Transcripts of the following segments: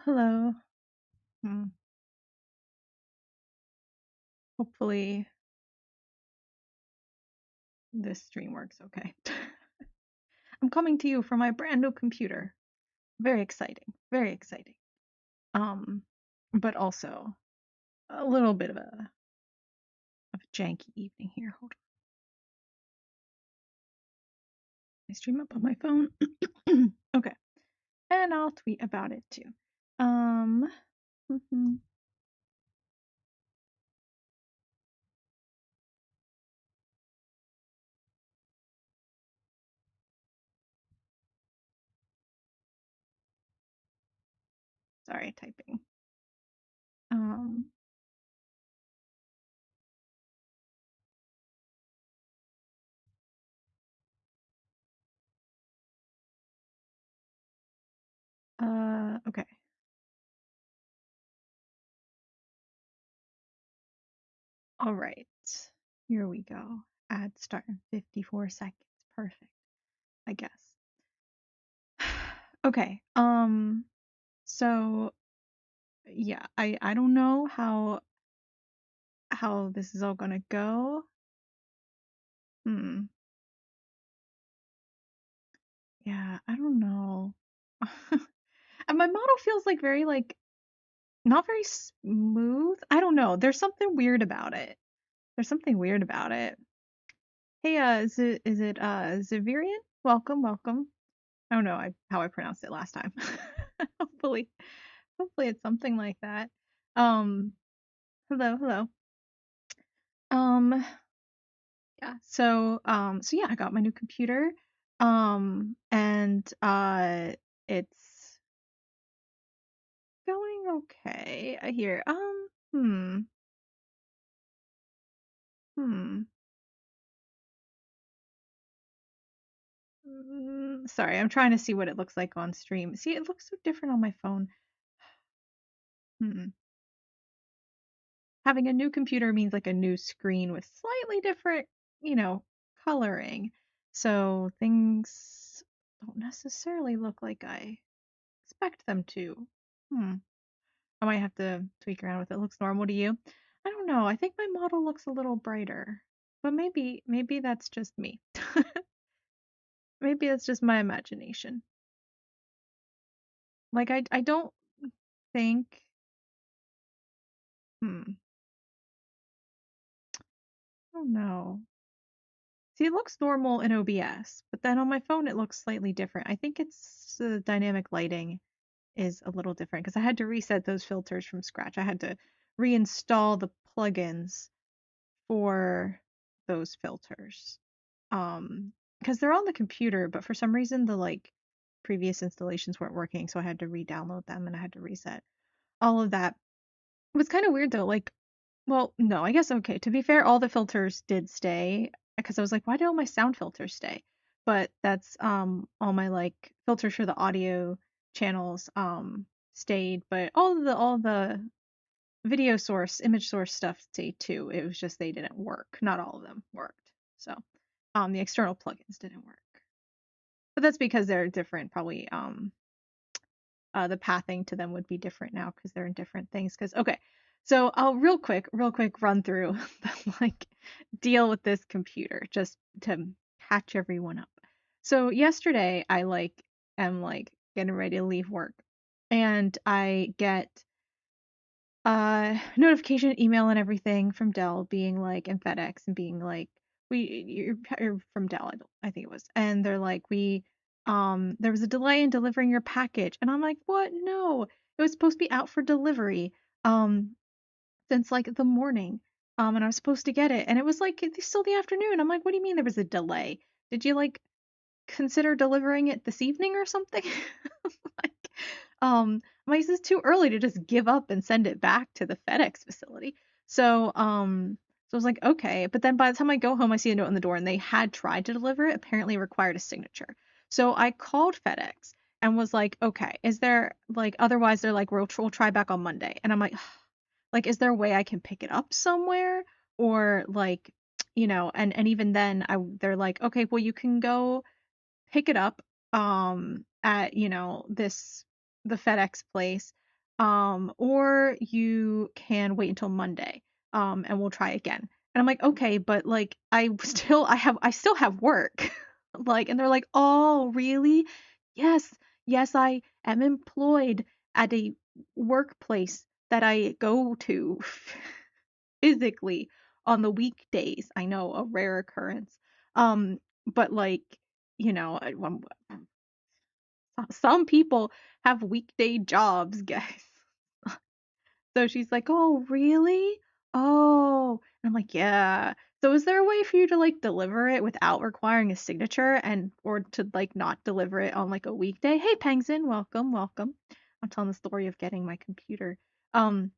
Hello. Hmm. Hopefully this stream works okay. I'm coming to you from my brand new computer. Very exciting. Very exciting. Um, but also a little bit of a janky evening here. Hold on. I stream up on my phone. Okay. And I'll tweet about it too. Um, sorry, typing. Um, okay. All right. Here we go. Ad start in 54 seconds. Perfect, I guess. Okay. So yeah, I don't know how this is all gonna go. Hmm. Yeah, I don't know. And my model feels like very like not very smooth. I don't know. There's something weird about it. There's something weird about it. Hey, is it Zivirian? Welcome, welcome. I don't know how I pronounced it last time. Hopefully, hopefully it's something like that. Um, hello, hello. Um, yeah. So yeah, I got my new computer. And it's going okay. I hear. Hmm. Sorry, I'm trying to see what it looks like on stream. See, it looks so different on my phone. Hmm. Having a new computer means like a new screen with slightly different, you know, coloring. So things don't necessarily look like I expect them to. Hmm. I might have to tweak around with it. It looks normal to you. I don't know. I think my model looks a little brighter. But maybe that's just me. Maybe it's just my imagination. Like I don't think I don't know. See, it looks normal in OBS, but then on my phone it looks slightly different. I think it's the dynamic lighting is a little different because I had to reset those filters from scratch. I had to reinstall the plugins for those filters. Because they're on the computer, but for some reason the like previous installations weren't working, so I had to re-download them and I had to reset all of that. It was kind of weird though, like, well, no, I guess okay. To be fair, all the filters did stay because I was like, why did all my sound filters stay? But that's all my like filters for the audio channels stayed, but all the video source, image source stuff stayed too. It was just they didn't work. Not all of them worked. So the external plugins didn't work. But that's because they're different, probably the pathing to them would be different now because they're in different things. Because okay, so I'll real quick run through the like deal with this computer just to catch everyone up. So yesterday I like am like getting ready to leave work and I get notification email and everything from Dell being like and FedEx and being like you're from Dell I think it was, and they're like there was a delay in delivering your package, and I'm like, what? No, it was supposed to be out for delivery um since like the morning, and I was supposed to get it, and it was like it's still the afternoon. I'm like, what do you mean there was a delay? Did you like consider delivering it this evening or something? Like, like, this is too early to just give up and send it back to the FedEx facility. So I was like, okay. But then by the time I go home, I see a note on the door and they had tried to deliver it, apparently required a signature. So I called FedEx and was like, okay, is there like, otherwise they're like, we'll try back on Monday. And I'm like, is there a way I can pick it up somewhere? Or like, and even then they're like, okay, well, you can go pick it up at the FedEx place, or you can wait until Monday, and we'll try again. And I'm like, okay, but like I still have work. Like, and they're like, oh, really? Yes, yes, I am employed at a workplace that I go to physically on the weekdays. I know, a rare occurrence. But like, some people have weekday jobs, guys. So she's like, "Oh, really? Oh." And I'm like, "Yeah." So is there a way for you to like deliver it without requiring a signature and or to like not deliver it on like a weekday? Hey, Pengzin, welcome, welcome. I'm telling the story of getting my computer. Um,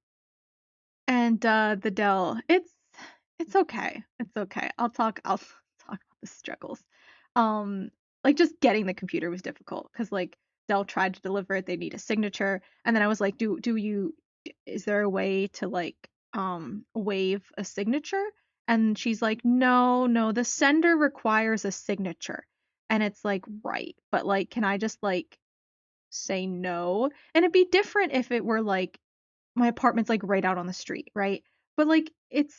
and the Dell, it's okay. It's okay. I'll talk about the struggles. Um, like just getting the computer was difficult because like Dell tried to deliver it, they need a signature, and then I was like, do you is there a way to like waive a signature? And she's like, no, no, the sender requires a signature. And it's like, right, but like, can I just like say no? And it'd be different if it were like my apartment's like right out on the street, right? But like it's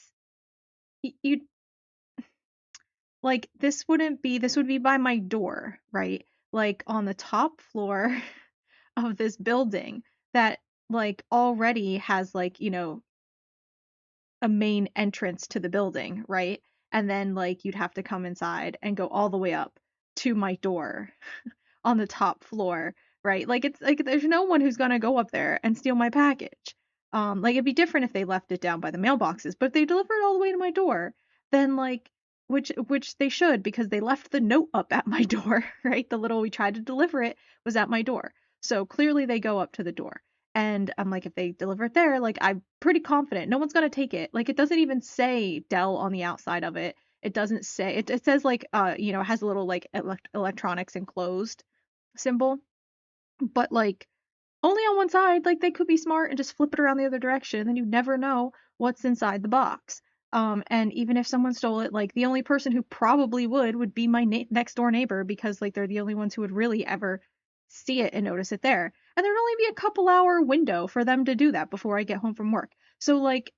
you like this would be by my door, right? Like on the top floor of this building that like already has like, a main entrance to the building, right? And then like you'd have to come inside and go all the way up to my door on the top floor, right? Like it's like there's no one who's gonna go up there and steal my package. Like it'd be different if they left it down by the mailboxes, but if they deliver it all the way to my door, then like which they should because they left the note up at my door, right? The little we tried to deliver it was at my door. So clearly they go up to the door. And I'm like, if they deliver it there, like I'm pretty confident no one's gonna take it. Like it doesn't even say Dell on the outside of it. It doesn't say it says like it has a little like electronics enclosed symbol, but like only on one side. Like they could be smart and just flip it around the other direction, and then you never know what's inside the box. And even if someone stole it, like the only person who probably would be my next door neighbor because like they're the only ones who would really ever see it and notice it there. And there'd only be a couple hour window for them to do that before I get home from work. So like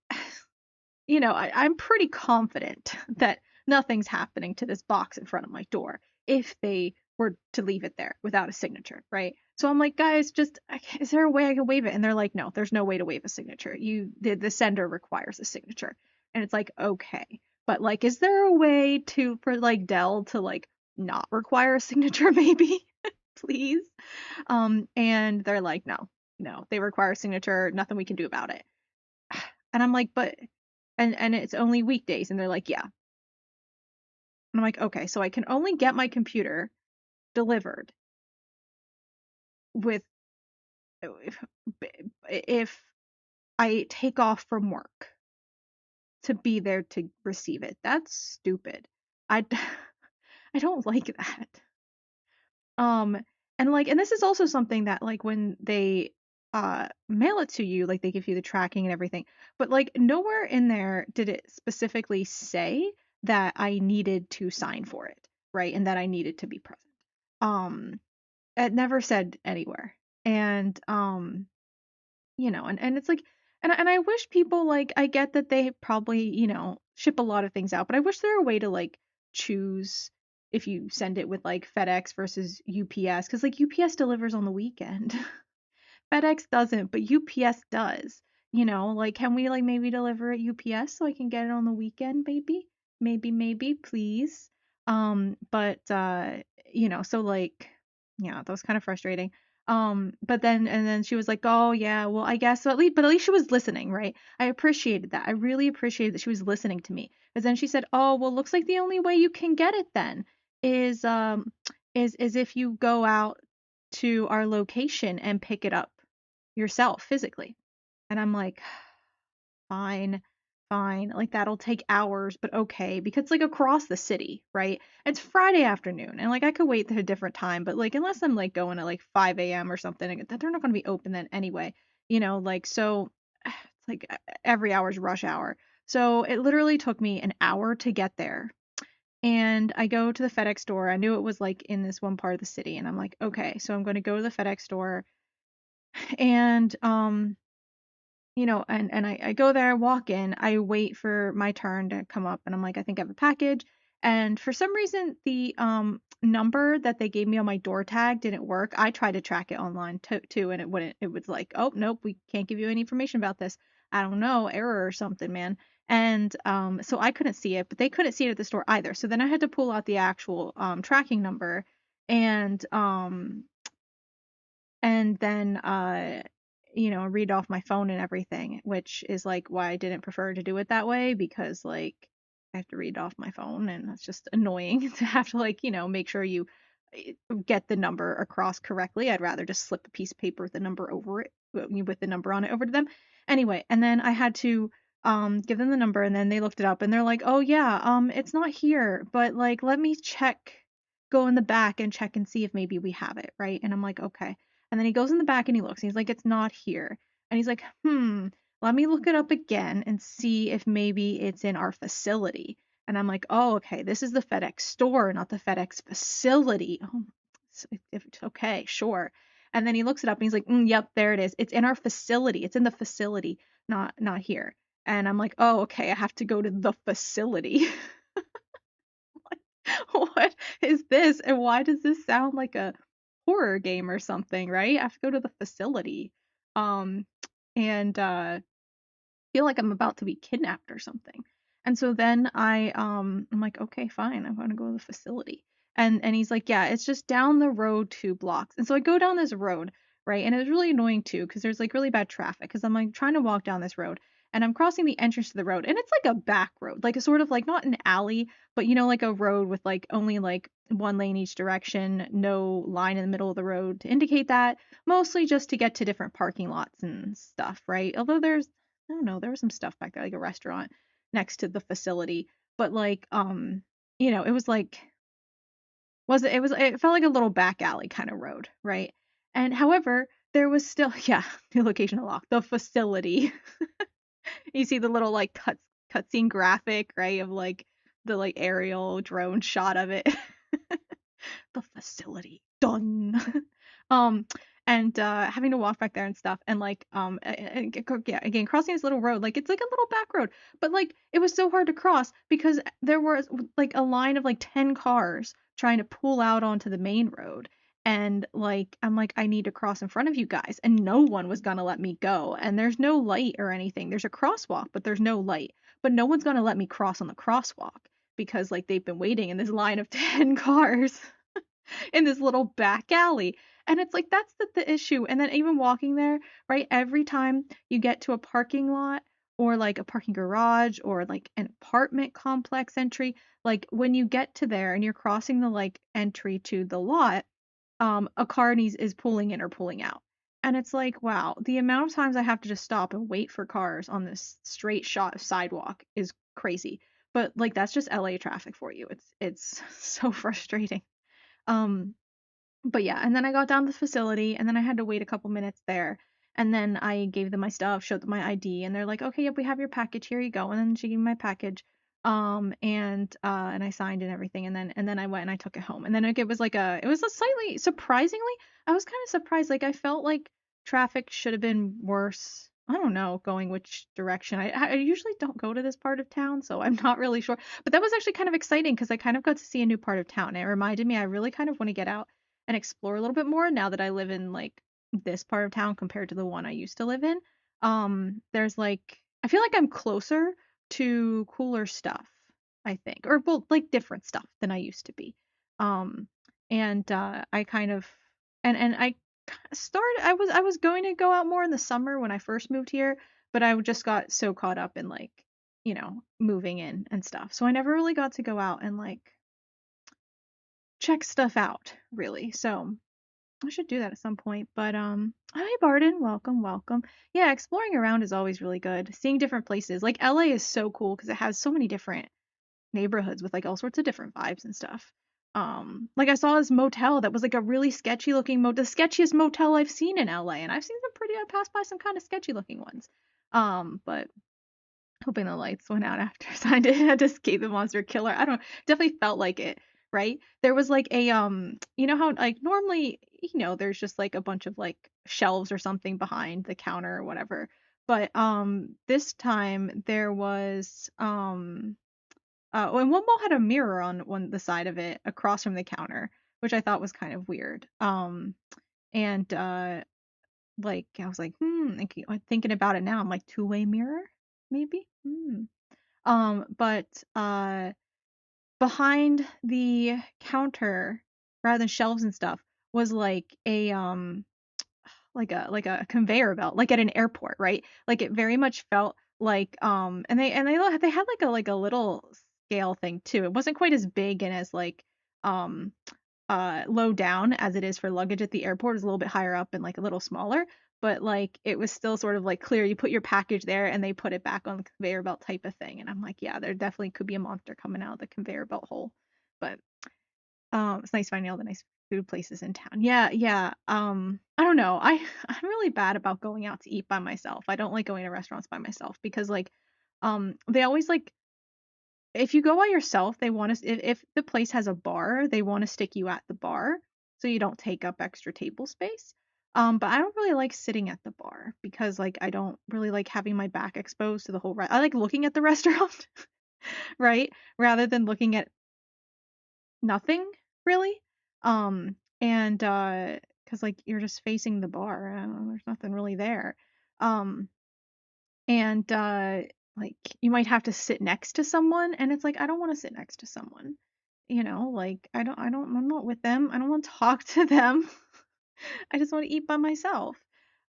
I'm pretty confident that nothing's happening to this box in front of my door if they were to leave it there without a signature, right? So I'm like, guys, just is there a way I can waive it? And they're like, no, there's no way to waive a signature. The sender requires a signature, and it's like, okay, but like, is there a way to for like Dell to like not require a signature, maybe, please? And they're like, no, no, they require a signature. Nothing we can do about it. And I'm like, but and it's only weekdays, and they're like, yeah. And I'm like, okay, so I can only get my computer delivered with if, if I take off from work to be there to receive it. That's stupid. I I don't like that. Um, and like, and this is also something that like when they mail it to you, like they give you the tracking and everything, but like nowhere in there did it specifically say that I needed to sign for it, right? And that I needed to be present. Um, it never said anywhere. And and it's like and I wish people like I get that they probably, ship a lot of things out, but I wish there were a way to like choose if you send it with like FedEx versus UPS because like UPS delivers on the weekend. FedEx doesn't, but UPS does. Like can we like maybe deliver at UPS so I can get it on the weekend, maybe? Maybe, please. But so like yeah, that was kind of frustrating. But then and then she was like, "Oh yeah, well I guess so at least she was listening, right?" I appreciated that. I really appreciated that she was listening to me. Because then she said, "Oh, well looks like the only way you can get it then is is if you go out to our location and pick it up yourself physically." And I'm like, fine, fine. Like that'll take hours, but okay, because it's like across the city, right? It's Friday afternoon, and like I could wait at a different time, but like unless I'm like going at like 5 a.m. or something, they're not going to be open then anyway, like so it's like every hour's rush hour. So it literally took me an hour to get there. And I go to the FedEx store. I knew it was like in this one part of the city, and I'm like, okay, so I'm going to go to the FedEx store And and I go there, walk in, I wait for my turn to come up, and I'm like, I think I have a package. And for some reason, the number that they gave me on my door tag didn't work. I tried to track it online too, and it wouldn't. It was like, oh nope, we can't give you any information about this. I don't know, error or something, man. And so I couldn't see it, but they couldn't see it at the store either. So then I had to pull out the actual tracking number, and then read off my phone and everything, which is like why I didn't prefer to do it that way, because like I have to read off my phone and that's just annoying to have to like make sure you get the number across correctly. I'd rather just slip a piece of paper with the number over it, with the number on it, over to them. Anyway, and then I had to give them the number, and then they looked it up and they're like, oh yeah, it's not here, but like let me check, go in the back and check and see if maybe we have it, right? And I'm like, okay. And then he goes in the back and he looks and he's like, it's not here. And he's like, let me look it up again and see if maybe it's in our facility. And I'm like, oh, okay, this is the FedEx store, not the FedEx facility. Oh, if okay, sure. And then he looks it up and he's like, yep, there it is. It's in our facility. It's in the facility, not here. And I'm like, oh, okay, I have to go to the facility. What is this? And why does this sound like a horror game or something, right? I have to go to the facility. Um, and feel like I'm about to be kidnapped or something. And so then I'm like, okay, fine, I'm gonna go to the facility. And he's like, yeah, it's just down the road 2 blocks. And so I go down this road, right? And it was really annoying too, because there's like really bad traffic, because I'm like trying to walk down this road and I'm crossing the entrance to the road, and it's like a back road, like a sort of like not an alley, but like a road with like only like one lane each direction, no line in the middle of the road to indicate that, mostly just to get to different parking lots and stuff, right? Although there's I don't know, there was some stuff back there, like a restaurant next to the facility. But like, it was like it felt like a little back alley kind of road, right? And however, there was still yeah, the location unlocked, the facility. You see the little like cutscene graphic, right, of like the like aerial drone shot of it. The facility. Done. um and having to walk back there and stuff, and like yeah, again crossing this little road, like it's like a little back road, but like it was so hard to cross because there was like a line of like 10 cars trying to pull out onto the main road, and like I'm like, I need to cross in front of you guys, and no one was gonna let me go, and there's no light or anything. There's a crosswalk but there's no light, but no one's gonna let me cross on the crosswalk because like they've been waiting in this line of 10 cars in this little back alley. And it's like that's the issue. And then even walking there, right? Every time you get to a parking lot or like a parking garage or like an apartment complex entry, like when you get to there and you're crossing the like entry to the lot, a car is pulling in or pulling out. And it's like, wow, the amount of times I have to just stop and wait for cars on this straight shot of sidewalk is crazy. But like that's just LA traffic for you. It's so frustrating. Um, but yeah, and then I got down to the facility, and then I had to wait a couple minutes there. And then I gave them my stuff, showed them my ID, and they're like, "Okay, yep, we have your package. Here you go." And then she gave me my package, and I signed and everything, and then I went and I took it home. And then like, it was a slightly surprisingly, I was kind of surprised. Like I felt like traffic should have been worse. I don't know, going which direction. I usually don't go to this part of town, so I'm not really sure. But that was actually kind of exciting because I kind of got to see a new part of town. It reminded me I really kind of want to get out and explore a little bit more now that I live in like this part of town compared to the one I used to live in. There's like I feel like I'm closer to cooler stuff, I think, or well, like different stuff than I used to be. Um, and I kind of and I started. I was going to go out more in the summer when I first moved here, but I just got so caught up in like moving in and stuff, so I never really got to go out and like check stuff out really. So I should do that at some point. But hi Barden, welcome, welcome. Yeah, exploring around is always really good. Seeing different places. Like LA is so cool because it has so many different neighborhoods with like all sorts of different vibes and stuff. Like I saw this motel that was like a really sketchy looking the sketchiest motel I've seen in LA, and I've seen some pretty I passed by some kind of sketchy looking ones. But hoping the lights went out after I signed it. I had to escape the monster killer. I don't definitely felt like it right? There was like a you know how like normally, there's just like a bunch of like shelves or something behind the counter or whatever. But this time there was and one bowl had a mirror on one the side of it across from the counter, which I thought was kind of weird. And like I was like, like, thinking about it now, I'm like two-way mirror, maybe. But behind the counter, rather than shelves and stuff, was like a like a conveyor belt, like at an airport, right? Like it very much felt like and they had like a little scale thing too. It wasn't quite as big and as like um low down as it is for luggage at the airport. It's a little bit higher up and like a little smaller, but like it was still sort of like clear. You put your package there and they put it back on the conveyor belt type of thing. And I'm like, yeah, there definitely could be a monster coming out of the conveyor belt hole. But it's nice finding all the nice food places in town. Yeah, yeah. I don't know. I'm really bad about going out to eat by myself. I don't like going to restaurants by myself because like they always like if you go by yourself, they want to if the place has a bar, they want to stick you at the bar so you don't take up extra table space. But I don't really like sitting at the bar because like I don't really like having my back exposed to the whole I like looking at the restaurant, right? Rather than looking at nothing really. And because like you're just facing the bar, there's nothing really there. Um, and like you might have to sit next to someone, and it's like I don't want to sit next to someone. Like I'm not with them. I don't want to talk to them. I just want to eat by myself.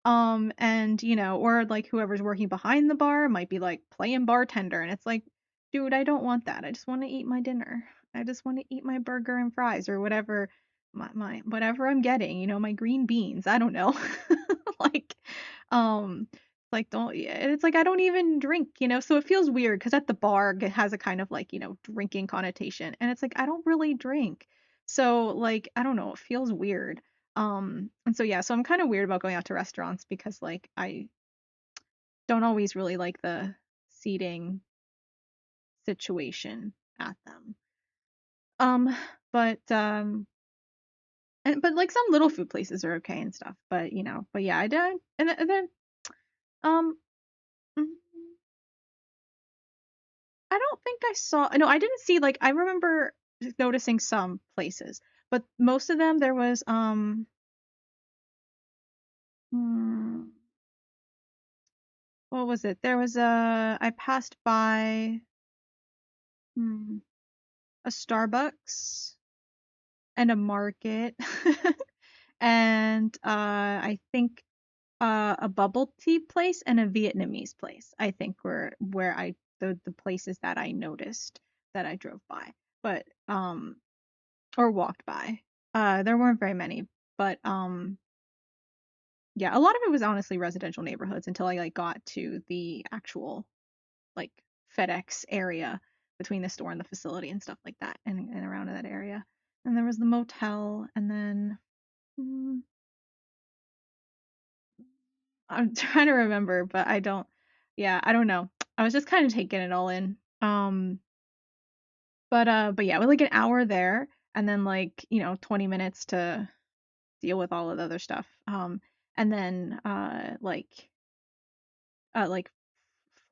And or like whoever's working behind the bar might be like playing bartender, and it's like, dude, I don't want that. I just want to eat my dinner. I just want to eat my burger and fries or whatever my whatever I'm getting, my green beans. I don't know. Like, um, like don't yeah, and it's like I don't even drink, so it feels weird because at the bar it has a kind of like, drinking connotation, and it's like I don't really drink. So like I don't know, it feels weird. And so yeah, so I'm kind of weird about going out to restaurants because like I don't always really like the seating situation at them. Um, but but like some little food places are okay and stuff, but yeah, I don't and then um mm, I don't think I saw no, I didn't see like I remember noticing some places, but most of them there was hmm, what was it? There was a I passed by hmm, a Starbucks and a market and I think a bubble tea place and a Vietnamese place. I think were where I the places that I noticed that I drove by, but or walked by. There weren't very many, but yeah, a lot of it was honestly residential neighborhoods until I like got to the actual like FedEx area between the store and the facility and stuff like that, and around in that area. And there was the motel, and then mm, I'm trying to remember, but I don't. Yeah, I don't know. I was just kind of taking it all in. But yeah, with like an hour there, and then like 20 minutes to deal with all of the other stuff. And then like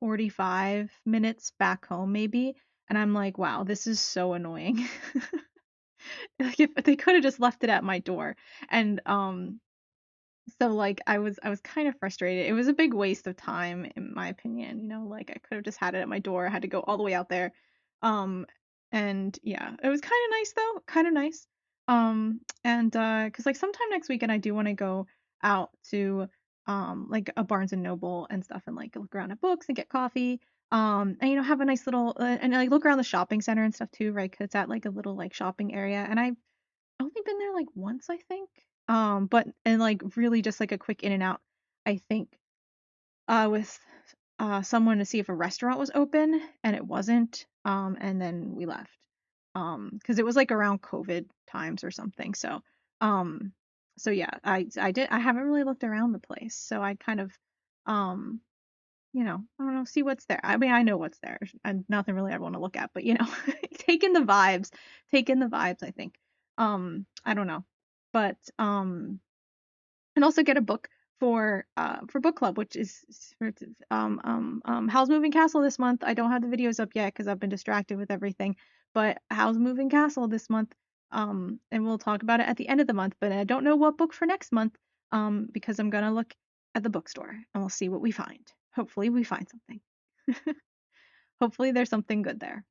45 minutes back home maybe. And I'm like, wow, this is so annoying. Like if they could have just left it at my door. And so like I was kind of frustrated. It was a big waste of time in my opinion, like I could have just had it at my door. I had to go all the way out there. Um and yeah, it was kind of nice though, kind of nice. And 'cause like sometime next weekend I do want to go out to like a Barnes and Noble and stuff and like look around at books and get coffee. And have a nice little and like look around the shopping center and stuff too, right? 'Cause it's at like a little like shopping area and I only been there like once, I think. But and like really just like a quick in and out, I think, with someone to see if a restaurant was open and it wasn't. And then we left. Because it was like around COVID times or something. Um, so yeah, I haven't really looked around the place. So I kind of, um, I don't know, see what's there. I mean, I know what's there. And nothing really I want to look at, but take in the vibes, take in the vibes, I think. I don't know. But and also get a book for book club, which is for Howl's Moving Castle this month. I don't have the videos up yet because I've been distracted with everything. But Howl's Moving Castle this month, and we'll talk about it at the end of the month. But I don't know what book for next month, because I'm gonna look at the bookstore and we'll see what we find. Hopefully we find something. Hopefully there's something good there.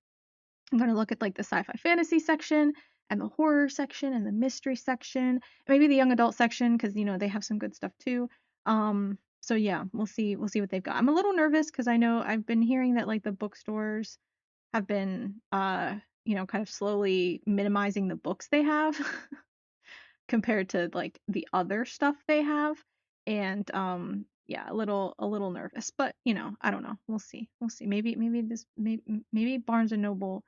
I'm going to look at like the sci-fi fantasy section and the horror section and the mystery section, maybe the young adult section because they have some good stuff too. So yeah, we'll see what they've got. I'm a little nervous because I know I've been hearing that like the bookstores have been kind of slowly minimizing the books they have compared to like the other stuff they have. And yeah, a little nervous, but I don't know. We'll see. Maybe Barnes and Noble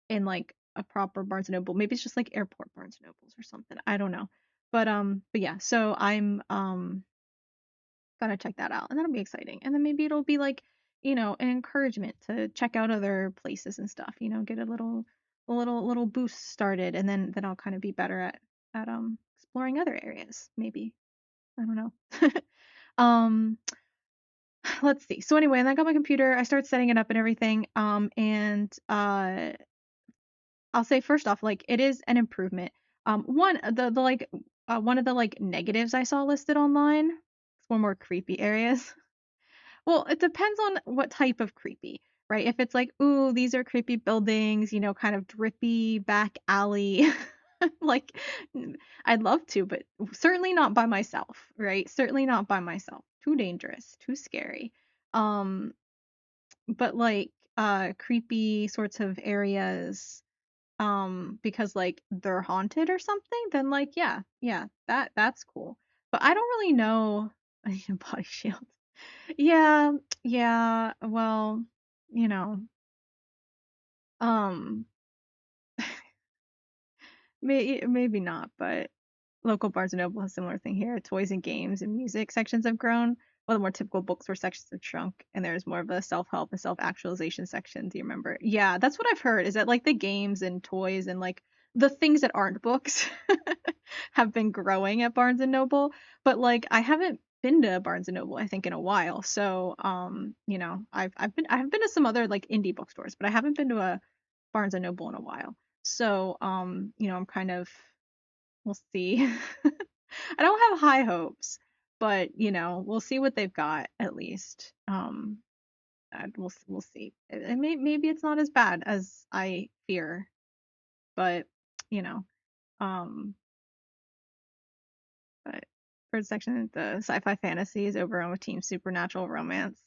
in like a proper Barnes and Noble. Maybe it's just like airport Barnes and Nobles or something. I don't know. But yeah, so I'm gonna check that out and that'll be exciting. And then maybe it'll be like, an encouragement to check out other places and stuff, get a little boost started and then I'll kind of be better at exploring other areas, maybe. I don't know. um let's see. So anyway, and I got my computer, I started setting it up and everything. And I'll say first off, like it is an improvement. One of the like negatives I saw listed online, it's one more creepy areas. Well, it depends on what type of creepy, right? If it's like, ooh, these are creepy buildings, kind of drippy back alley, like I'd love to, but certainly not by myself, right? Certainly not by myself. Too dangerous, too scary. Um, but like creepy sorts of areas because like they're haunted or something, then like yeah, that's cool. But I don't really know. I need a body shield. Yeah, yeah, well, you know, um maybe not, but local Barnes and Noble has a similar thing here. Toys and games and music sections have grown, while the more typical bookstore sections have shrunk, and there's more of a self-help and self-actualization section. Do you remember? Yeah, that's what I've heard, is that like the games and toys and like the things that aren't books have been growing at Barnes and Noble, but like I haven't been to Barnes and Noble, I think, in a while. So, I've been to some other like indie bookstores, but I haven't been to a Barnes and Noble in a while. So, I'm kind of we'll see. I don't have high hopes, but we'll see what they've got at least. And we'll see. Maybe it's not as bad as I fear, but you know, um, but first section, the sci-fi fantasy is overrun with team supernatural romance.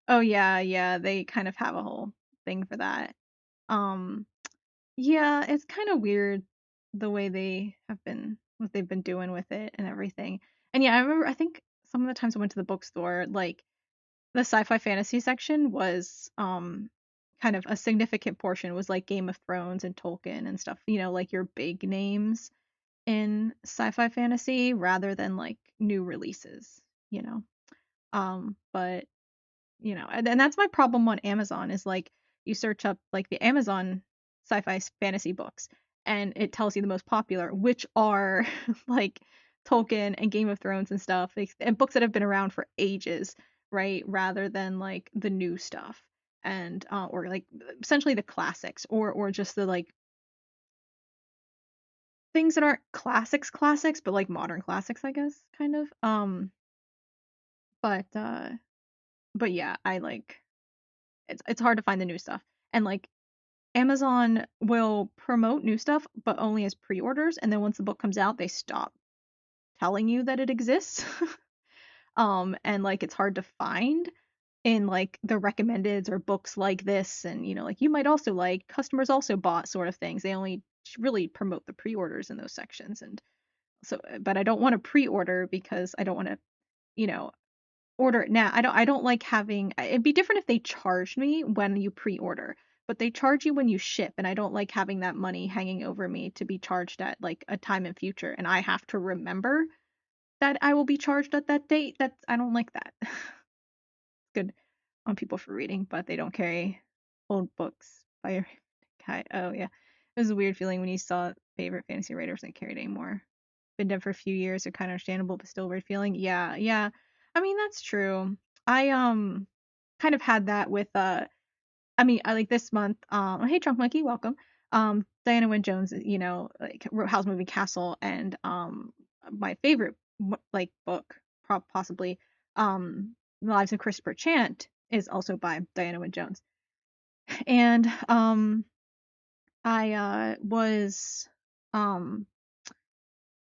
Oh yeah, yeah, they kind of have a whole thing for that. Um, Yeah, it's kind of weird the way what they've been doing with it and everything. And yeah, I think some of the times I went to the bookstore, like the sci-fi fantasy section was kind of a significant portion was like Game of Thrones and Tolkien and stuff, like your big names in sci-fi fantasy rather than like new releases, you know. But and that's my problem on Amazon is like you search up like the Amazon sci-fi fantasy books and it tells you the most popular, which are like Tolkien and Game of Thrones and stuff, and books that have been around for ages, right? Rather than like the new stuff and or like essentially the classics or just the like things that aren't classics, but like modern classics, I guess, kind of. But but yeah, I like it's hard to find the new stuff. And like Amazon will promote new stuff, but only as pre-orders, and then once the book comes out, they stop telling you that it exists. And like it's hard to find in like the recommendeds or books like this, and like you might also like customers also bought sort of things. They only really promote the pre-orders in those sections, and so, but I don't want to pre-order because I don't want to, you know, order it now. I don't like having it'd be different if they charged me when you pre-order, but they charge you when you ship, and I don't like having that money hanging over me to be charged at like a time in future and I have to remember that I will be charged at that date. I don't like that. good on people for reading, but they don't carry old books by a guy. Oh yeah, it was a weird feeling when you saw favorite fantasy writers not carried anymore. Been dead for a few years, so kind of understandable, but still a weird feeling. Yeah, yeah. I mean that's true. I kind of had that with I mean, I like this month. Hey, Trunk Monkey, welcome. Diana Wynne Jones, like wrote Howl's Moving Castle, and my favorite like book, possibly, The Lives of Christopher Chant, is also by Diana Wynne Jones. And I um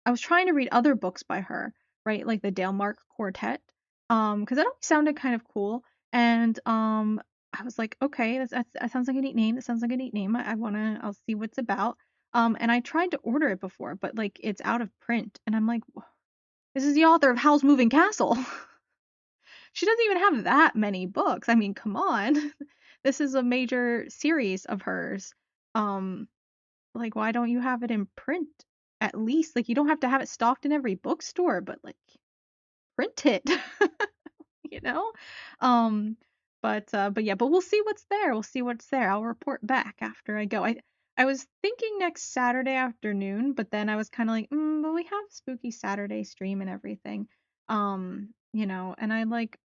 I was trying to read other books by her, right? Like the Dalemark Quartet, because that always sounded kind of cool. And I was like, okay, that sounds like a neat name. That sounds like a neat name. I'll see what's about. And I tried to order it before, but like it's out of print, and I'm like, this is the author of Howl's Moving Castle. She doesn't even have that many books. I mean, come on. This is a major series of hers. Um, like, why don't you have it in print at least? Like, you don't have to have it stocked in every bookstore, but like, print it, you know? Um, but yeah, but we'll see what's there. We'll see what's there. I'll report back after I go. I was thinking next Saturday afternoon, but then I was kind of like, but we have Spooky Saturday stream and everything. And I like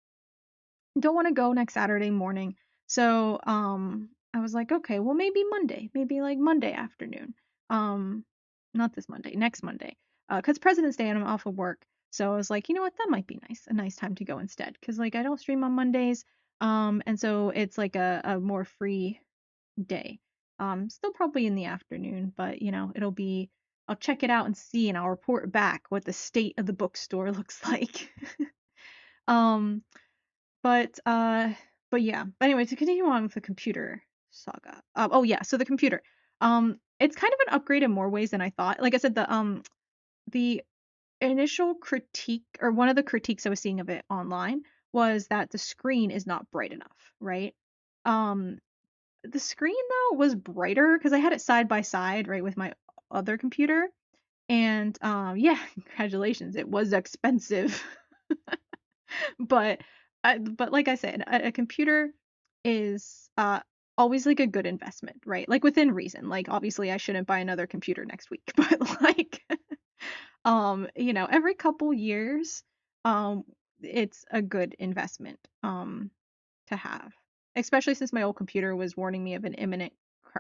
don't want to go next Saturday morning. So I was like, okay, well maybe Monday, maybe like Monday afternoon. Um Not this Monday, next Monday. Cuz President's Day and I'm off of work. So I was like, you know what, that might be nice. A nice time to go instead cuz like I don't stream on Mondays. And so it's like a more free day. Still probably in the afternoon, but it'll be I'll check it out and see and I'll report back what the state of the bookstore looks like. um but uh but yeah. But anyway, to continue on with the computer saga. Oh yeah, so the computer. It's kind of an upgrade in more ways than I thought. Like I said, the initial critique or one of the critiques I was seeing of it online was that the screen is not bright enough, right? Um the screen though was brighter because I had it side by side, right, with my other computer. And yeah, congratulations. It was expensive. but but like I said, a computer is always like a good investment, right? Like within reason. Like obviously I shouldn't buy another computer next week, but like every couple years um it's a good investment to have. Especially since my old computer was warning me of an imminent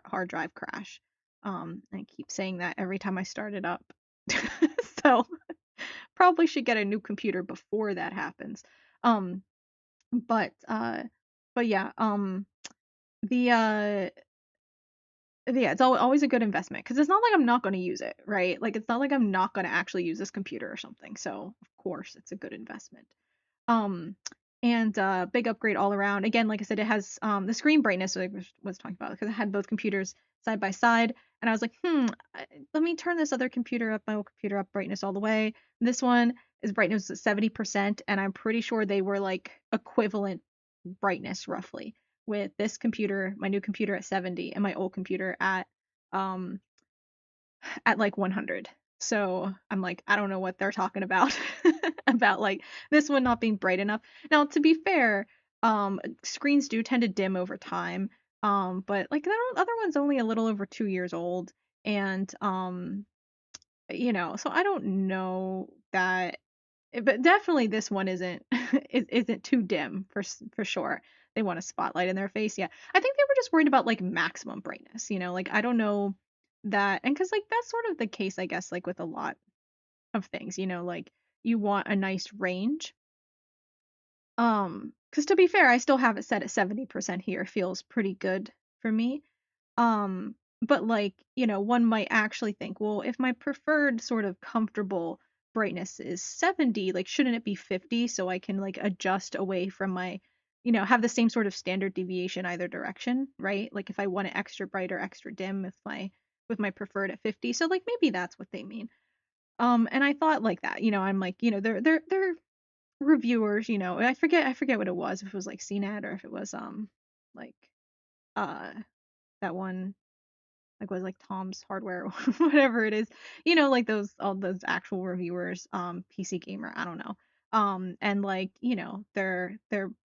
hard drive crash. I keep saying that every time I start it up. So probably should get a new computer before that happens. Um, but yeah, the yeah, it's always a good investment because it's not like I'm not going to use it, right? Like it's not like I'm not going to actually use this computer or something. So of course it's a good investment. Um, and big upgrade all around. Again, like I said, it has the screen brightness I was talking about because I had both computers side by side, and I was like, let me turn this other computer up, my old computer up brightness all the way. This one is brightness at 70%, and I'm pretty sure they were like equivalent brightness roughly with this computer, my new computer at 70, and my old computer um at like 100. So I'm like, I don't know what they're talking about about like this one not being bright enough. Now, to be fair, screens do tend to dim over time. But like the other one's only a little over 2 years old, and so I don't know that, but definitely this one isn't isn't too dim for sure. They want a spotlight in their face. Yeah. I think they were just worried about like maximum brightness, like I don't know that, and cuz like that's sort of the case I guess like with a lot of things, like you want a nice range. Cuz to be fair, I still have it set at 70% here. Feels pretty good for me. But like, one might actually think, well, if my preferred sort of comfortable brightness is 70, like shouldn't it be 50 so I can like adjust away from my, have the same sort of standard deviation either direction, right? Like if I want it extra bright or extra dim with my preferred at 50. So like maybe that's what they mean. And I thought like that, I'm like, they're reviewers, I forget what it was, if it was like CNET or if it was like uh that one like was like Tom's Hardware or whatever it is, like those all those actual reviewers, PC Gamer, I don't know. And like, they're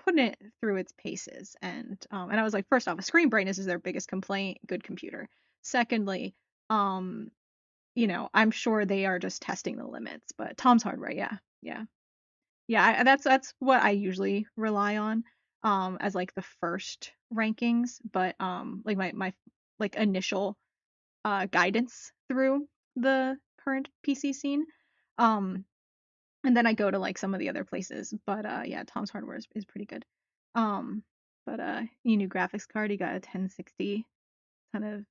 putting it through its paces. And I was like, first off, screen brightness is their biggest complaint, good computer. Secondly, um, I'm sure they are just testing the limits, but Tom's Hardware, yeah. Yeah. Yeah, that's what I usually rely on as like the first rankings, but like my like initial guidance through the current PC scene. Um and then I go to like some of the other places, but yeah, Tom's Hardware is pretty good. Um but you new graphics card, you got a 1060 kind of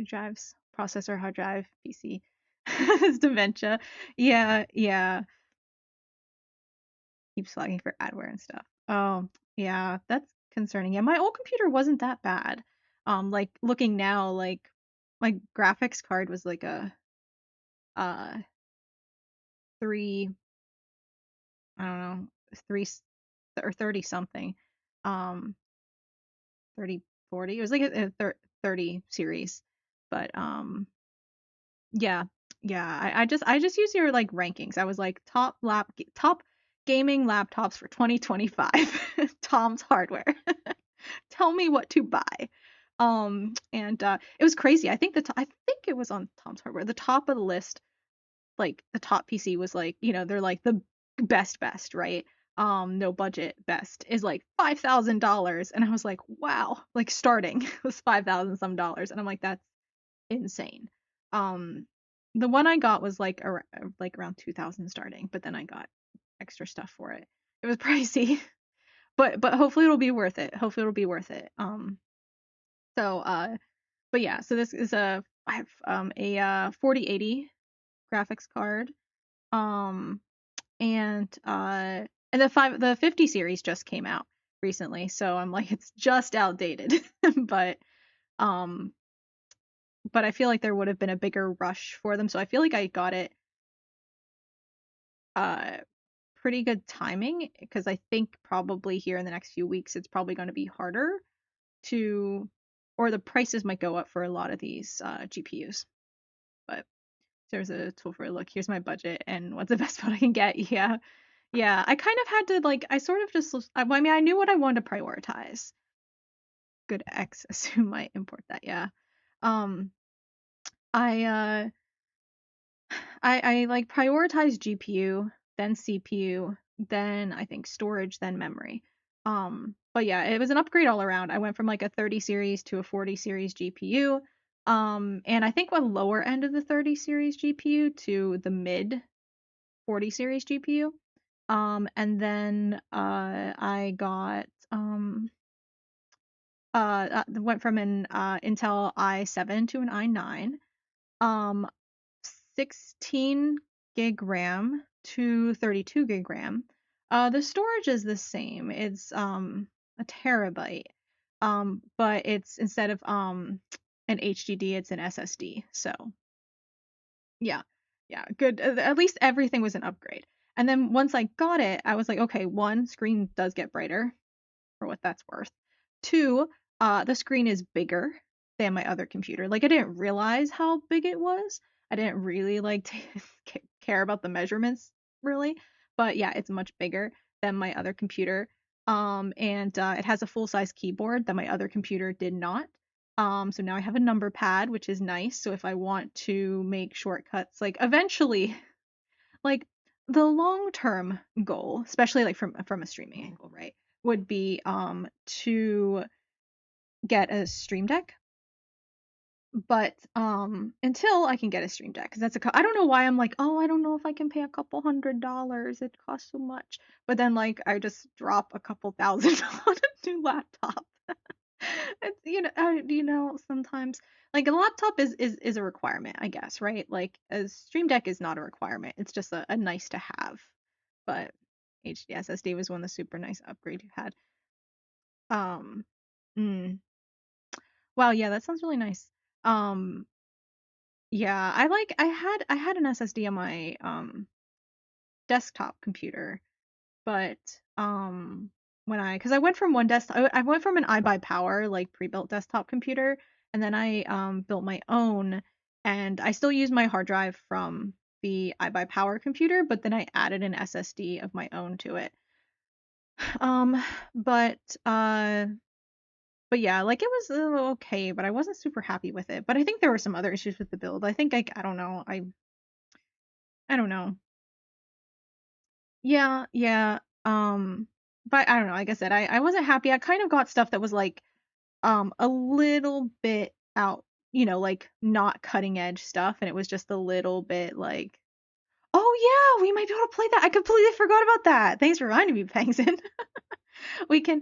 drives, processor, hard drive, PC. It's dementia. Yeah, yeah. Keeps flagging for adware and stuff. Oh, yeah, that's concerning. Yeah, my old computer wasn't that bad. Like looking now, like my graphics card was like a uh three, I don't know, or 30 something. Um 30 40. It was like a 30 series. But yeah. Yeah, I just use your like rankings. I was like top gaming laptops for 2025. Tom's Hardware. Tell me what to buy. And it was crazy. I think it was on Tom's Hardware. The top of the list, like the top PC was like, they're like the best, right? No budget best is like $5,000, and I was like, wow, like starting was 5,000 some dollars, and I'm like, that's insane. Um, the one I got was like around 2,000 starting, but then I got extra stuff for it. It was pricey, but hopefully it'll be worth it. Hopefully it'll be worth it. So but yeah, so this is I have a 4080 graphics card. Um and the 50 series just came out recently, so I'm like it's just outdated. but um but I feel like there would have been a bigger rush for them, so I feel like I got it uh pretty good timing, because I think probably here in the next few weeks it's probably going to be harder to, or the prices might go up for a lot of these GPUs. But there's a tool for a look. Here's my budget and what's the best one I can get. Yeah. Yeah. I kind of had to like, I sort of just, I mean, I knew what I wanted to prioritize. Good X, assume might import that. Yeah. Um, I, uh, I like prioritize GPU, then CPU, then I think storage, then memory. But yeah, it was an upgrade all around. I went from like a 30 series to a 40 series GPU. And I think a lower end of the 30 series GPU to the mid 40 series GPU. And then I got went from an Intel i7 to an i9. Um, 16 gig RAM to 32 gig RAM. The storage is the same. It's a terabyte. But it's instead of an HDD, it's an SSD. So yeah, yeah, good. At least everything was an upgrade. And then once I got it, I was like, okay, one, screen does get brighter for what that's worth. Two, the screen is bigger than my other computer. Like I didn't realize how big it was. I didn't really like care about the measurements really, but yeah, it's much bigger than my other computer. And it has a full-size keyboard that my other computer did not. So now I have a number pad, which is nice. So if I want to make shortcuts, like eventually, like the long-term goal, especially like from a streaming angle, right, would be to get a stream deck. But until I can get a stream deck, because I don't know why I'm like, oh, I don't know if I can pay a couple $100, it costs so much. But then like I just drop a couple thousand on a new laptop. It's, sometimes like a laptop is a requirement, I guess, right? Like a stream deck is not a requirement, it's just a nice to have. But HD SSD was one of the super nice upgrade you had. um mm, wow, yeah, that sounds really nice. um yeah, I had an SSD on my desktop computer, but when because I went from one desktop, I went from an iBuyPower like pre-built desktop computer, and then I built my own, and I still use my hard drive from the iBuyPower computer, but then I added an SSD of my own to it. Um, but uh, but yeah, like it was okay, but I wasn't super happy with it. But I think there were some other issues with the build. I think I don't know. I don't know. Yeah, yeah. But I don't know. Like I said, I wasn't happy. I kind of got stuff that was like a little bit out, like not cutting edge stuff, and it was just a little bit like, oh yeah, we might be able to play that. I completely forgot about that. Thanks for reminding me, Pangson. We can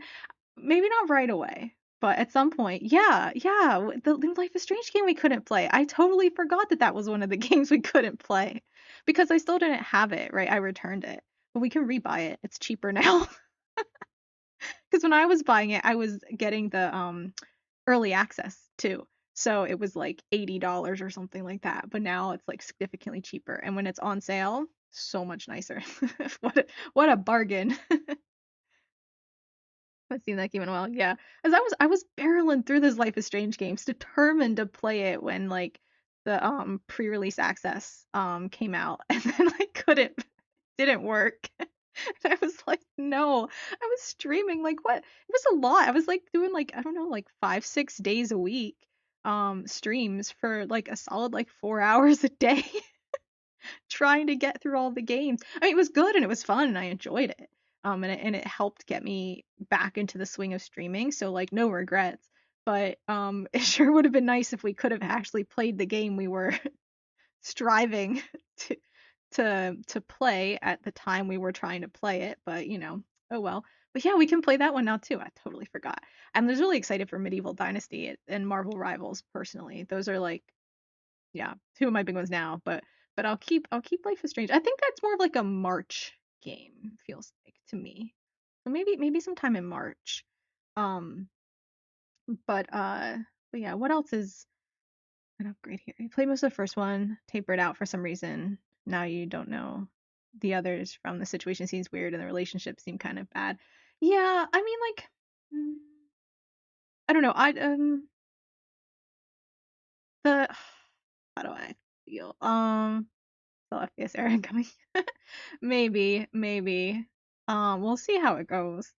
maybe not right away, but at some point. Yeah, yeah. The Life is Strange game we couldn't play. I totally forgot that that was one of the games we couldn't play because I still didn't have it, right? I returned it. But we can rebuy it. It's cheaper now. Because when I was buying it, I was getting the early access too. So it was like $80 or something like that. But now it's like significantly cheaper. And when it's on sale, so much nicer. What a bargain. Haven't seen that game in a while. Yeah. As I was barreling through those Life is Strange games, determined to play it when like the pre-release access came out and then I couldn't, didn't work. And I was like, no. I was streaming like what? It was a lot. I was like doing like, I don't know, like 5, 6 days a week streams for like a solid like 4 hours a day trying to get through all the games. I mean, it was good and it was fun and I enjoyed it. And it helped get me back into the swing of streaming, so like no regrets. But it sure would have been nice if we could have actually played the game we were striving to to play at the time we were trying to play it, but oh well. But yeah, we can play that one now too. I totally forgot. I'm just really excited for Medieval Dynasty and Marvel Rivals personally. Those are like, yeah, two of my big ones now, but I'll keep Life is Strange. I think that's more of like a March game, feels like to me. So maybe sometime in March. Um but uh but yeah, what else is an upgrade here? You played most of the first one, tapered out for some reason. Now you don't know the others from the situation seems weird and the relationship seemed kind of bad. Yeah, I mean like I don't know. The how do I feel? The FPS era coming. Maybe. We'll see how it goes.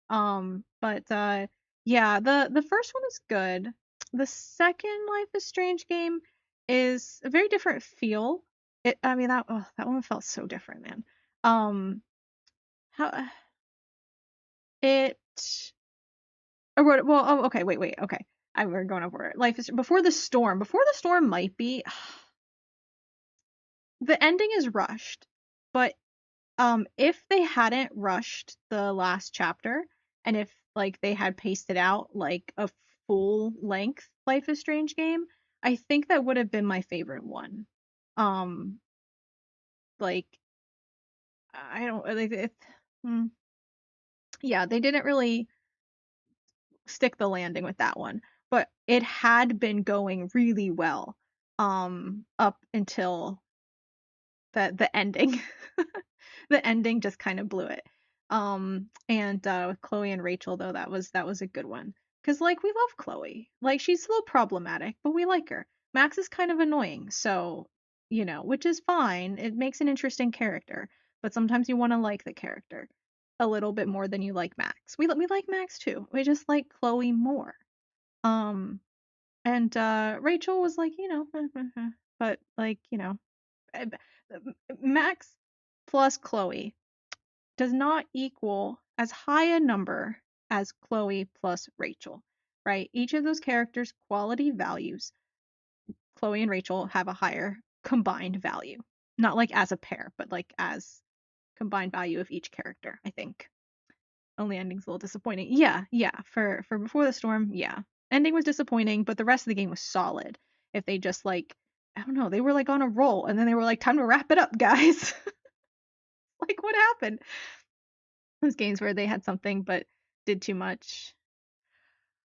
But yeah, the first one is good. The second Life is Strange game is a very different feel. I mean that one felt so different, man. How it well, oh, okay, wait, okay. We're going over it. Life is Before the Storm. Before the Storm might be the ending is rushed, but if they hadn't rushed the last chapter and if like they had pasted out like a full length Life is Strange game, I think that would have been my favorite one. Um like I don't like hmm, yeah, they didn't really stick the landing with that one, but it had been going really well up until the ending. The ending just kind of blew it. And with Chloe and Rachel though, that was a good one. Cause like we love Chloe. Like she's a little problematic, but we like her. Max is kind of annoying, so which is fine. It makes an interesting character, but sometimes you want to like the character a little bit more than you like Max. We like Max too. We just like Chloe more. Um, and Rachel was like, but like, eh, Max plus Chloe does not equal as high a number as Chloe plus Rachel, right? Each of those characters' quality values, Chloe and Rachel have a higher combined value. Not like as a pair, but like as combined value of each character, I think. Only ending's a little disappointing. Yeah, yeah. For Before the Storm, yeah. Ending was disappointing, but the rest of the game was solid. If they just like I don't know, they were like on a roll and then they were like, time to wrap it up, guys. Like what happened? Those games where they had something but did too much.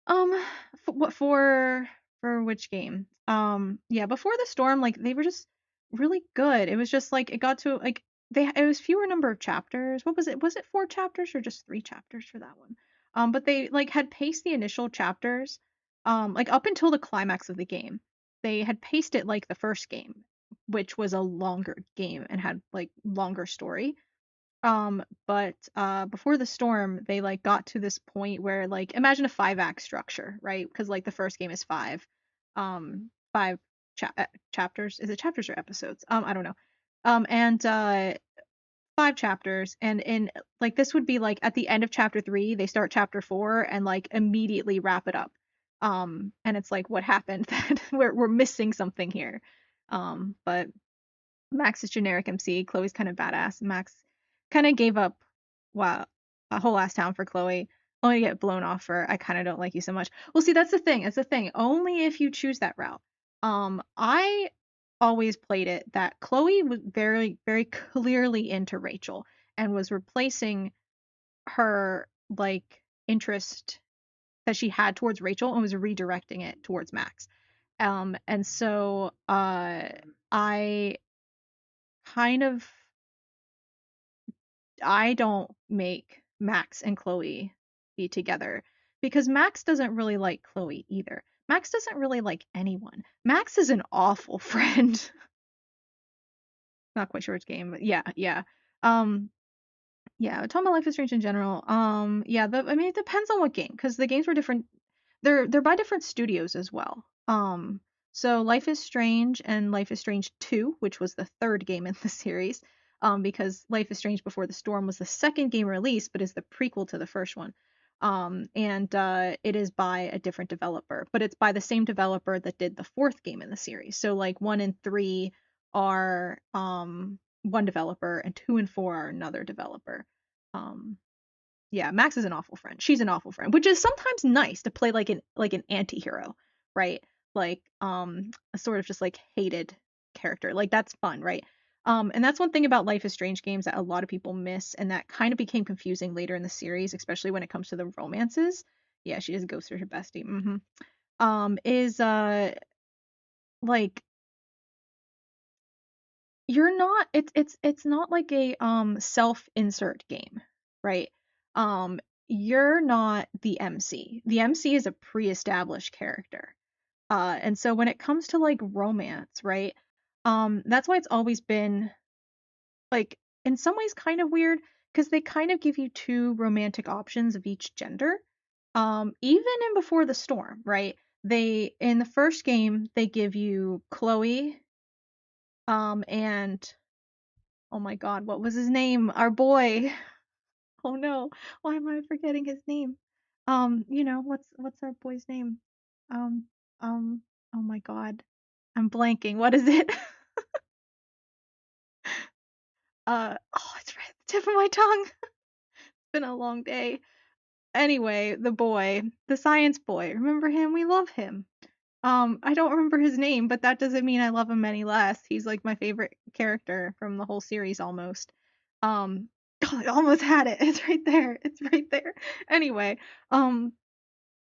Um, what for which game? Yeah, Before the Storm, like they were just really good. It was just like it got to like it was fewer number of chapters. What was it? Was it 4 chapters or just 3 chapters for that one? But they like had paced the initial chapters, like up until the climax of the game. They had paced it like the first game, which was a longer game and had like longer story. But before the storm, they like got to this point where like imagine a 5 act structure, right? Because like the first game is five chapters. Is it chapters or episodes? I don't know. And 5 chapters, and in like this would be like at the end of chapter 3, they start chapter 4 and like immediately wrap it up. And it's like what happened that we're missing something here. But Max is generic MC. Chloe's kind of badass. Max kind of gave up, wow, a whole ass town for Chloe, only to get blown off for I kind of don't like you so much. Well, see, that's the thing. It's the thing. Only if you choose that route. I always played it that Chloe was very, very clearly into Rachel and was replacing her like interest that she had towards Rachel and was redirecting it towards Max. And so I kind of I don't make Max and Chloe be together because Max doesn't really like Chloe either. Max doesn't really like anyone. Max is an awful friend. Not quite sure which game, but yeah, yeah. Um, yeah, talking about Life is Strange in general. Yeah, I mean it depends on what game because the games were different. They're by different studios as well. So Life is Strange and Life is Strange 2, which was the third game in the series, because Life is Strange Before the Storm was the second game released, but is the prequel to the first one. And it is by a different developer, but it's by the same developer that did the fourth game in the series. So like 1 and 3 are one developer, and 2 and 4 are another developer. Um, yeah, Max is an awful friend. She's an awful friend, which is sometimes nice to play like an anti-hero, right? Like a sort of just like hated character. Like that's fun, right? And that's one thing about Life is Strange games that a lot of people miss and that kind of became confusing later in the series, especially when it comes to the romances. Yeah, she just goes through her bestie. Is like you're not it's not like a self-insert game, right? Um you're not the MC. The MC is a pre-established character. And so when it comes to like romance, right? That's why it's always been like in some ways kind of weird because they kind of give you two romantic options of each gender. Even in Before the Storm, right? They in the first game they give you Chloe and oh my God, what was his name? Our boy. Oh no, why am I forgetting his name? What's our boy's name? Um, um, oh my God, I'm blanking. What is it? Oh, it's right at the tip of my tongue. It's been a long day. Anyway, the boy, the science boy. Remember him? We love him. I don't remember his name, but that doesn't mean I love him any less. He's like my favorite character from the whole series almost. Um, I almost had it. It's right there. It's right there. Anyway, um,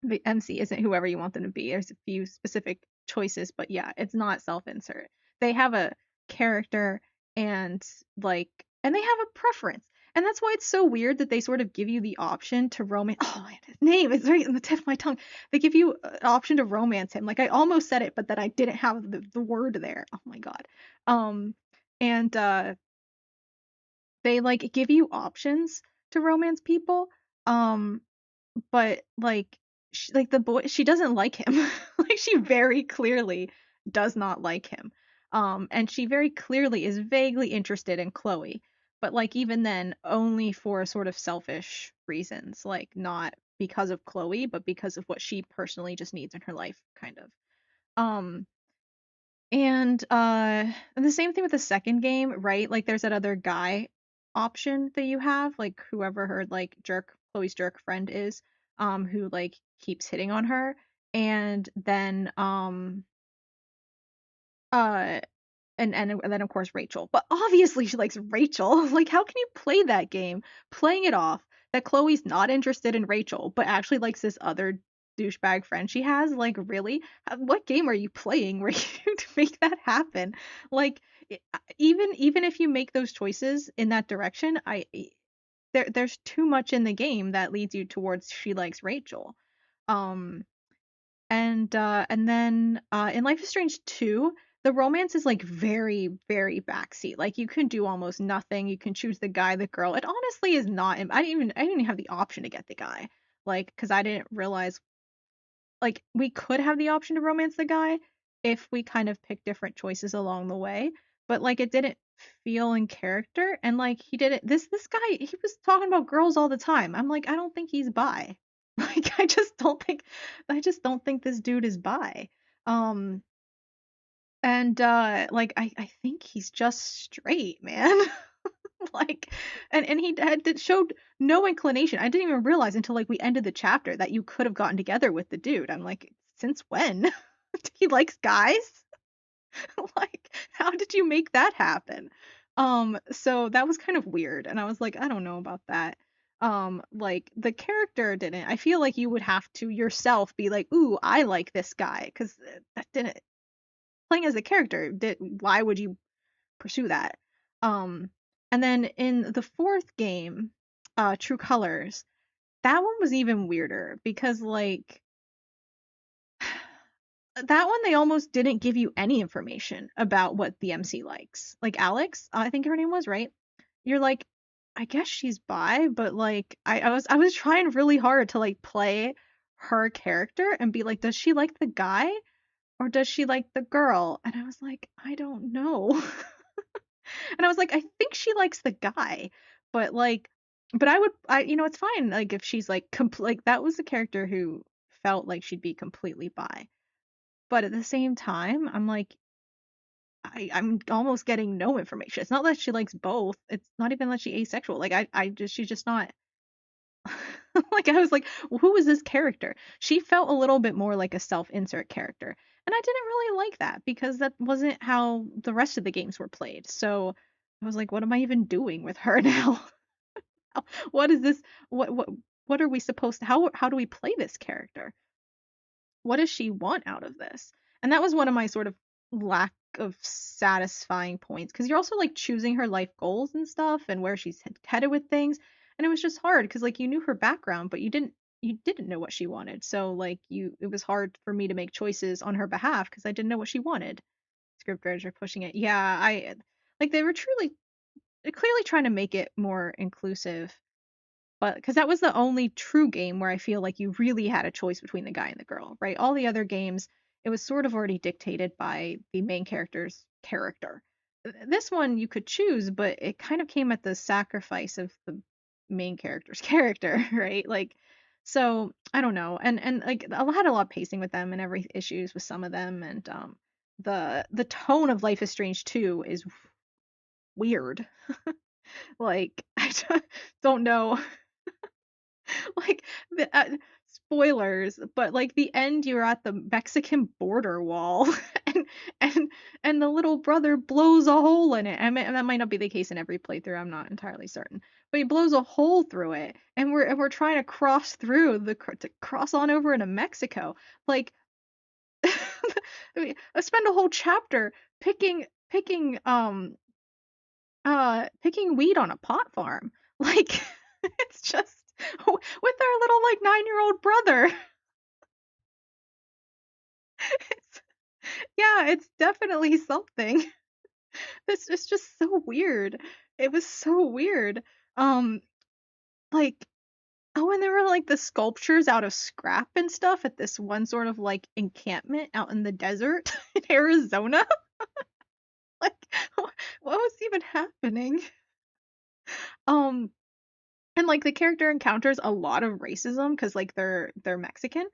the MC isn't whoever you want them to be. There's a few specific choices, but yeah, it's not self-insert. They have a character and and they have a preference. And that's why it's so weird that they sort of give you the option to romance. Oh, man, his name is right on the tip of my tongue. They give you an option to romance him. Like I almost said it, but then I didn't have the word there. Oh my God. Um, and they like give you options to romance people. Um, but like the boy she doesn't like him. Like she very clearly does not like him. And she very clearly is vaguely interested in Chloe, but like even then only for sort of selfish reasons, like not because of Chloe but because of what she personally just needs in her life kind of. um and the same thing with the second game, right? Like there's that other guy option that you have, like whoever her like jerk Chloe's jerk friend is, who like keeps hitting on her. And then uh and then of course Rachel. But obviously she likes Rachel. Like how can you play that game playing it off that Chloe's not interested in Rachel but actually likes this other douchebag friend she has? Like really? What game are you playing where you make that happen? Like even if you make those choices in that direction, there's too much in the game that leads you towards she likes Rachel. Um and then in Life is Strange 2, the romance is like very, very backseat. Like you can do almost nothing. You can choose the guy, the girl. It honestly is not. I didn't even have the option to get the guy. Like, because I didn't realize like we could have the option to romance the guy if we kind of picked different choices along the way, but like it didn't feel in character and like he didn't this guy he was talking about girls all the time. I'm like, I don't think he's bi. Like I just don't think this dude is bi. Um and like I think he's just straight, man. Like and he showed no inclination. I didn't even realize until like we ended the chapter that you could have gotten together with the dude. I'm like, since when? He likes guys? Like, how did you make that happen? So that was kind of weird, and I was like, I don't know about that. Like the character didn't. I feel like you would have to yourself be like, ooh, I like this guy, because that didn't playing as a character. Why would you pursue that? Um, and then in the fourth game, True Colors, that one was even weirder because like that one they almost didn't give you any information about what the MC likes. Like Alex, I think her name was, right? You're like, I guess she's bi, but like I was trying really hard to like play her character and be like, does she like the guy or does she like the girl? And I was like, I don't know. And I was like, I think she likes the guy, but like, but it's fine. Like if she's like, like that was the character who felt like she'd be completely bi. But at the same time, I'm like, I'm almost getting no information. It's not that she likes both. It's not even that she's asexual. Like she's just not. Like I was like, well, who is this character? She felt a little bit more like a self-insert character, and I didn't really like that because that wasn't how the rest of the games were played. So I was like, what am I even doing with her now? What is this? What are we supposed to? How do we play this character? What does she want out of this? And that was one of my sort of lack of satisfying points because you're also like choosing her life goals and stuff and where she's headed with things. And it was just hard because like you knew her background, but you didn't know what she wanted. So like it was hard for me to make choices on her behalf because I didn't know what she wanted. Scriptwriters are pushing it. Yeah, I like they were truly clearly trying to make it more inclusive, but because that was the only true game where I feel like you really had a choice between the guy and the girl, right? All the other games, it was sort of already dictated by the main character's character. This one you could choose, but it kind of came at the sacrifice of the main character's character, right? Like, so I don't know, and like I had a lot of pacing with them and every issues with some of them, and the tone of Life is Strange 2 is weird. Like I don't know. Like spoilers, but like the end you're at the Mexican border wall and and and the little brother blows a hole in it. I mean, that might not be the case in every playthrough, I'm not entirely certain. But he blows a hole through it and we're trying to cross through to cross on over into Mexico. Like I mean, I spend a whole chapter picking weed on a pot farm. Like it's just with our little like 9-year-old brother. It's, yeah, it's definitely something. This is just so weird. It was so weird. Um, like oh, and there were like the sculptures out of scrap and stuff at this one sort of like encampment out in the desert in Arizona. Like, what was even happening? Um, and like the character encounters a lot of racism because like they're Mexican.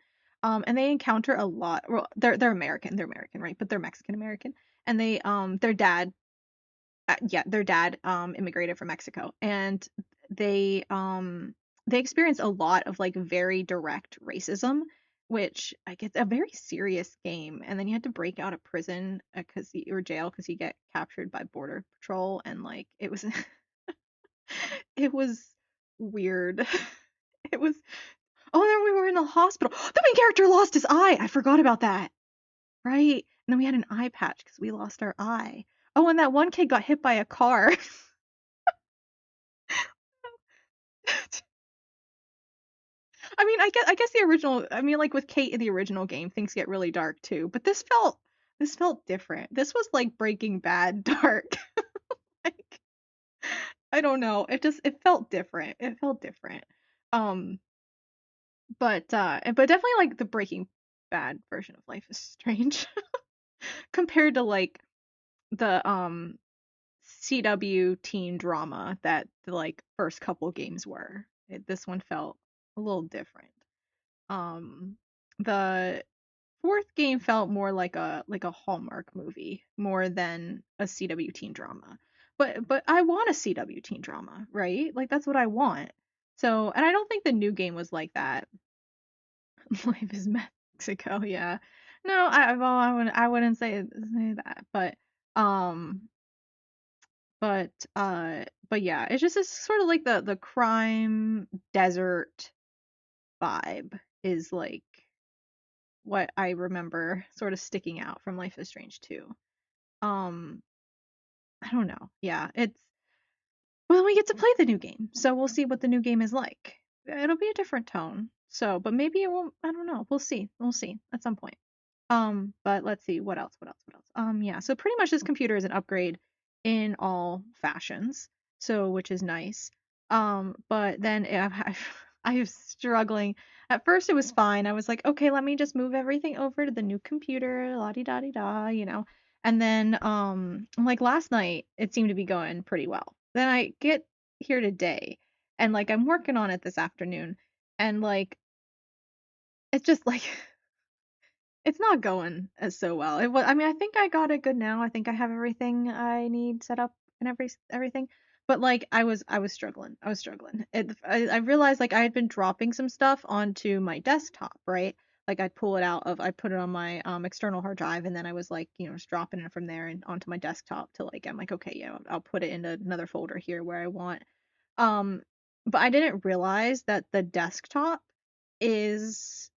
And they encounter a lot. Well, they're American, right? But they're Mexican American, and their dad, yeah, their dad immigrated from Mexico, and they um they experience a lot of like very direct racism, which like it's a very serious game. And then you had to break out of prison because or jail because you get captured by border patrol, and like it was it was weird. It was. Oh, and then we were in the hospital. The main character lost his eye. I forgot about that. Right. And then we had an eye patch because we lost our eye. Oh, and that one kid got hit by a car. I mean, I guess the original. I mean, like with Kate in the original game, things get really dark too. But this felt This felt different. This was like Breaking Bad dark. Like, I don't know. It felt different. It felt different. Um, but definitely like the Breaking Bad version of Life is Strange compared to like the CW teen drama that the like first couple games were. This one felt a little different. Um, the fourth game felt more like a Hallmark movie more than a CW teen drama. But I want a CW teen drama, right? Like that's what I want. So, and I don't think the new game was like that. Life is Mexico, yeah. No, well, I wouldn't say that, um but but yeah, it's just it's sort of like the crime desert vibe is like what I remember sort of sticking out from Life is Strange 2. Um, I don't know. Yeah, it's well, we get to play the new game, so we'll see what the new game is like. It'll be a different tone. So, but maybe it won't. I don't know. We'll see. We'll see at some point. But let's see what else. What else? What else? Yeah. So pretty much this computer is an upgrade in all fashions. So which is nice. But then I was struggling. At first it was fine. I was like, okay, let me just move everything over to the new computer, la di da di da, you know. And then like last night it seemed to be going pretty well. Then I get here today and like I'm working on it this afternoon and like it's just like it's not going as so well. It was, I mean, I think I got it good now. I think I have everything I need set up and everything. But like I was struggling. I was struggling. I realized like I had been dropping some stuff onto my desktop, right? Like I'd pull it out of I put it on my external hard drive and then I was like, you know, just dropping it from there and onto my desktop to like I'm like, okay, yeah, I'll put it into another folder here where I want. Um, but I didn't realize that the desktop is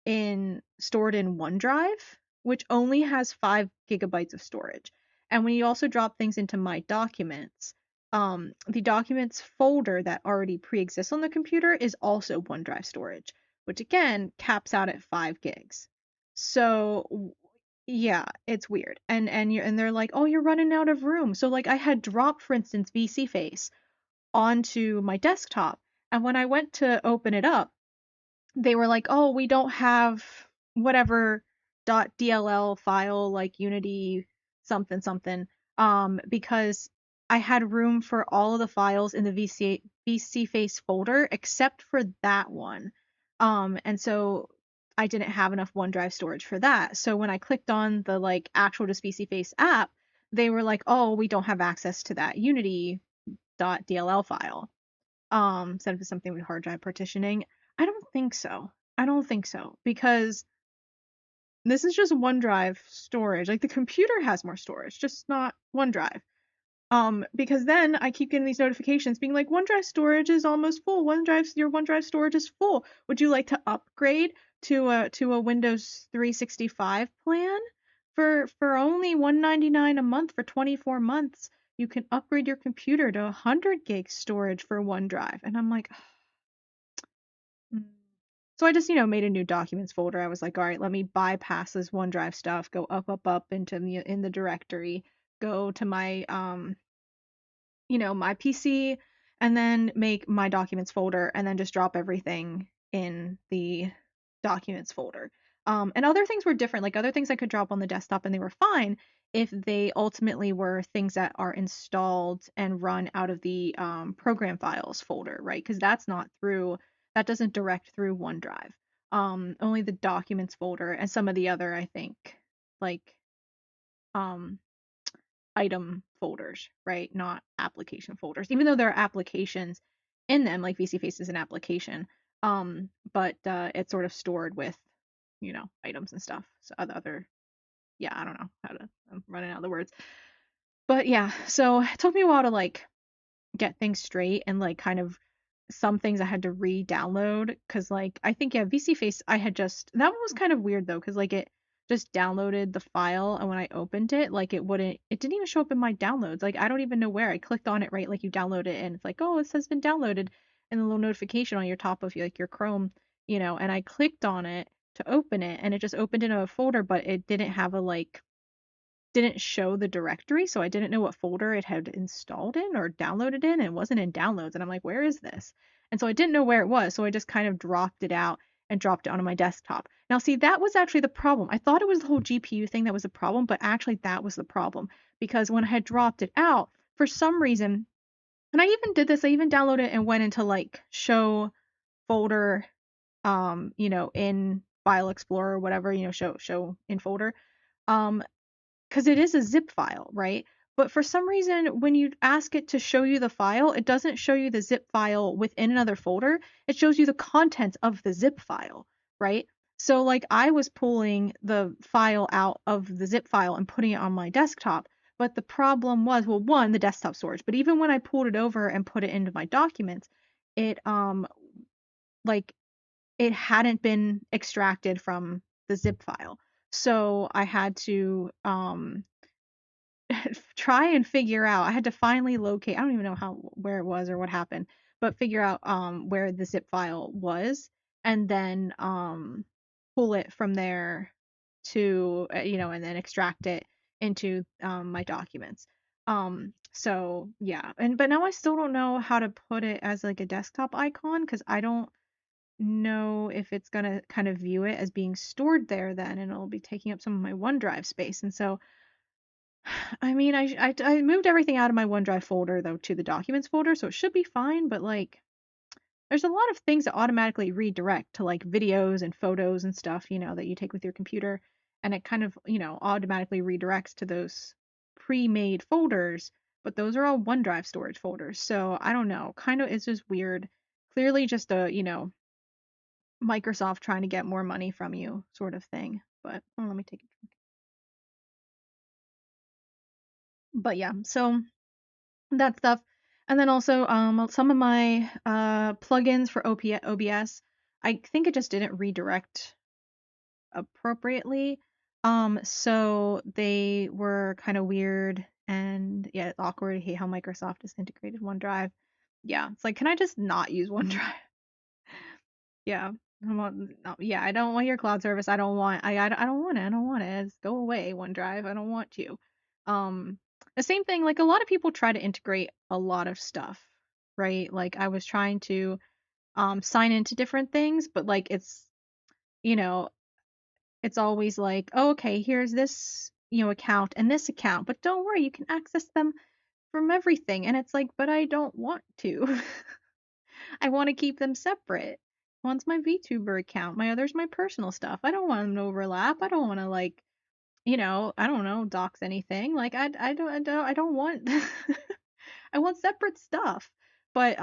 in stored in OneDrive, which only has 5 GB of storage. And when you also drop things into My Documents, the Documents folder that already pre-exists on the computer is also OneDrive storage, which again caps out at 5 gigs. So yeah, it's weird. And they're like, "Oh, you're running out of room." So like I had dropped, for instance, VC Face onto my desktop, and when I went to open it up, they were like, "Oh, we don't have whatever .dll file like Unity something something because I had room for all of the files in the VC face folder except for that one. And so I didn't have enough OneDrive storage for that. So when I clicked on the like actual just VC face app, they were like, "Oh, we don't have access to that Unity .dll file." Instead of something with hard drive partitioning. I don't think so. I don't think so because this is just OneDrive storage. Like the computer has more storage, just not OneDrive. Because then I keep getting these notifications being like OneDrive storage is almost full. Your OneDrive storage is full. Would you like to upgrade to a Windows 365 plan? For only $199 a month for 24 months, you can upgrade your computer to 100 gig storage for OneDrive. And I'm like, mm. So I just, you know, made a new documents folder. I was like, all right, let me bypass this OneDrive stuff, go up into in the directory, go to my you know, my PC, and then make my documents folder, and then just drop everything in the documents folder. And other things were different. Like other things I could drop on the desktop and they were fine if they ultimately were things that are installed and run out of the program files folder, right? Because that doesn't direct through OneDrive. Only the documents folder and some of the other, I think, like um, item folders, right? Not application folders, even though there are applications in them, like VCFace is an application. But it's sort of stored with, you know, items and stuff. So other, yeah, I don't know how to, I'm running out of the words. But yeah, so it took me a while to like get things straight and like kind of some things I had to re-download because like I think yeah VC Face I had just that one was kind of weird though because like it just downloaded the file and when I opened it like it didn't even show up in my downloads like I don't even know where I clicked on it right like you download it and it's like oh it says been downloaded and a little notification on your top of like your Chrome you know and I clicked on it to open it, and it just opened in a folder, but it didn't have a like didn't show the directory, so I didn't know what folder it had installed in or downloaded in, and it wasn't in downloads. And I'm like, where is this? And so I didn't know where it was, so I just kind of dropped it out and dropped it onto my desktop. Now, see, that was actually the problem. I thought it was the whole GPU thing that was the problem, but actually that was the problem because when I had dropped it out, for some reason, and I even did this, I even downloaded it and went into like show folder, in File Explorer or whatever, show in folder. Um, because it is a zip file, right? But for some reason, when you ask it to show you the file, it doesn't show you the zip file within another folder. It shows you the contents of the zip file, right? So, like, I was pulling the file out of the zip file and putting it on my desktop. But the problem was, well, one, the desktop storage. But even when I pulled it over and put it into my documents, it, like, it hadn't been extracted from the zip file. So I had to, try and figure out. I had to finally locate. I don't even know where it was or what happened, but figure out where the zip file was, and then pull it from there to and then extract it into my documents. So yeah, and but now I still don't know how to put it as like a desktop icon because I don't know if it's gonna kind of view it as being stored there then, and it'll be taking up some of my OneDrive space, and so I mean, I moved everything out of my OneDrive folder though to the documents folder, so it should be fine, but like there's a lot of things that automatically redirect to like videos and photos and stuff, that you take with your computer, and it kind of, automatically redirects to those pre-made folders, but those are all OneDrive storage folders. So I don't know, kind of it's just weird. Clearly just a, Microsoft trying to get more money from you sort of thing. But let me take a drink. But yeah, so that stuff. And then also some of my plugins for OBS, I think it just didn't redirect appropriately. So they were kind of weird and yeah, it's awkward. I hate how Microsoft has integrated OneDrive. Yeah, it's like, can I just not use OneDrive? Yeah. No, yeah, I don't want your cloud service. I don't want it. I don't want it. Just go away, OneDrive. I don't want you. Um, the same thing, like a lot of people try to integrate a lot of stuff, right? Like I was trying to sign into different things, but like you know, it's always like, oh, okay, here's this, account and this account, but don't worry, you can access them from everything. And it's like, but I don't want to. I want to keep them separate. One's my VTuber account, my other's my personal stuff. I don't want them to overlap. I don't want to like, I don't know, dox anything. Like I don't want I want separate stuff. But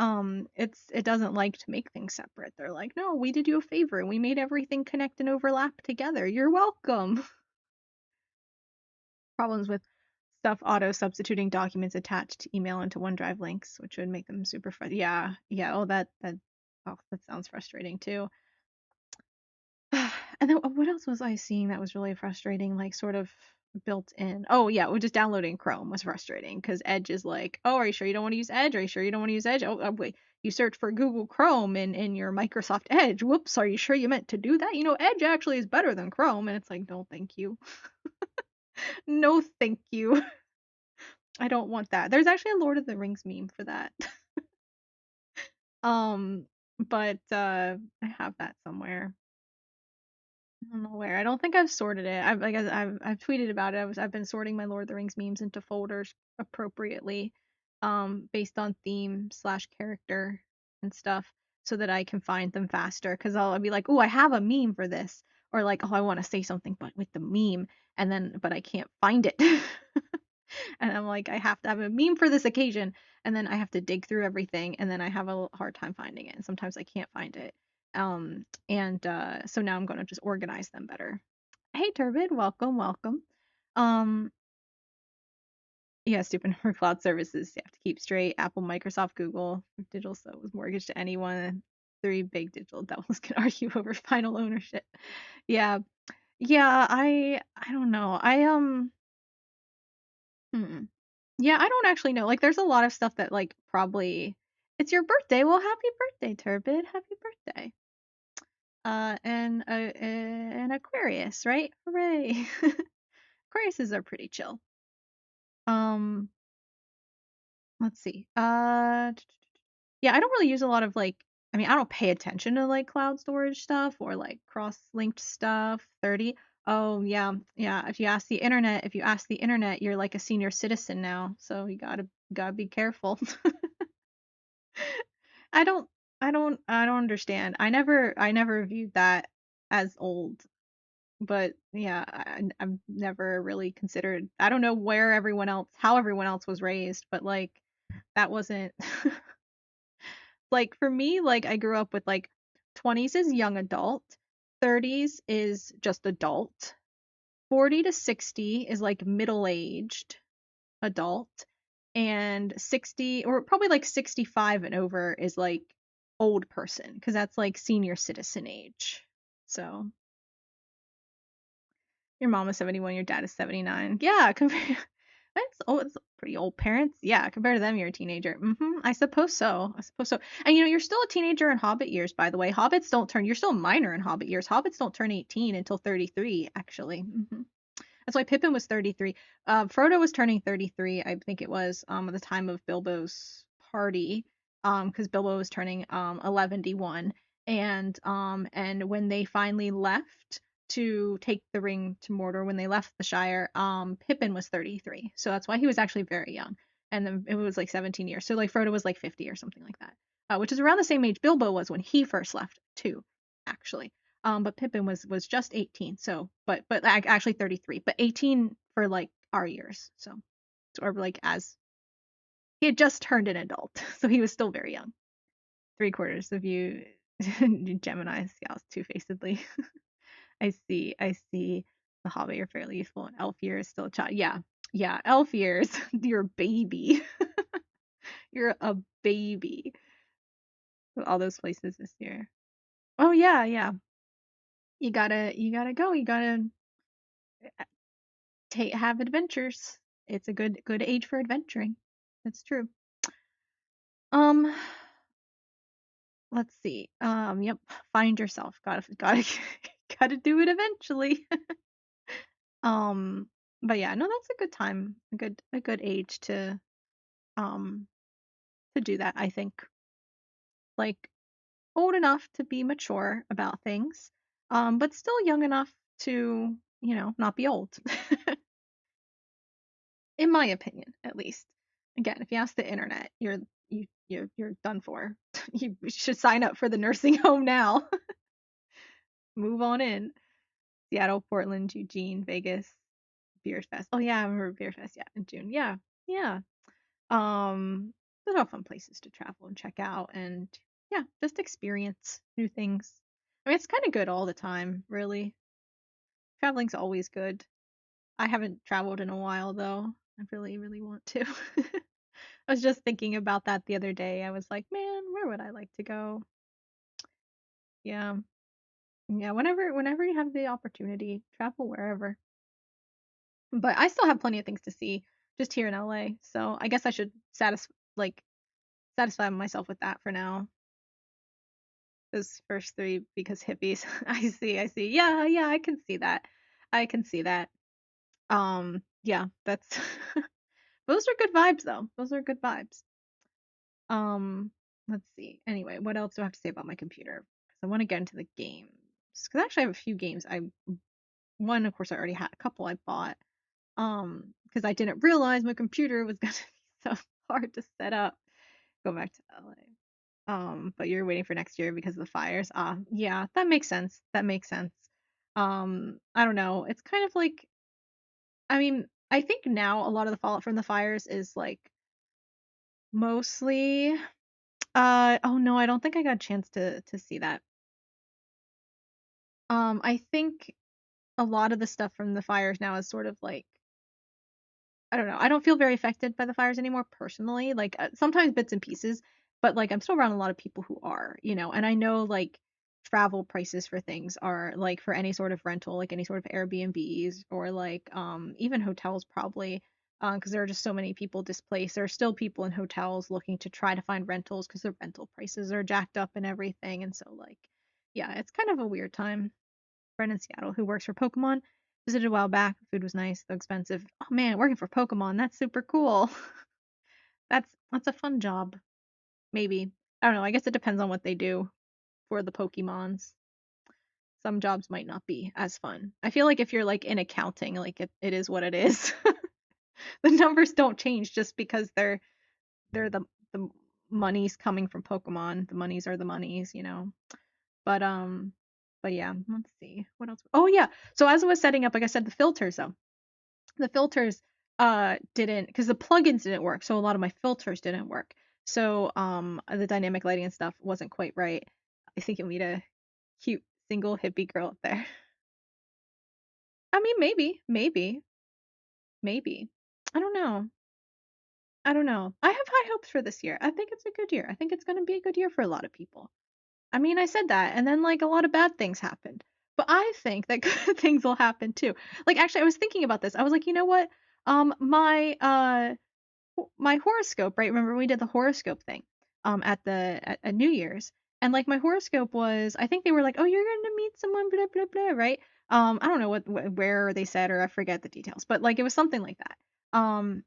it doesn't like to make things separate. They're like, "No, we did you a favor and we made everything connect and overlap together. You're welcome." Problems with stuff auto substituting documents attached to email into OneDrive links, which would make them super yeah, yeah. Oh, that sounds frustrating too. And then what else was I seeing that was really frustrating, like sort of built in? Oh yeah, just downloading Chrome was frustrating because Edge is like, oh, are you sure you don't want to use Edge? Are you sure you don't want to use Edge? Oh, wait, you search for Google Chrome in your Microsoft Edge. Whoops, are you sure you meant to do that? Edge actually is better than Chrome, and it's like, no, thank you, no, thank you. I don't want that. There's actually a Lord of the Rings meme for that. um, but I have that somewhere. I don't know where. I don't think I've sorted it. I've tweeted about it. I've been sorting my Lord of the Rings memes into folders appropriately, based on theme slash character and stuff, so that I can find them faster. Because I'll be like, oh, I have a meme for this, or like, oh, I want to say something, but with the meme, and then but I can't find it. And I'm like, I have to have a meme for this occasion, and then I have to dig through everything, and then I have a hard time finding it, and sometimes I can't find it. And so now I'm gonna just organize them better. Hey Turbid, welcome, welcome. Um, yeah, stupid for cloud services. You have to keep straight. Apple, Microsoft, Google, digital so was mortgaged to anyone. Three big digital devils can argue over final ownership. Yeah, yeah. I don't know. Hmm. Yeah, I don't actually know. Like, there's a lot of stuff that, like, probably it's your birthday. Well, happy birthday, Turbid. Happy birthday. and an Aquarius, right? Hooray! Aquariuses are pretty chill. Um, let's see. Yeah, I don't really use a lot of like. I mean, I don't pay attention to like cloud storage stuff or like cross-linked stuff. 30. Oh yeah, yeah. If you ask the internet, you're like a senior citizen now, so you gotta be careful. I don't I don't understand. I never viewed that as old, but yeah, I've never really considered. I don't know how everyone else was raised, but like that wasn't like for me, like I grew up with like 20s is young adult, 30s is just adult, 40 to 60 is like middle-aged adult, and 60 or probably like 65 and over is like old person because that's like senior citizen age. So your mom is 71, your dad is 79. Yeah, it's pretty old parents. Yeah, compared to them, you're a teenager. I suppose so. I suppose so. And you're still a teenager in Hobbit years, by the way. You're still a minor in Hobbit years. Hobbits don't turn 18 until 33, actually. That's why Pippin was 33. Frodo was turning 33, I think it was, at the time of Bilbo's party, because Bilbo was turning 11, and when they finally left to take the ring to Mordor, when they left the Shire, Pippin was 33. So that's why he was actually very young, and then it was like 17 years. So like Frodo was like 50 or something like that, which is around the same age Bilbo was when he first left too, actually. But Pippin was just 18, so but actually 33, but 18 for like our years. So or like as he had just turned an adult, so he was still very young. Three quarters of you Gemini scowls two-facedly. I see. The Hobbit, you're fairly youthful, and Elf year is still a child. Yeah, yeah, Elf years, you're a baby. You're a baby. All those places this year. Oh yeah, yeah. You gotta go. You gotta have adventures. It's a good age for adventuring. That's true. Um, let's see. Yep. Find yourself. Gotta gotta do it eventually. Um, but yeah, no, that's a good time. A good age um to do that, I think. Like old enough to be mature about things, but still young enough to, not be old. In my opinion, at least. Again, if you ask the internet, you're done for. You should sign up for the nursing home now. Move on in. Seattle, Portland, Eugene, Vegas, Beer Fest. Oh yeah, I remember Beer Fest. Yeah, in June. Yeah, yeah. Um, those are fun places to travel and check out, and yeah, just experience new things. I mean, it's kind of good all the time, really. Traveling's always good. I haven't traveled in a while though. I really, really want to. I was just thinking about that the other day. I was like, man, where would I like to go? Yeah. Yeah, whenever you have the opportunity, travel wherever. But I still have plenty of things to see just here in LA. So I guess I should satisfy myself with that for now. Those first three because hippies. I see. Yeah, yeah, I can see that. I can see that. Yeah, that's those are good vibes though. Those are good vibes. Um, let's see. Anyway, what else do I have to say about my computer? Because I want to get into the games. Because actually, I have a few games. One, of course, I already had a couple I bought. Because I didn't realize my computer was gonna be so hard to set up. Go back to LA. But you're waiting for next year because of the fires. Ah, yeah, that makes sense. That makes sense. I don't know. It's kind of like, I mean, I think now a lot of the fallout from the fires is like mostly oh no, I don't think I got a chance to see that. I think a lot of the stuff from the fires now is sort of like, I don't know. I don't feel very affected by the fires anymore personally. Like sometimes bits and pieces, but like I'm still around a lot of people who are. And I know like travel prices for things are like for any sort of rental, like any sort of Airbnbs or like even hotels probably, because there are just so many people displaced. There are still people in hotels looking to try to find rentals because the rental prices are jacked up and everything. And so like, Yeah, it's kind of a weird time. Friend in Seattle who works for Pokemon visited a while back. Food was nice, though expensive. Oh man, working for Pokemon, that's super cool. That's a fun job. Maybe. I don't know. I guess it depends on what they do for the Pokemons. Some jobs might not be as fun. I feel like if you're like in accounting, like it is what it is. The numbers don't change just because they're the monies coming from Pokemon. The monies are the monies. But but yeah, let's see. What else? Oh yeah. So as I was setting up, like I said, the filters though. The filters didn't because the plugins didn't work, so a lot of my filters didn't work. So the dynamic lighting and stuff wasn't quite right. I think you'll meet a cute single hippie girl up there. I mean, maybe. I don't know. I don't know. I have high hopes for this year. I think it's a good year. I think it's going to be a good year for a lot of people. I mean, I said that, and then like a lot of bad things happened. But I think that good things will happen too. Like actually, I was thinking about this. I was like, you know what? My horoscope, right? Remember we did the horoscope thing at New Year's. And like my horoscope was I think they were like, "Oh, you're going to meet someone blah blah blah," right? I don't know where they said or I forget the details, but like it was something like that. And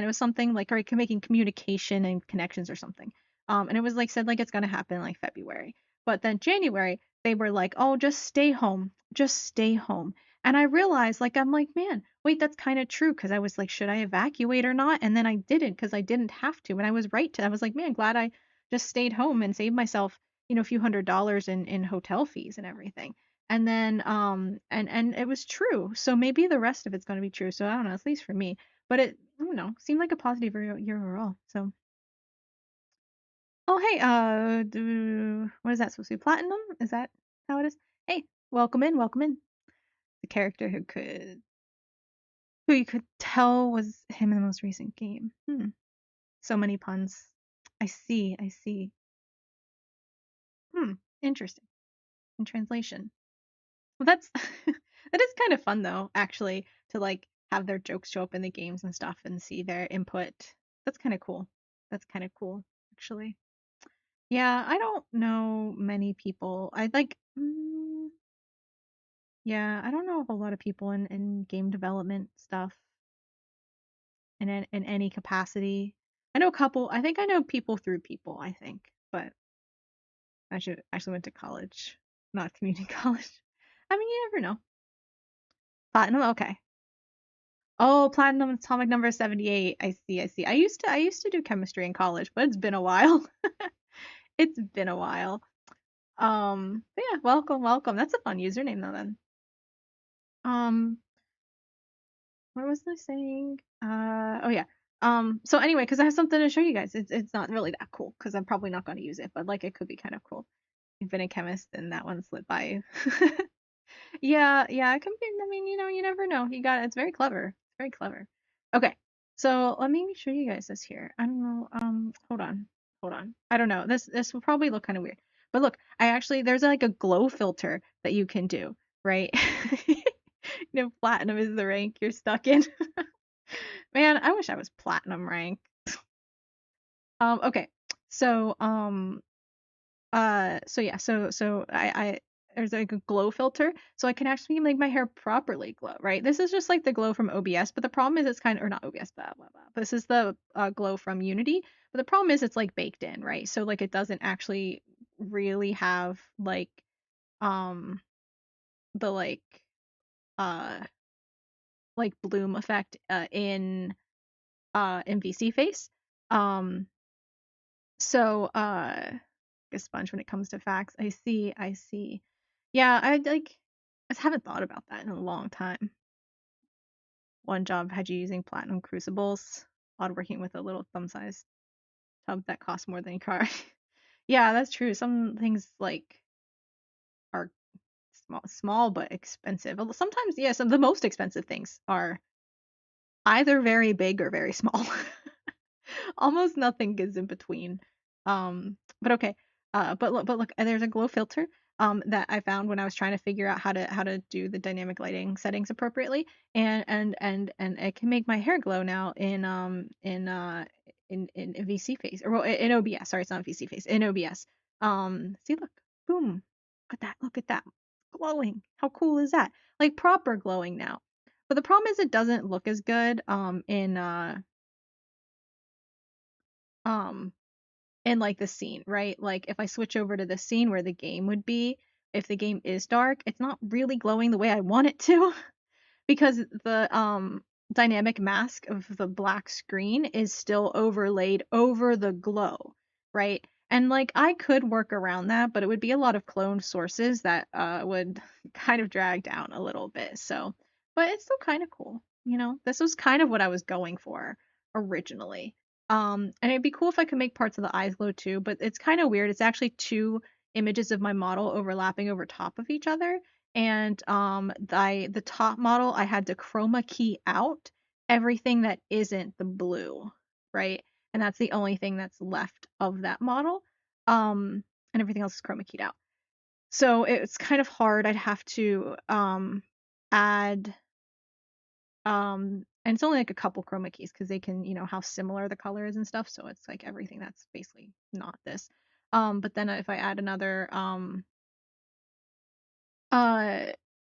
it was something like right making communication and connections or something. And it was like said like it's going to happen like February. But then January they were like, "Oh, just stay home. Just stay home." And I realized, like, I'm like, man, wait, that's kind of true. Cause I was like, should I evacuate or not? And then I didn't because I didn't have to. And I was right to, I was like, man, glad I just stayed home and saved myself, a few $100s in hotel fees and everything. And then, and it was true. So maybe the rest of it's going to be true. So I don't know, at least for me. But it, I don't know, seemed like a positive year overall. So, oh, hey, what is that supposed to be? Platinum? Is that how it is? Hey, welcome in, welcome in. The character who you could tell was him in the most recent game. So many puns. I see, I see. Hmm, interesting. In translation. Well, that's that is kind of fun though, actually, to like have their jokes show up in the games and stuff and see their input. That's kind of cool. That's kind of cool, actually. Yeah, I don't know many people. Yeah, I don't know a whole lot of people in game development stuff in any capacity. I know a couple. I think I know people through people, I think, but I should actually went to college, not community college. I mean, you never know. Platinum, okay. Oh, platinum atomic number 78. I see, I see. I used to do chemistry in college, but it's been a while. It's been a while. But yeah, welcome, welcome. That's a fun username though then. Um, what was I saying? Oh yeah. So anyway, because I have something to show you guys. It's not really that cool because I'm probably not going to use it, but like it could be kind of cool. You've been a chemist and that one slipped by you. Yeah, yeah, it can be. I mean, you never know. You got it. It's very clever. It's very clever. Okay, so let me show you guys this here. I don't know. Hold on, hold on. I don't know. This will probably look kind of weird, but look, there's like a glow filter that you can do, right? Platinum is the rank you're stuck in. Man, I wish I was platinum rank. Okay. So, so yeah, so I there's like a glow filter, so I can actually make my hair properly glow, right? This is just like the glow from OBS, but the problem is it's kind of, or not OBS, blah blah blah. This is the glow from Unity, but the problem is it's like baked in, right? So like it doesn't actually really have um the uh like bloom effect in VC face. Um, so a sponge when it comes to facts. I see, I see. Yeah, I haven't thought about that in a long time. One job had you using platinum crucibles, odd working with a little thumb size tub that costs more than a car. Yeah, that's true. Some things like are small but expensive. Sometimes, yeah, some of the most expensive things are either very big or very small. Almost nothing is in between. But okay. But look, there's a glow filter that I found when I was trying to figure out how to do the dynamic lighting settings appropriately, and it can make my hair glow now in VC face or well in OBS. Sorry, it's not VC face in OBS. See, look, boom. at that, look at that, glowing. How cool is that? Like proper glowing now. But the problem is it doesn't look as good um in like the scene, right? Like if I switch over to the scene where the game would be, if the game is dark, it's not really glowing the way I want it to. Because the dynamic mask of the black screen is still overlaid over the glow, right? And like I could work around that, but it would be a lot of cloned sources that would kind of drag down a little bit. So, but it's still kind of cool, you know. This was kind of what I was going for originally. And it'd be cool if I could make parts of the eyes glow too, but it's kind of weird. It's actually two images of my model overlapping over top of each other, and the top model I had to chroma key out everything that isn't the blue, right? And that's the only thing that's left of that model. And everything else is chroma keyed out. So it's kind of hard. I'd have to add and it's only like a couple chroma keys because they can, you know, how similar the color is and stuff. So it's like everything that's basically not this. But then if I add another Uh,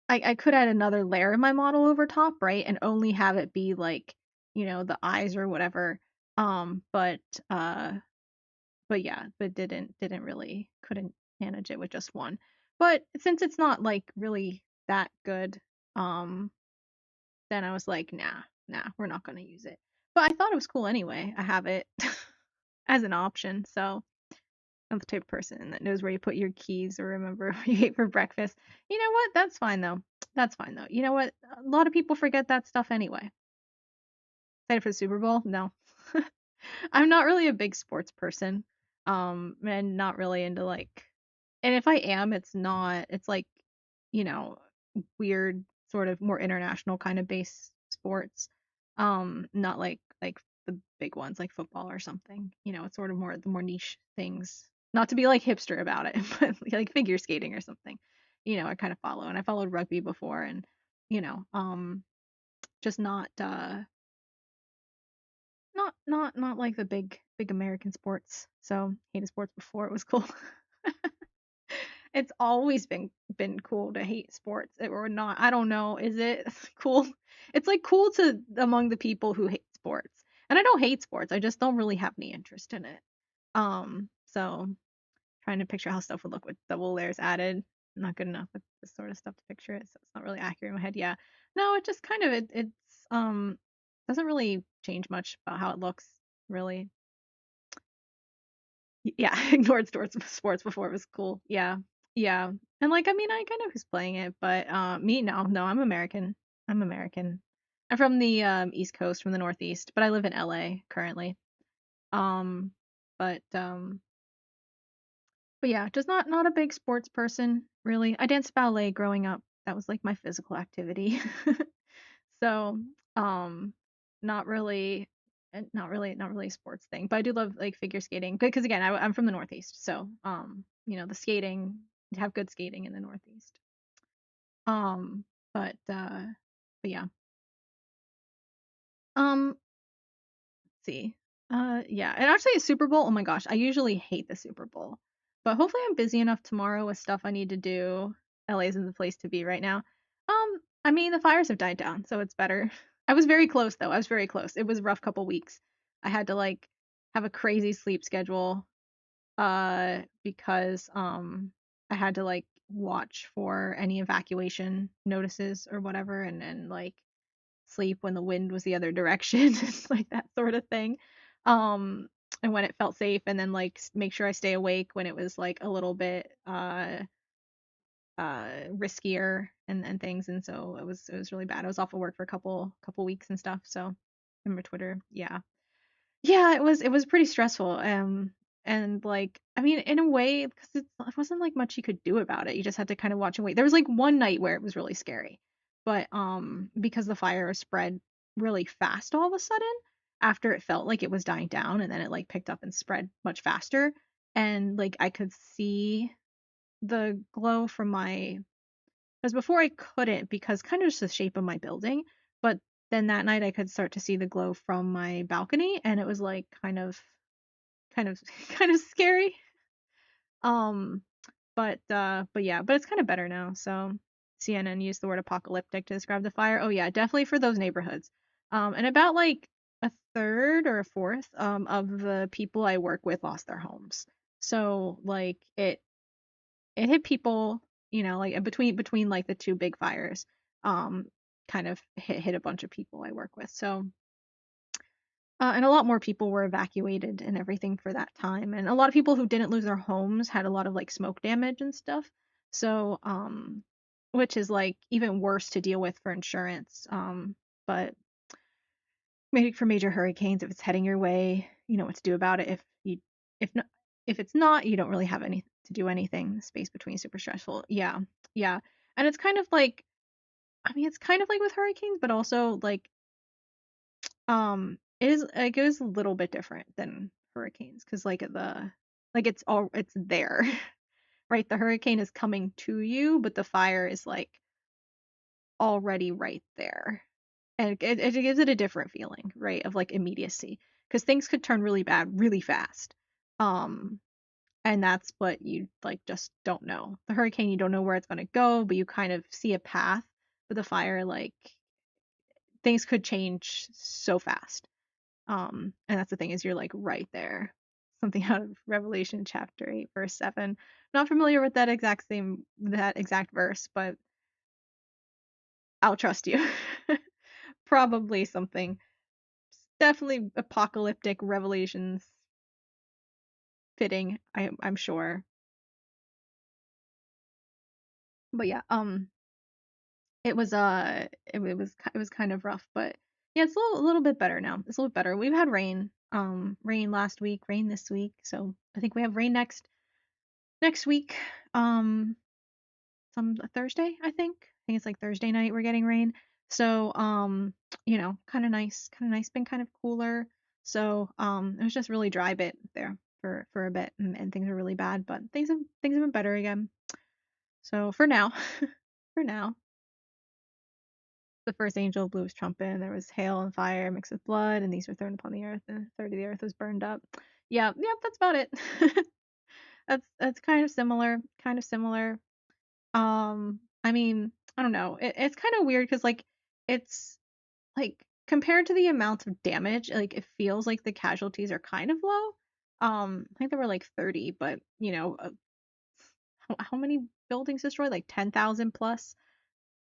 I could add another layer of my model over top, right? And only have it be like, you know, the eyes or whatever. Um, but uh, but yeah, but didn't really couldn't manage it with just one. But since it's not like really that good, um, then I was like, nah, we're not gonna use it. But I thought it was cool anyway. I have it as an option, so I'm the type of person that knows where you put your keys or remember what you ate for breakfast. You know what? That's fine though. That's fine though. You know what? A lot of people forget that stuff anyway. Excited for the Super Bowl? No. I'm not really a big sports person. And not really into like, and if I am, it's like, you know, weird sort of more international kind of base sports. Not like the big ones like football or something. You know, it's sort of more the more niche things. Not to be like hipster about it, but like figure skating or something. You know, I kind of follow, and I followed rugby before, and you know, just not like the big American sports. So hated sports before it was cool. It's always been cool to hate sports or not. I don't know. Is it cool? It's like cool to among the people who hate sports. And I don't hate sports. I just don't really have any interest in it. So trying to picture how stuff would look with double layers added. Not good enough with this sort of stuff to picture it, so it's not really accurate in my head. Yeah. No, it just kind of it's doesn't really change much about how it looks, really. Yeah, ignored sports before it was cool. Yeah. Yeah. And like I mean I kind of who's playing it, but me no, I'm American. I'm American. I'm from the East Coast, from the Northeast, but I live in LA currently. Um but um but yeah, just not a big sports person, really. I danced ballet growing up. That was like my physical activity. So, not really, not really a sports thing. But I do love like figure skating because again, I'm from the Northeast, so you know, the skating, you have good skating in the Northeast. Um, but yeah. Let's see. Yeah, and actually a Super Bowl. Oh my gosh, I usually hate the Super Bowl, but hopefully I'm busy enough tomorrow with stuff I need to do. LA isn't the place to be right now. I mean the fires have died down, so it's better. I was very close though. I was very close. It was a rough couple weeks. I had to like have a crazy sleep schedule, because I had to like watch for any evacuation notices or whatever, and like sleep when the wind was the other direction, like that sort of thing. Um, and when it felt safe, and then like make sure I stay awake when it was like a little bit riskier and things. And so it was really bad. I was off of work for a couple weeks and stuff. So remember Twitter, yeah. Yeah, it was pretty stressful. And like I mean in a way because it wasn't like much you could do about it. You just had to kind of watch and wait. There was like one night where it was really scary. But because the fire spread really fast all of a sudden after it felt like it was dying down, and then it like picked up and spread much faster, and like I could see the glow from my, because before I couldn't because kind of just the shape of my building, but then that night I could start to see the glow from my balcony, and it was like kind of kind of scary. Um But yeah, but it's kind of better now. So CNN used the word apocalyptic to describe the fire. Oh yeah, definitely for those neighborhoods. And about like a third or a fourth of the people I work with lost their homes. So like it hit people, like between like the two big fires, um, kind of hit a bunch of people I work with. So and a lot more people were evacuated and everything for that time. And a lot of people who didn't lose their homes had a lot of like smoke damage and stuff. So, which is like even worse to deal with for insurance. But maybe for major hurricanes, if it's heading your way, you know what to do about it. If not, if it's not, you don't really have any to do anything. The space between is super stressful. Yeah, yeah. And it's kind of like, I mean, it's kind of like with hurricanes, but also like it is a little bit different than hurricanes because like it's there, right? The hurricane is coming to you, but the fire is like already right there, and it gives it a different feeling, right? Of like immediacy, because things could turn really bad really fast. Um, and that's what you like just don't know. The hurricane, you don't know where it's gonna go, but you kind of see a path. But the fire, like things could change so fast. And that's the thing is you're like right there. Something out of Revelation chapter 8, verse 7. Not familiar with that exact verse, but I'll trust you. Probably something definitely apocalyptic revelations fitting, I'm sure. But yeah, it was kind of rough, but yeah, it's a little bit better now. It's a little better. We've had rain last week, rain this week, so I think we have rain next week. Um, some Thursday, I think. I think it's like Thursday night we're getting rain. So, kind of nice, been kind of cooler. So, it was just really dry bit there for a bit, and things were really bad, but things have been better again. So for now, for now, the first angel blew his trumpet, and there was hail and fire mixed with blood, and these were thrown upon the earth, and a third of the earth was burned up. Yeah, yeah, that's about it. That's kind of similar, kind of similar. I mean, I don't know. It's kind of weird because like it's like compared to the amount of damage, like it feels like the casualties are kind of low. I think there were like 30, but how many buildings destroyed? Like 10,000 plus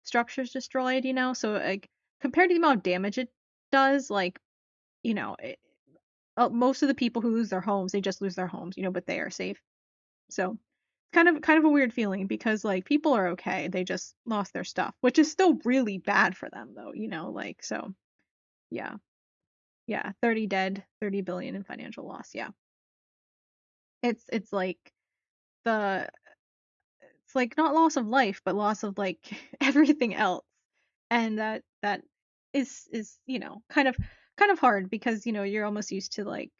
structures destroyed, So like compared to the amount of damage it does, like, you know, it, most of the people who lose their homes, they just lose their homes, but they are safe. So kind of a weird feeling because like people are okay, they just lost their stuff, which is still really bad for them though, like so yeah. Yeah, 30 dead, 30 billion in financial loss. Yeah. It's like the it's like not loss of life, but loss of like everything else. And that is, kind of hard because, you're almost used to like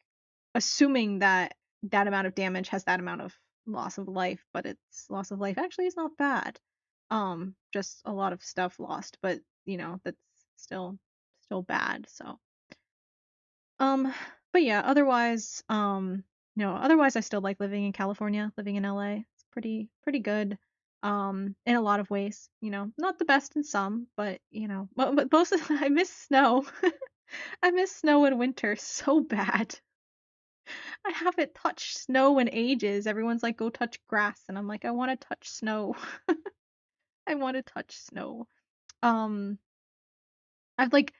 assuming that that amount of damage has that amount of loss of life, but it's loss of life actually is not bad. Just a lot of stuff lost, but that's still bad. So, um, but yeah, otherwise I still like living in California, living in LA. It's pretty good. In a lot of ways, not the best in some, but but most I miss snow. I miss snow in winter so bad. I haven't touched snow in ages. Everyone's like, go touch grass. And I'm like, I want to touch snow. I want to touch snow. Um, I've like,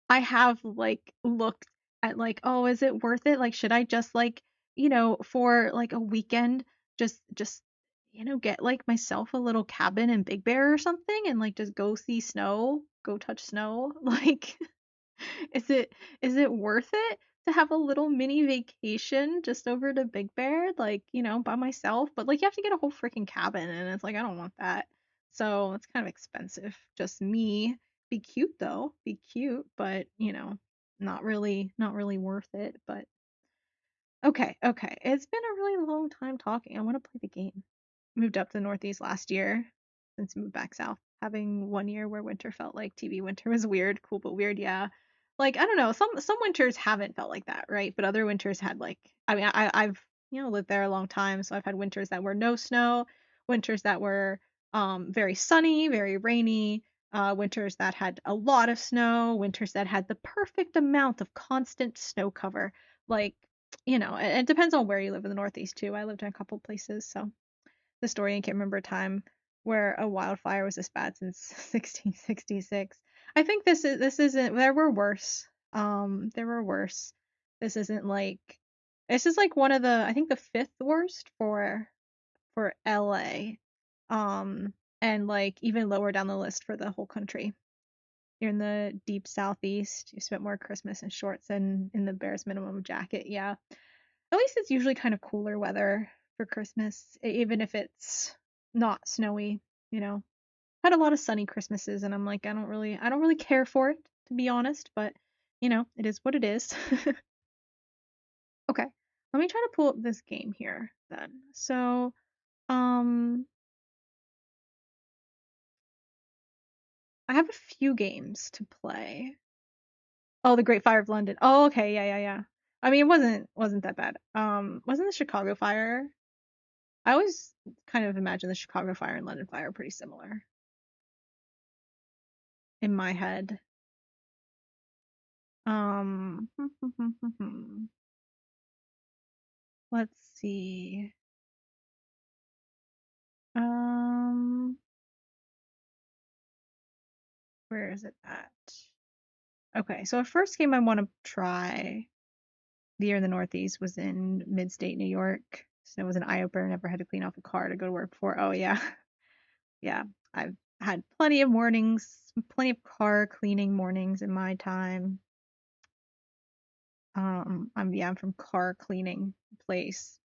I have like looked at like, oh, is it worth it? Like, should I just like, for like a weekend, just, get like myself a little cabin in Big Bear or something and like just go see snow, go touch snow? Like, is it worth it to have a little mini vacation just over to Big Bear, like, by myself? But like you have to get a whole freaking cabin and it's like I don't want that. So it's kind of expensive. Just me. Be cute though. Be cute, but not really worth it. But okay, okay. It's been a really long time talking. I want to play the game. Moved up to the Northeast last year since I moved back south. Having one year where winter felt like TV winter was weird, cool but weird, yeah. Like I don't know, some winters haven't felt like that, right? But other winters had like I mean I've lived there a long time, so I've had winters that were no snow, winters that were very sunny, very rainy, winters that had a lot of snow, winters that had the perfect amount of constant snow cover. Like, it depends on where you live in the Northeast too. I lived in a couple places, so the story and can't remember a time where a wildfire was this bad since 1666. I think this isn't there were worse. There were worse. This isn't like this is like one of the I think the fifth worst for LA. And like even lower down the list for the whole country. You're in the deep southeast. You spent more Christmas in shorts than in the barest minimum jacket. Yeah. At least it's usually kind of cooler weather for Christmas, even if it's not snowy, you know. Had a lot of sunny Christmases and I'm like, I don't really care for it, to be honest, but it is what it is. Okay. Let me try to pull up this game here then. So, um I have a few games to play. Oh, the Great Fire of London. Oh, okay, yeah, yeah, yeah. I mean, it wasn't that bad. Wasn't the Chicago fire? I always kind of imagine the Chicago fire and London fire pretty similar in my head. Um, let's see. Um, where is it at? Okay, so a first game I want to try the year in the Northeast was in mid-state New York. So it was an eye opener. Never had to clean off a car to go to work before. Oh yeah, yeah. I've had plenty of mornings, plenty of car cleaning mornings in my time. I'm from car cleaning place.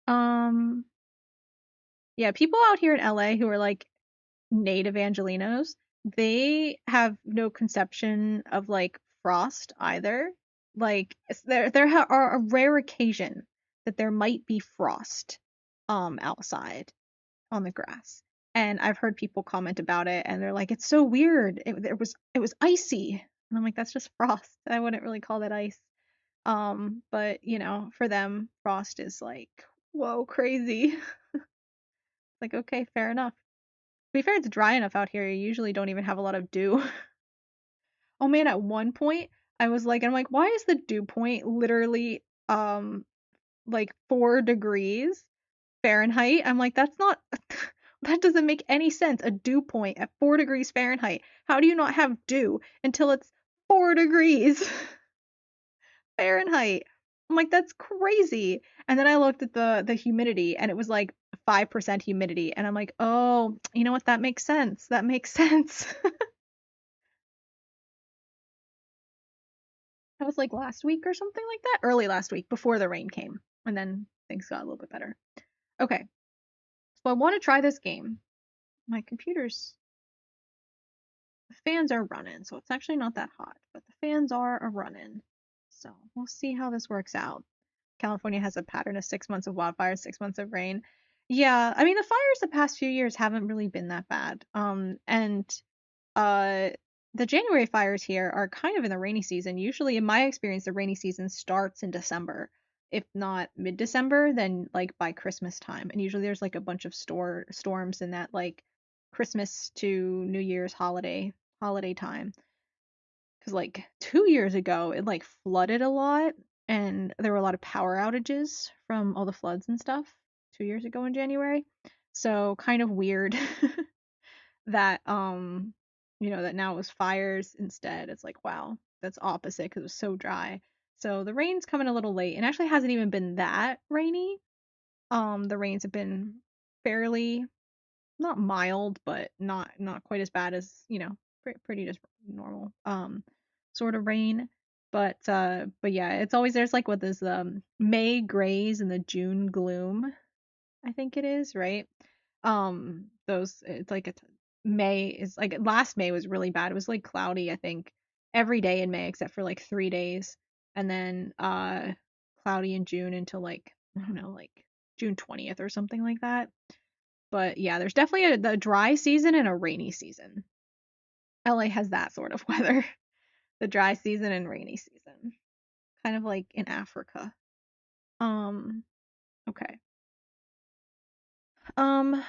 Um, yeah, people out here in LA who are like native Angelinos, they have no conception of like frost either. Like there are a rare occasion that there might be frost outside on the grass. And I've heard people comment about it and they're like, it's so weird. It was icy. And I'm like, that's just frost. I wouldn't really call that ice. But for them, frost is like, whoa, crazy. Like, okay, fair enough. To be fair, it's dry enough out here. You usually don't even have a lot of dew. Oh man, at one point I'm like, why is the dew point literally like 4 degrees Fahrenheit? I'm like, that's not that doesn't make any sense. A dew point at 4 degrees Fahrenheit. How do you not have dew until it's 4 degrees Fahrenheit? I'm like, that's crazy. And then I looked at the humidity and it was like 5% humidity. And I'm like, oh, you know what? That makes sense. That makes sense. That was like last week or something like that. Early last week before the rain came. And then things got a little bit better. Okay. So I want to try this game. My computer's the fans are running, so it's actually not that hot, but the fans are a running. So we'll see how this works out. California has a pattern of 6 months of wildfires, 6 months of rain. Yeah, I mean the fires the past few years haven't really been that bad. And uh the January fires here are kind of in the rainy season. Usually in my experience the rainy season starts in December. If not mid-December, then like by Christmas time. And usually there's like a bunch of storms in that like Christmas to New Year's holiday time. Because like 2 years ago it like flooded a lot and there were a lot of power outages from all the floods and stuff 2 years ago in January. So kind of weird that that now it was fires instead. It's like wow, that's opposite because it was so dry. So the rain's coming a little late and actually hasn't even been that rainy. The rains have been fairly not mild, but not quite as bad as pretty just normal sort of rain. But yeah, it's always there's like what this May grays and the June gloom, I think it is, right? Those it's like May is like last May was really bad. It was like cloudy, I think, every day in May except for like 3 days, and then cloudy in June until like I don't know, like June 20th or something like that. But yeah, there's definitely the dry season and a rainy season. LA has that sort of weather. The dry season and rainy season. Kind of like in Africa. Um, okay. Um,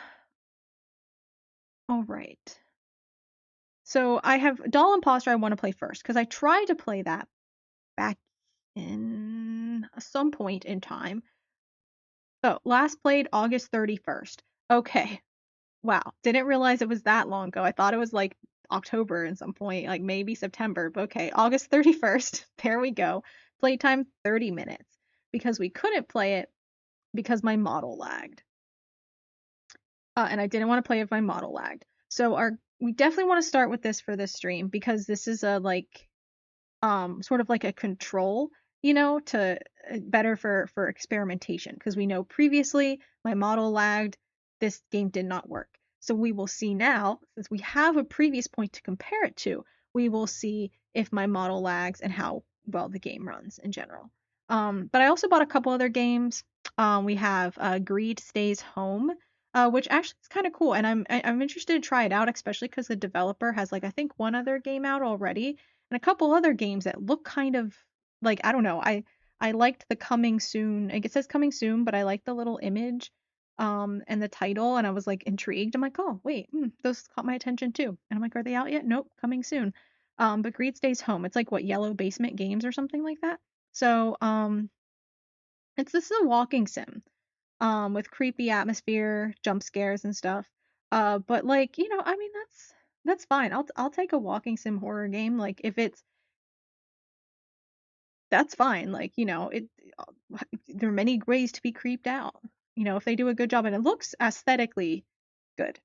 all right. So I have Doll Imposter I want to play first because I tried to play that back in some point in time. So last played August 31st. Okay. Wow. Didn't realize it was that long ago. I thought it was like October at some point, like maybe September. But okay, August 31st. There we go. Playtime 30 minutes because we couldn't play it because my model lagged. And I didn't want to play if my model lagged. So our we definitely want to start with this for this stream because this is a like sort of like a control, to better for experimentation because we know previously my model lagged, this game did not work. So we will see now, since we have a previous point to compare it to, we will see if my model lags and how well the game runs in general. But I also bought a couple other games. We have Greed Stays Home, which actually is kind of cool, and I'm interested to try it out, especially because the developer has like I think one other game out already and a couple other games that look kind of like I don't know. I liked the coming soon. Like, it says coming soon, but I like the little image and the title, and I was like intrigued. I'm like, oh wait, those caught my attention too. And I'm like, are they out yet? Nope, coming soon. But Greed Stays Home. It's like what Yellow Basement Games or something like that. So this is a walking sim with creepy atmosphere, jump scares and stuff. But like I mean that's fine. I'll take a walking sim horror game like if it's that's fine. Like, there are many ways to be creeped out. If they do a good job and it looks aesthetically good,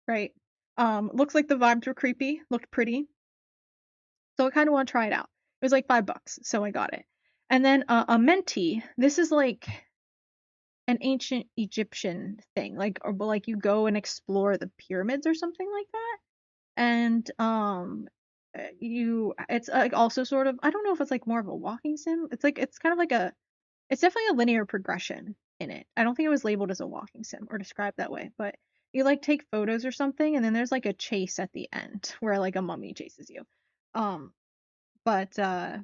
right? Looks like the vibes were creepy, looked pretty. So I kind of want to try it out. It was like $5, so I got it. And then a Menti. This is like an ancient Egyptian thing, like or like you go and explore the pyramids or something like that. And it's like also sort of I don't know if it's like more of a walking sim. It's kind of like a it's definitely a linear progression in it. I don't think it was labeled as a walking sim or described that way, but you like take photos or something, and then there's like a chase at the end where like a mummy chases you. Um, but uh,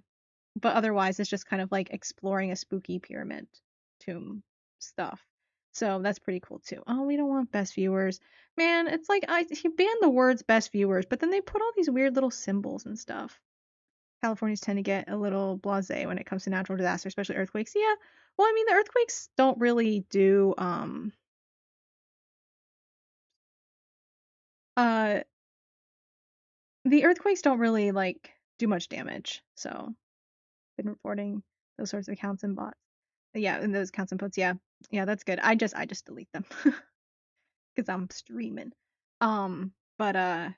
but otherwise it's just kind of like exploring a spooky pyramid tomb stuff. So that's pretty cool too. Oh, we don't want best viewers. Man, it's like he banned the words best viewers, but then they put all these weird little symbols and stuff. Californians tend to get a little blasé when it comes to natural disasters, especially earthquakes. Yeah. Well, I mean, the earthquakes don't really do uh the earthquakes don't really like do much damage. So, been reporting those sorts of accounts and bots. Yeah, and those accounts and bots, yeah. Yeah, that's good. I just delete them because I'm streaming. But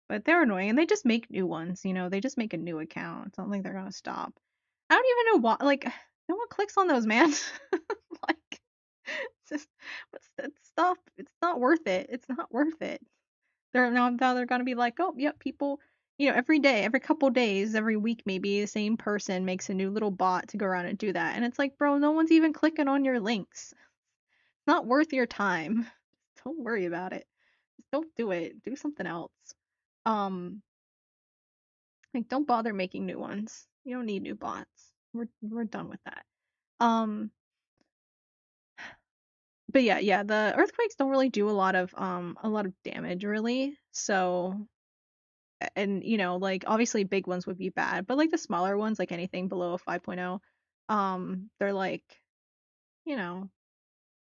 but they're annoying and they just make new ones, they just make a new account. I don't think they're gonna stop. I don't even know why like no one clicks on those, man. Like it's just what's that stuff? It's not worth it. It's not worth it. Now they're gonna be like, oh yep, people every day, every couple days, every week maybe the same person makes a new little bot to go around and do that. And it's like, bro, no one's even clicking on your links. It's not worth your time. Don't worry about it. Just don't do it. Do something else. Um, like don't bother making new ones. You don't need new bots. We're done with that. Um, but yeah, the earthquakes don't really do a lot of damage really. So and like obviously big ones would be bad, but like the smaller ones, like anything below a 5.0, they're like, they don't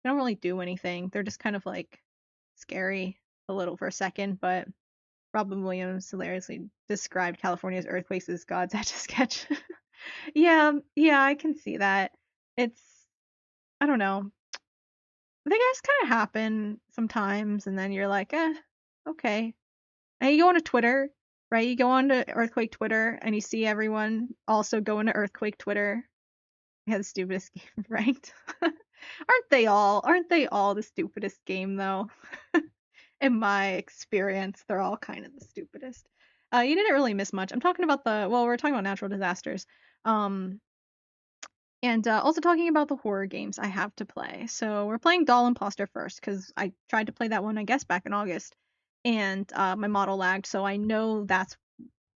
really do anything. They're just kind of like scary a little for a second, but Robin Williams hilariously described California's earthquakes as God's etch a sketch. Yeah, I can see that. It's I don't know. They just kind of happen sometimes, and then you're like, okay. And you go onto Twitter, right? You go onto Earthquake Twitter, and you see everyone also going to Earthquake Twitter. Yeah, the stupidest game ranked. Aren't they all the stupidest game though? In my experience, they're all kind of the stupidest. You didn't really miss much. I'm talking about we're talking about natural disasters. Um, and also talking about the horror games I have to play. So we're playing Doll Imposter first because I tried to play that one, I guess, back in August, and my model lagged. So I know that's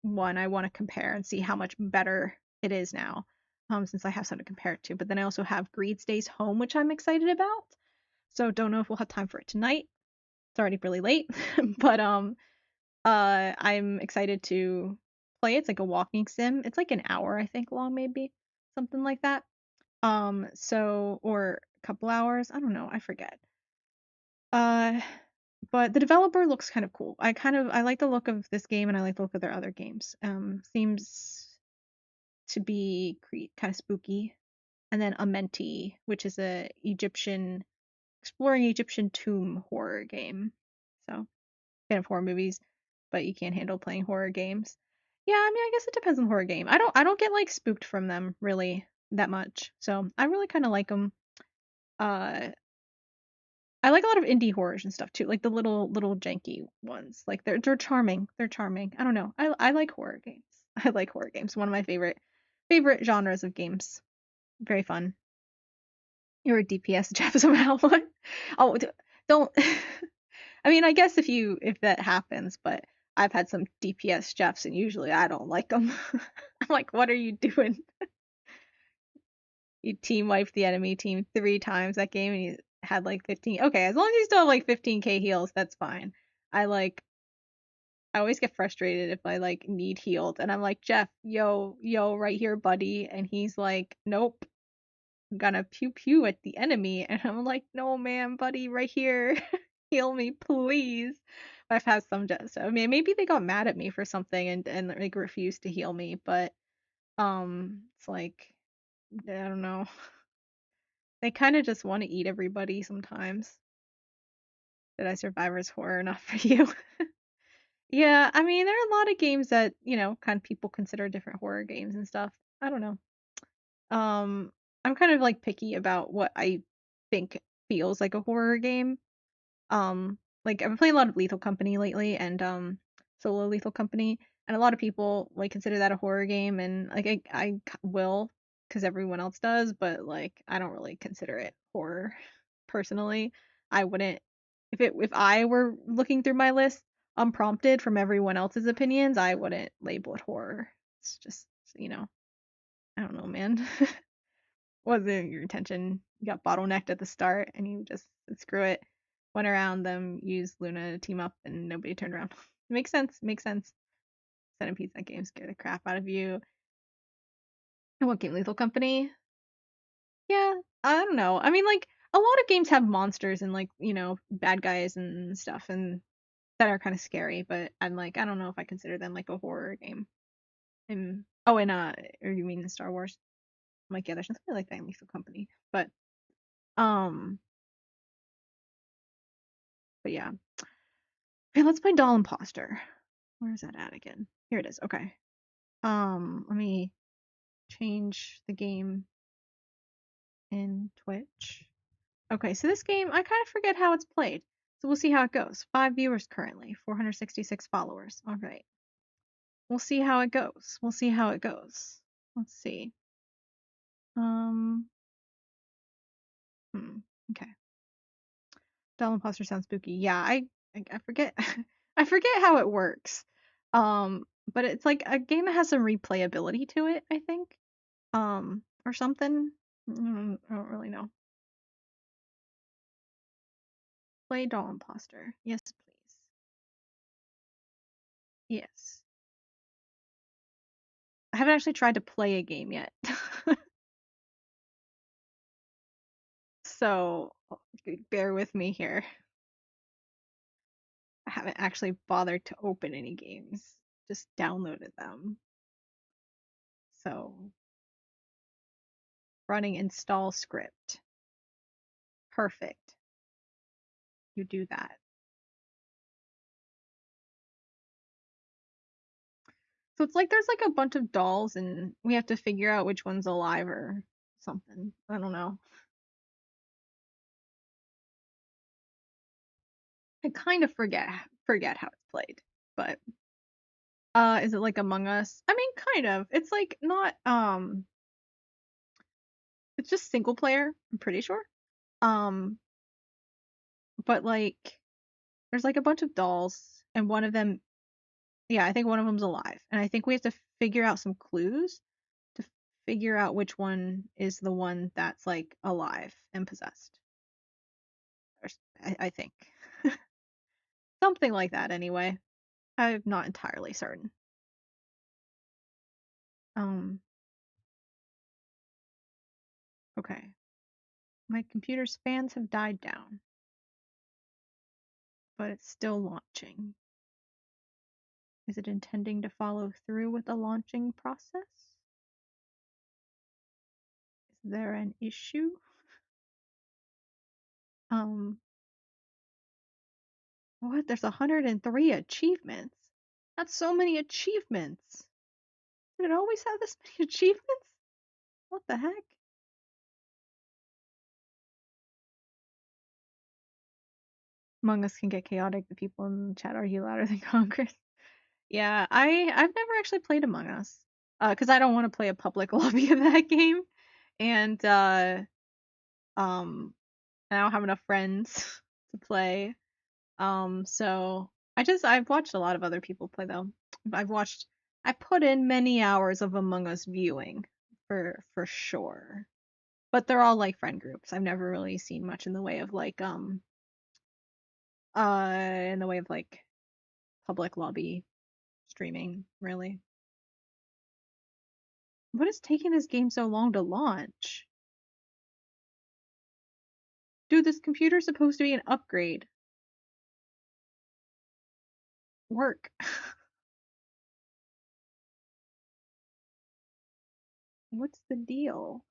one I want to compare and see how much better it is now, since I have something to compare it to. But then I also have Greed Stays Home, which I'm excited about. So don't know if we'll have time for it tonight. It's already really late, but I'm excited to play. It's like a walking sim. It's like an hour, I think, long, maybe something like that. So or a couple hours. I don't know. I forget. Uh, but the developer looks kind of cool. I like the look of this game and I like the look of their other games. Seems to be kind of spooky. And then Amenti, which is a Egyptian exploring Egyptian tomb horror game. So, fan of horror movies, but you can't handle playing horror games. Yeah, I mean, I guess it depends on the horror game. I don't get like spooked from them really that much. So, I really kind of like them. Uh I like a lot of indie horrors and stuff too, like the little janky ones. Like they're charming. They're charming. I don't know. I like horror games. I like horror games. One of my favorite genres of games. Very fun. You're a DPS Jeff somehow. Oh, don't. I mean, I guess if that happens, but I've had some DPS Jeffs and usually I don't like them. I'm like, what are you doing? You team wiped the enemy team 3 times that game and you had like 15. Okay, as long as you still have like 15k heals, that's fine. I like I always get frustrated if I like need healed and I'm like, Jeff, yo, right here, buddy. And he's like, nope, I'm gonna pew pew at the enemy. And I'm like, no, man, buddy, right here. Heal me, please. I've had some just, I mean, maybe they got mad at me for something and like refused to heal me, but it's like, I don't know. They kind of just want to eat everybody sometimes. Did I Survivor's horror enough for you? Yeah, I mean, there are a lot of games that, kind of people consider different horror games and stuff. I don't know. Um, I'm kind of like picky about what I think feels like a horror game. Like I've been playing a lot of Lethal Company lately and Solo Lethal Company, and a lot of people like consider that a horror game, and like will because everyone else does, but like I don't really consider it horror personally. I wouldn't if I were looking through my list unprompted from everyone else's opinions, I wouldn't label it horror. It's just, you know, I don't know, man. Wasn't your intention. You got bottlenecked at the start and you just said, screw it. Went around them, used Luna to team up, and nobody turned around. Makes sense. Makes sense. Centipede that game scared the crap out of you. And what game? Lethal Company? Yeah, I don't know. I mean, like a lot of games have monsters and like bad guys and stuff, and that are kind of scary. But I'm like, I don't know if I consider them like a horror game. And oh, and or you mean Star Wars? I'm like, yeah, there's nothing like that in Lethal Company. Um, but yeah. Okay, let's play Doll Imposter. Where is that at again? Here it is. Okay. Let me change the game in Twitch. Okay, so this game, I kind of forget how it's played. So we'll see how it goes. 5 viewers currently, 466 followers. All right. We'll see how it goes. We'll see how it goes. Let's see. Um, okay. Doll Imposter sounds spooky. Yeah, I forget I forget how it works. But it's like a game that has some replayability to it, I think. Or something. I don't really know. Play Doll Imposter. Yes, please. Yes. I haven't actually tried to play a game yet. So bear with me here. I haven't actually bothered to open any games. Just downloaded them. So running install script. Perfect. You do that. So it's like there's like a bunch of dolls and we have to figure out which one's alive or something. I don't know. I kind of forget how it's played. But is it like Among Us? I mean, kind of. It's like not it's just single player, I'm pretty sure. Um but like there's like a bunch of dolls and one of them, yeah, I think one of them's alive. And I think we have to figure out some clues to figure out which one is the one that's like alive and possessed. I think. Something like that anyway. I'm not entirely certain. Um, okay. My computer's fans have died down, but it's still launching. Is it intending to follow through with the launching process? Is there an issue? Um, what? There's 103 achievements. That's so many achievements. Did it always have this many achievements? What the heck? Among Us can get chaotic. The people in the chat argue louder than Congress. Yeah, I've never actually played Among Us. Because I don't want to play a public lobby of that game. And um I don't have enough friends to play. So I've watched a lot of other people play though. I put in many hours of Among Us viewing for sure. But they're all like friend groups. I've never really seen much in the way of like in the way of like public lobby streaming, really. What is taking this game so long to launch? Dude, this computer's supposed to be an upgrade. Work. What's the deal?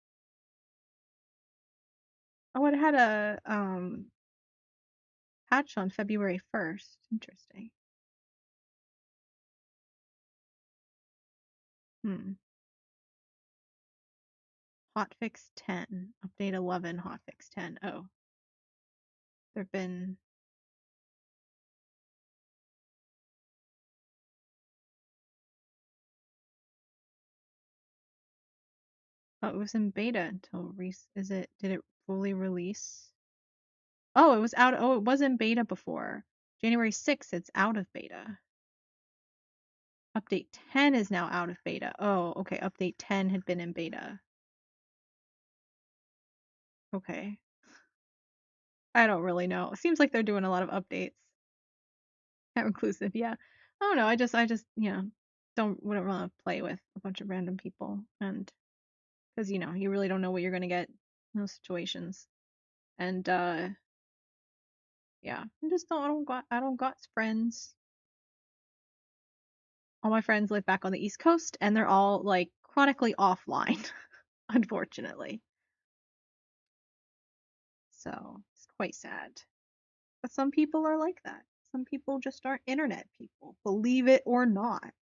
Oh, it had a patch on February 1st. Interesting. Hmm. Hotfix 10. Update 11, hotfix 10. Oh. There've been Oh, it was in beta until did it fully release? Oh, it was in beta before. January 6th, it's out of beta. Update 10 is now out of beta. Oh, okay. Update 10 had been in beta. Okay. I don't really know. It seems like they're doing a lot of updates. How inclusive, yeah. I don't know. Wouldn't want to play with a bunch of random people, and because you really don't know what you're gonna get in those situations. And yeah, I don't got friends. All my friends live back on the East Coast, and they're all like chronically offline, unfortunately. So it's quite sad. But some people are like that. Some people just aren't internet people, believe it or not.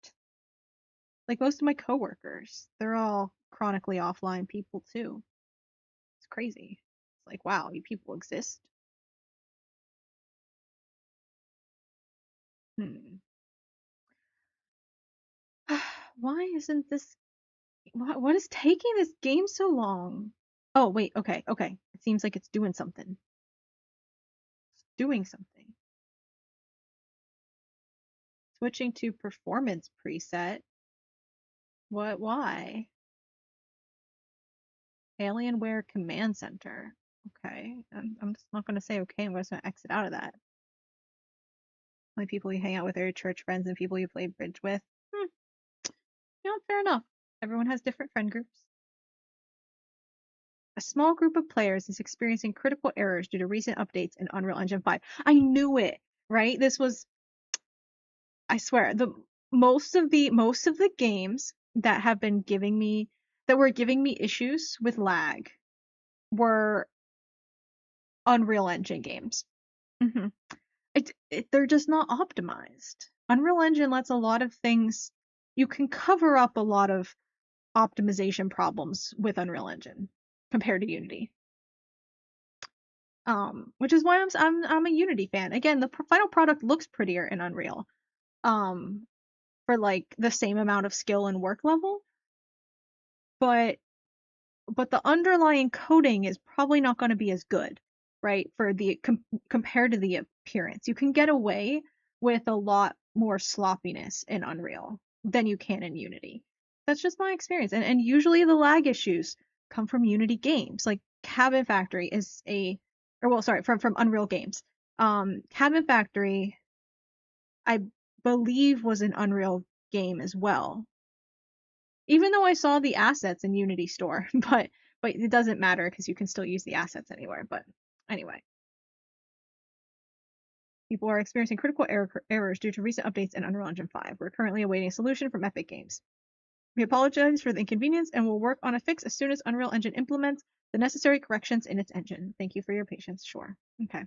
Like most of my coworkers, they're all chronically offline people too. It's crazy. It's like, wow, you people exist. Hmm. Why isn't this? What is taking this game so long? Oh, wait, okay. It seems like it's doing something. It's doing something. Switching to performance preset. What? Why? Alienware Command Center. Okay. I'm just not going to say okay. I'm just going to exit out of that. Only people you hang out with are your church friends and people you play bridge with. Hmm. Fair enough. Everyone has different friend groups. A small group of players is experiencing critical errors due to recent updates in Unreal Engine 5. I knew it, right? I swear, most of the games that were giving me issues with lag were Unreal Engine games. Hmm. They're just not optimized. Unreal Engine lets a lot of things, you can cover up a lot of optimization problems with Unreal Engine compared to Unity. Which is why I'm a Unity fan. Again, the final product looks prettier in Unreal. Um, for like the same amount of skill and work level, but the underlying coding is probably not going to be as good, right? For the compared to the appearance, you can get away with a lot more sloppiness in Unreal than you can in Unity. That's just my experience, and usually the lag issues come from Unity games. Like Cabin Factory is a, or well, sorry, from Unreal Games. Cabin Factory, I believe, was an Unreal game as well. Even though I saw the assets in Unity Store, but it doesn't matter because you can still use the assets anywhere. But anyway, people are experiencing critical errors due to recent updates in Unreal Engine 5. We're currently awaiting a solution from Epic Games. We apologize for the inconvenience and will work on a fix as soon as Unreal Engine implements the necessary corrections in its engine. Thank you for your patience. Sure. Okay.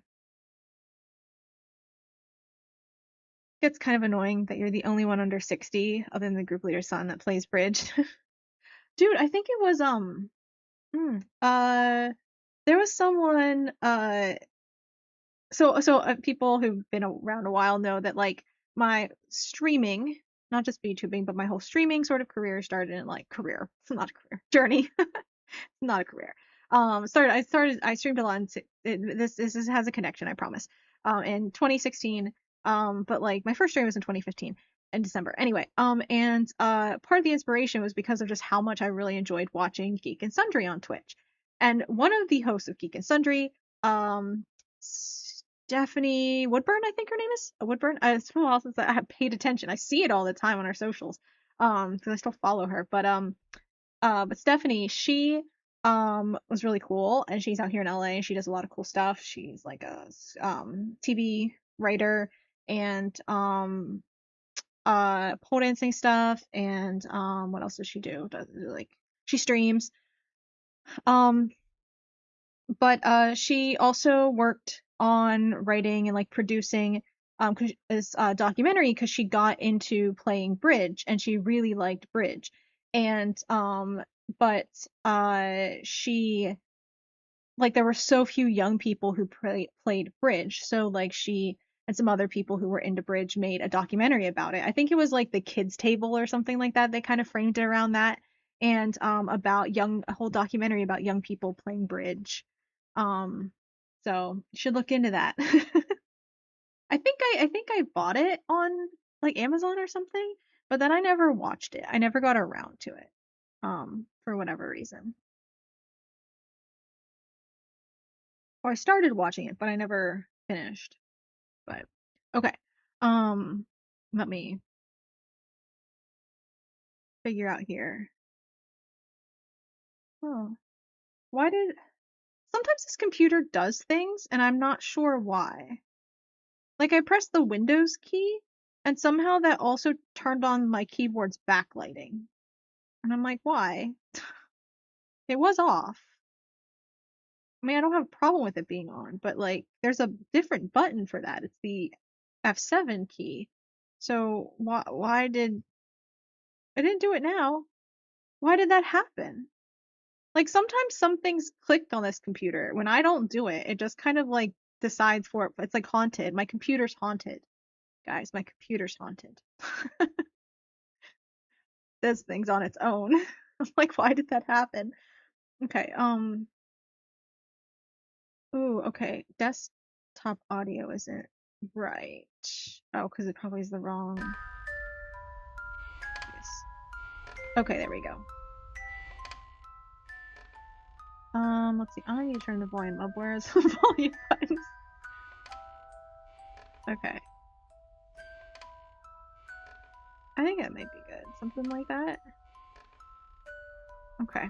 It's kind of annoying that you're the only one under 60, other than the group leader's son, that plays bridge. Dude, I think it was hmm, uh there was someone so people who've been around a while know that like my streaming, not just VTubing, but my whole streaming sort of career started in like career. It's not a career. Journey. Not a career. I streamed a lot. This has a connection, I promise. In 2016. But like my first stream was in 2015 in December. Anyway, and part of the inspiration was because of just how much I really enjoyed watching Geek and Sundry on Twitch. And one of the hosts of Geek and Sundry, Stephanie Woodburn, I think her name is Woodburn. It's been a while since I have paid attention. I see it all the time on our socials, because I still follow her. But Stephanie, she was really cool, and she's out here in LA and she does a lot of cool stuff. She's like a TV writer and pole dancing stuff, and what else does she do? Like she streams. Um but she also worked on writing and like producing this documentary because she got into playing bridge and she really liked bridge. And but she like there were so few young people who played bridge, so like she and some other people who were into bridge made a documentary about it. I think it was like the kids table or something like that. They kind of framed it around that, and about a whole documentary about young people playing bridge. um so you should look into that. I think I bought it on like Amazon or something, but then I never watched it. I never got around to it, for whatever reason. Or I started watching it, but I never finished. But okay. Um, Let me figure out here. Oh, why did sometimes this computer does things and I'm not sure why. Like I pressed the Windows key and somehow that also turned on my keyboard's backlighting. And I'm like, why? It was off. I mean, I don't have a problem with it being on, but like there's a different button for that. It's the F7 key. So why did I didn't do it now? Why did that happen? Like sometimes some things clicked on this computer. When I don't do it, it just kind of like decides for it. It's like haunted. My computer's haunted. Guys, my computer's haunted. Does things on its own. I'm like, why did that happen? Okay, ooh, okay. Desktop audio isn't right. Oh, because it probably is the wrong. Yes. Okay, there we go. Let's see. I need to turn the volume up. Where's the volume buttons? Okay. I think that might be good. Something like that. Okay.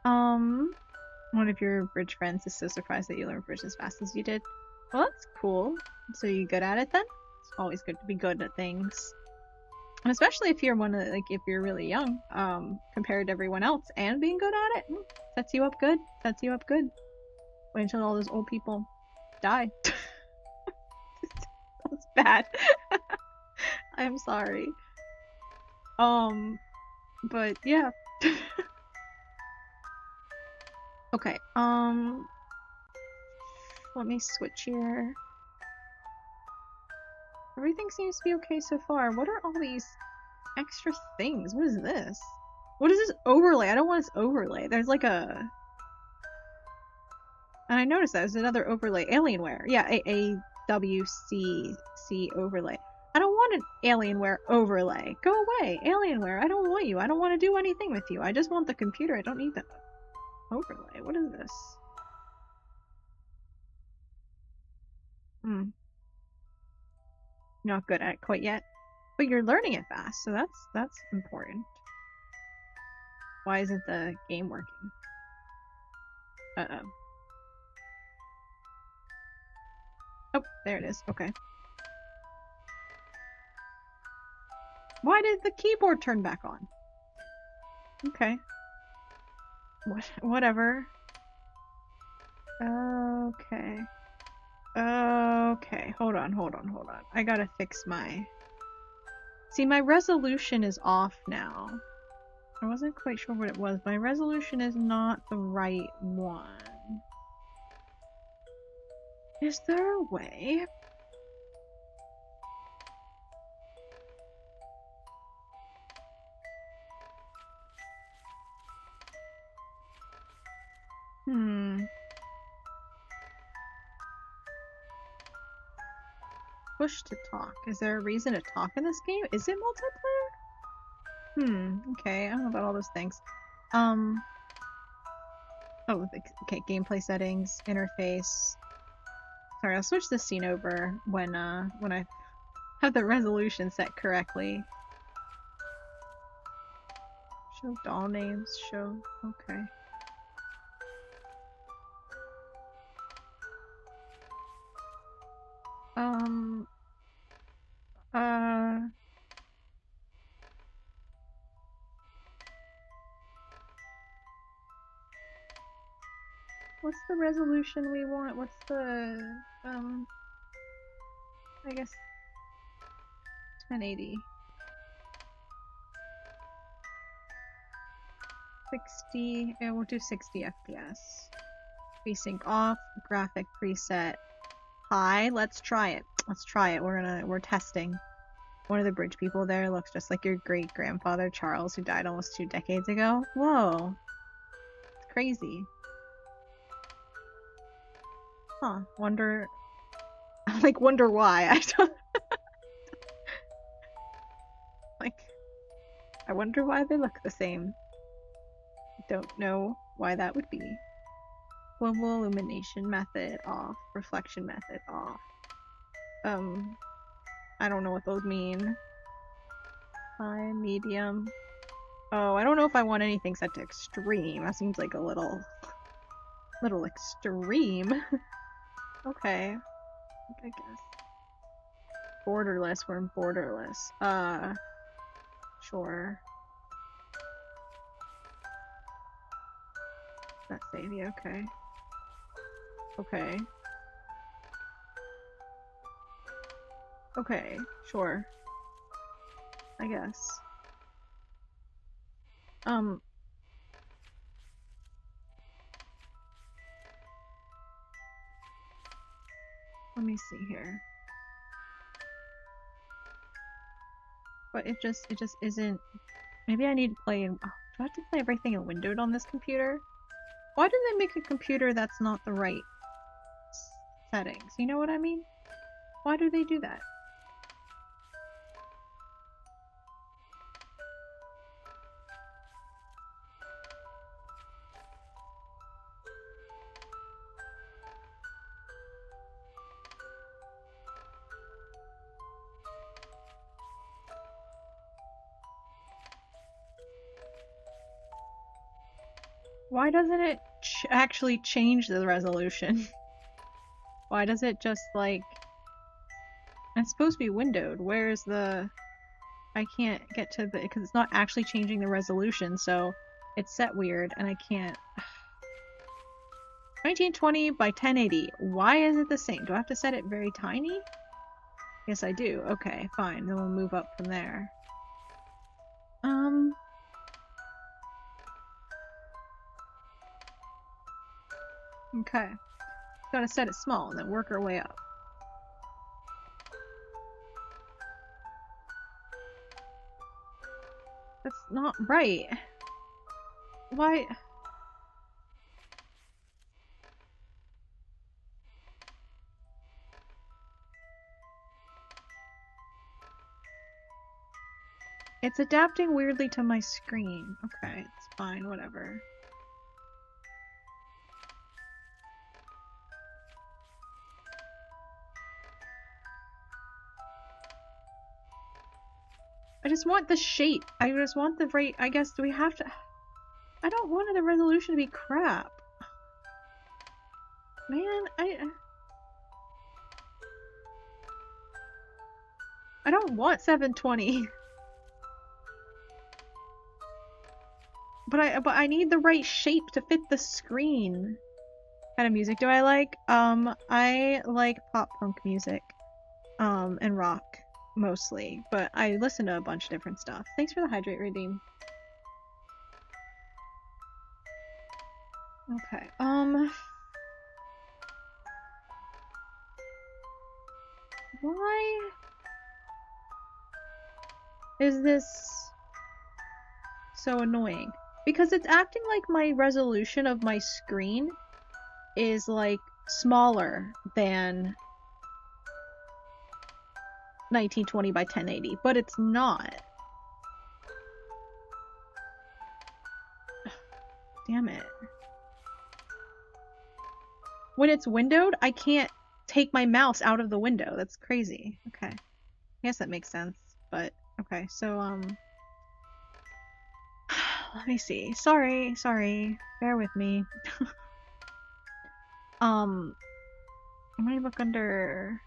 One of your bridge friends is so surprised that you learned bridge as fast as you did. Well, that's cool. So you good at it then? It's always good to be good at things. And especially if you're if you're really young, compared to everyone else, and being good at it, sets you up good. Sets you up good. Wait until all those old people die. That's bad. I'm sorry. But yeah. Okay, let me switch here. Everything seems to be okay so far. What are all these extra things? What is this? What is this overlay? I don't want this overlay. There's like a... And I noticed that there's another overlay. Alienware. Yeah, AWCC overlay. I don't want an Alienware overlay. Go away. Alienware. I don't want you. I don't want to do anything with you. I just want the computer. I don't need the overlay. What is this? Hmm. Not good at it quite yet. But you're learning it fast, so that's important. Why isn't the game working? Uh-oh. Oh, there it is. Okay. Why did the keyboard turn back on? Okay. Whatever. Okay. Okay. Hold on. I gotta fix my... See, my resolution is off now. I wasn't quite sure what it was. My resolution is not the right one. Is there a way? Push to talk. Is there a reason to talk in this game? Is it multiplayer? Okay, I don't know about all those things. Oh, okay, gameplay settings, interface. Sorry, I'll switch the scene over when I have the resolution set correctly. Show doll names, okay. Uh, what's the resolution we want? What's the, I guess 1080. 60, yeah, we'll do 60 FPS. VSync off, graphic preset high. Let's try it. We're testing. One of the bridge people there looks just like your great-grandfather Charles, who died almost 2 decades ago. Whoa. It's crazy. Huh. Wonder why. I don't... like, I wonder why they look the same. Don't know why that would be. Global illumination method off. Reflection method off. I don't know what those mean. High, medium. Oh, I don't know if I want anything set to extreme. That seems like a little extreme. Okay. I guess. Borderless, we're in borderless. Sure. That's savey, okay. Okay. Okay, sure. I guess. Let me see here. But it just isn't... Maybe I need to play in... Oh, do I have to play everything in windowed on this computer? Why do they make a computer that's not the right settings? You know what I mean? Why do they do that? Why doesn't it actually change the resolution? Why does it just, like... It's supposed to be windowed. Where's the... I can't get to the... Because it's not actually changing the resolution, so it's set weird, and I can't... 1920 by 1080. Why is it the same? Do I have to set it very tiny? Yes, I do. Okay, fine. Then we'll move up from there. Okay. Gotta set it small and then work our way up. That's not right. Why? It's adapting weirdly to my screen. Okay, it's fine, whatever. I just want the shape. I just want the right, I guess, do we have to... I don't want the resolution to be crap. Man, I don't want 720. But I need the right shape to fit the screen. What kind of music do I like? I like pop punk music. And rock mostly, but I listen to a bunch of different stuff. Thanks for the hydrate redeem. Okay, why is this so annoying? Because it's acting like my resolution of my screen is like smaller than 1920 by 1080, but it's not. Damn it. When it's windowed, I can't take my mouse out of the window. That's crazy. Okay. I guess that makes sense, but okay, so, let me see. Sorry. Bear with me. I'm gonna look under...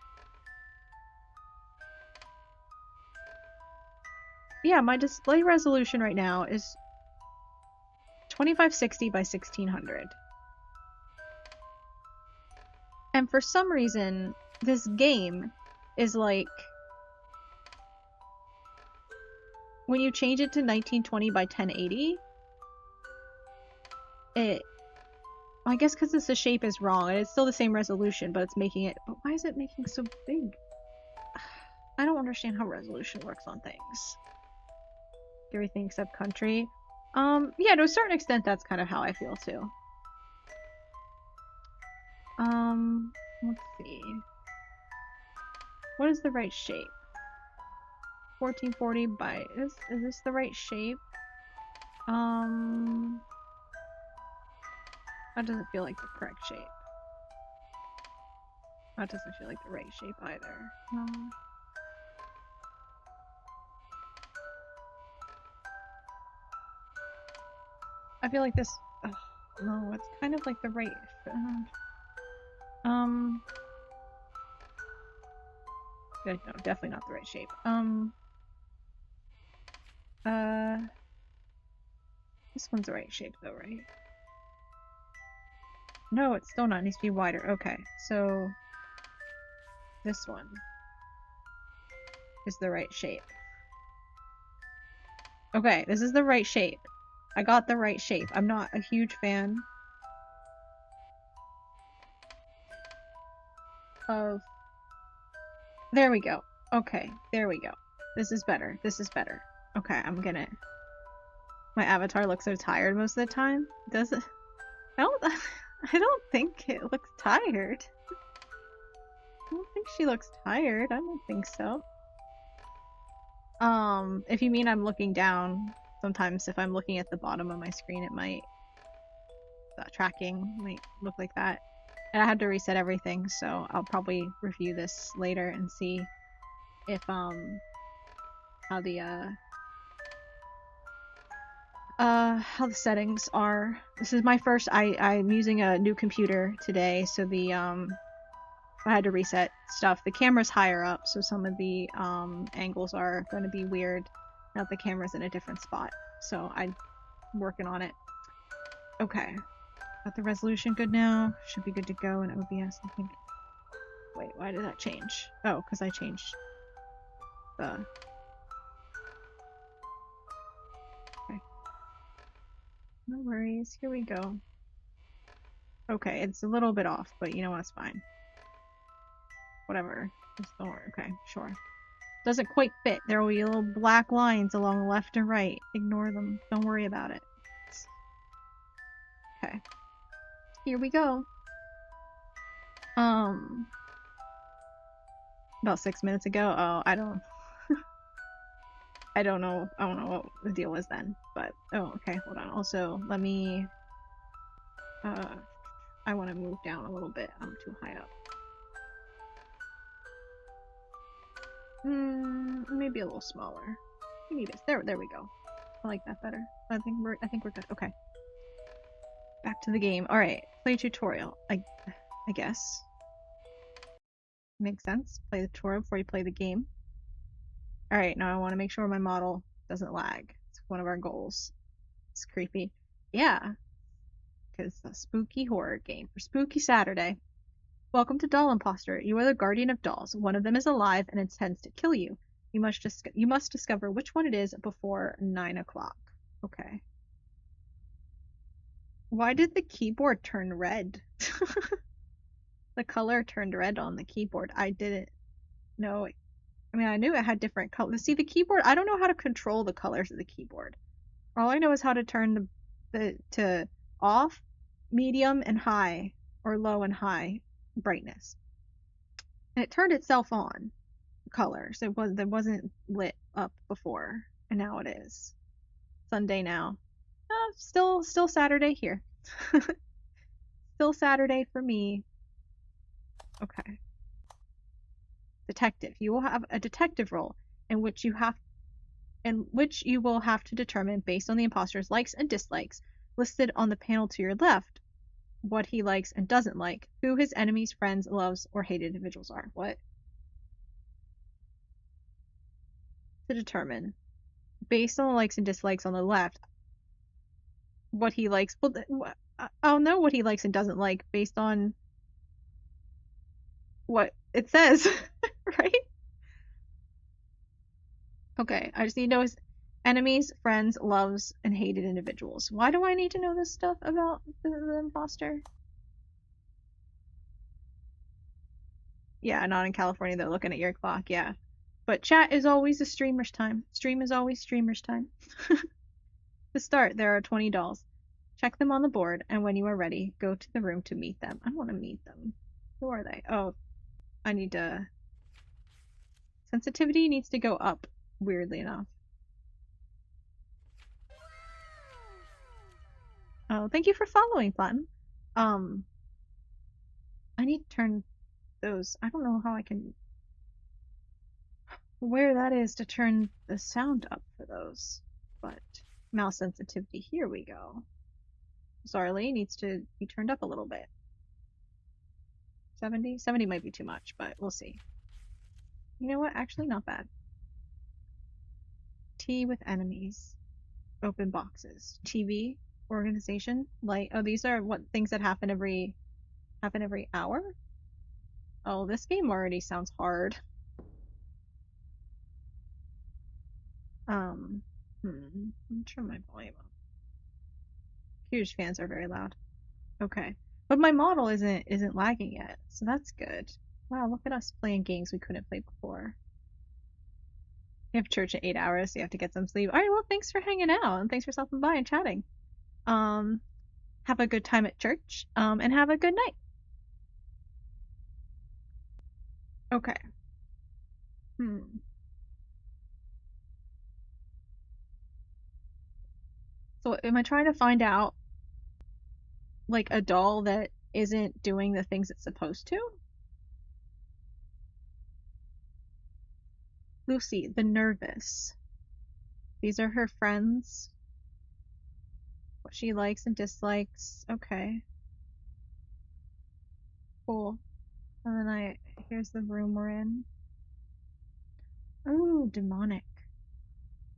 Yeah, my display resolution right now is 2560 by 1600. And for some reason, this game is like... When you change it to 1920 by 1080, I guess because the shape is wrong, and it's still the same resolution, but it's making it... But why is it making so big? I don't understand how resolution works on things. Everything except country. Yeah, to a certain extent, that's kind of how I feel, too. Let's see. What is the right shape? 1440 by... Is this the right shape? That doesn't feel like the correct shape. That doesn't feel like the right shape either. I feel like this... Oh, no, it's kind of like the right... No, definitely not the right shape. This one's the right shape though, right? No, it's still not. It needs to be wider. Okay, so... This one is the right shape. Okay, this is the right shape. I got the right shape. I'm not a huge fan of... There we go. Okay, there we go. This is better. This is better. Okay, I'm gonna... My avatar looks so tired most of the time. Does it? I don't think it looks tired. I don't think she looks tired. I don't think so. If you mean I'm looking down, sometimes if I'm looking at the bottom of my screen, it might... tracking might look like that. And I had to reset everything, so I'll probably review this later and see if, how the settings are. This is my first... I'm using a new computer today, so the, I had to reset stuff. The camera's higher up, so some of the, angles are going to be weird. Now the camera's in a different spot, so I'm working on it. Okay. Got the resolution good now. Should be good to go in OBS, I think. Wait, why did that change? Oh, because I changed the... Okay. No worries. Here we go. Okay, it's a little bit off, but you know what? It's fine. Whatever. Just don't worry. Okay, sure. Doesn't quite fit. There will be little black lines along left and right. Ignore them. Don't worry about it. Okay. Here we go. About 6 minutes ago. Oh, I don't know. I don't know what the deal was then. But oh, okay. Hold on. Also, let me. I want to move down a little bit. I'm too high up. Maybe a little smaller. Phoebus. There we go. I like that better. I think we're good. Okay. Back to the game. All right. Play tutorial. I guess. Makes sense. Play the tutorial before you play the game. All right. Now I want to make sure my model doesn't lag. It's one of our goals. It's creepy. Yeah, because it's a spooky horror game for Spooky Saturday. Welcome to Doll Imposter. You are the guardian of dolls. One of them is alive and intends to kill you. You must discover which one it is before 9 o'clock. Okay. Why did the keyboard turn red? The color turned red on the keyboard. I didn't know. I mean, I knew it had different colors. See, the keyboard, I don't know how to control the colors of the keyboard. All I know is how to turn the to off, medium, and high, or low and high brightness. And it turned itself on colors. It wasn't lit up before, and now it is. Sunday now. Still Saturday here. Still Saturday for me. Okay. Detective. You will have a detective role in which you will have to determine based on the imposter's likes and dislikes listed on the panel to your left what he likes and doesn't like, who his enemies, friends, loves, or hated individuals are. What? To determine based on the likes and dislikes on the left what he likes. Well, I'll know what he likes and doesn't like based on what it says, right? Okay, I just need to know his enemies, friends, loves, and hated individuals. Why do I need to know this stuff about the imposter? Yeah, not in California. They're looking at your clock. Yeah, but chat is always a streamer's time. Stream is always streamer's time. To start, there are 20 dolls. Check them on the board, and when you are ready, go to the room to meet them. I want to meet them. Who are they? Oh, I need to. Sensitivity needs to go up, weirdly enough. Oh, thank you for following, Platin. I need to turn those. I don't know how I can. Where that is to turn the sound up for those. But mouse sensitivity, here we go. Zarly needs to be turned up a little bit. 70? 70 might be too much, but we'll see. You know what? Actually, not bad. Tea with enemies. Open boxes. TV. Organization. Light. Oh, these are what things that happen every hour? Oh, this game already sounds hard. Let me turn my volume up. Huge fans are very loud. Okay. But my model isn't lagging yet, so that's good. Wow, look at us playing games we couldn't play before. You have church in 8 hours, so you have to get some sleep. All right, well, thanks for hanging out, and thanks for stopping by and chatting. Have a good time at church, and have a good night. Okay. So am I trying to find out, like, a doll that isn't doing the things it's supposed to? Lucy, the nervous. These are her friends. What she likes and dislikes. Okay. Cool. And then here's the room we're in. Oh, demonic.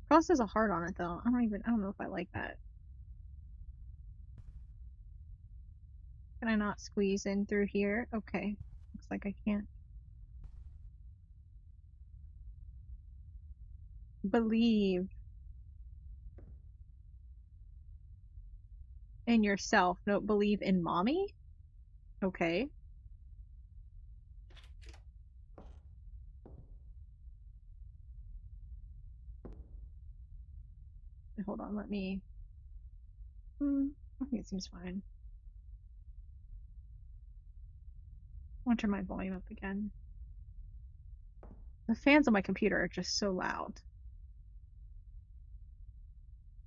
Cross has a heart on it though. I don't know if I like that. Can I not squeeze in through here? Okay. Looks like I can't. Believe in yourself. No, believe in mommy? Okay. Hold on, let me. I think it seems fine. I want to turn my volume up again. The fans on my computer are just so loud.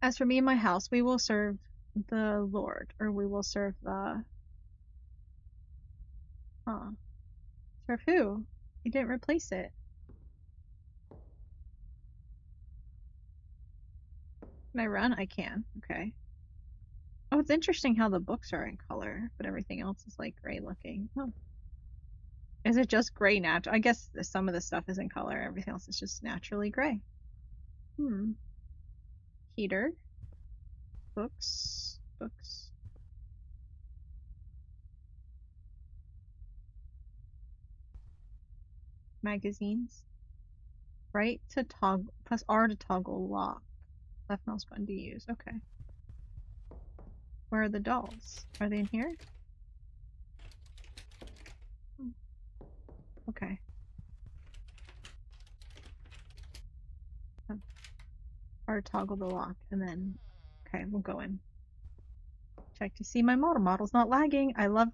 As for me and my house, we will serve the Lord, or we will serve the. Huh. Serve who? You didn't replace it. Can I run? I can. Okay. Oh, it's interesting how the books are in color, but everything else is like gray looking. Oh. Is it just gray natural? I guess some of the stuff is in color, everything else is just naturally gray. Hmm. Heater. Books. Books. Magazines. Right to toggle, plus R to toggle lock. Left mouse button to use. Okay. Where are the dolls? Are they in here? Hmm. Okay. R to toggle the lock, and then, okay, we'll go in. Check to see my model. Model's not lagging. I love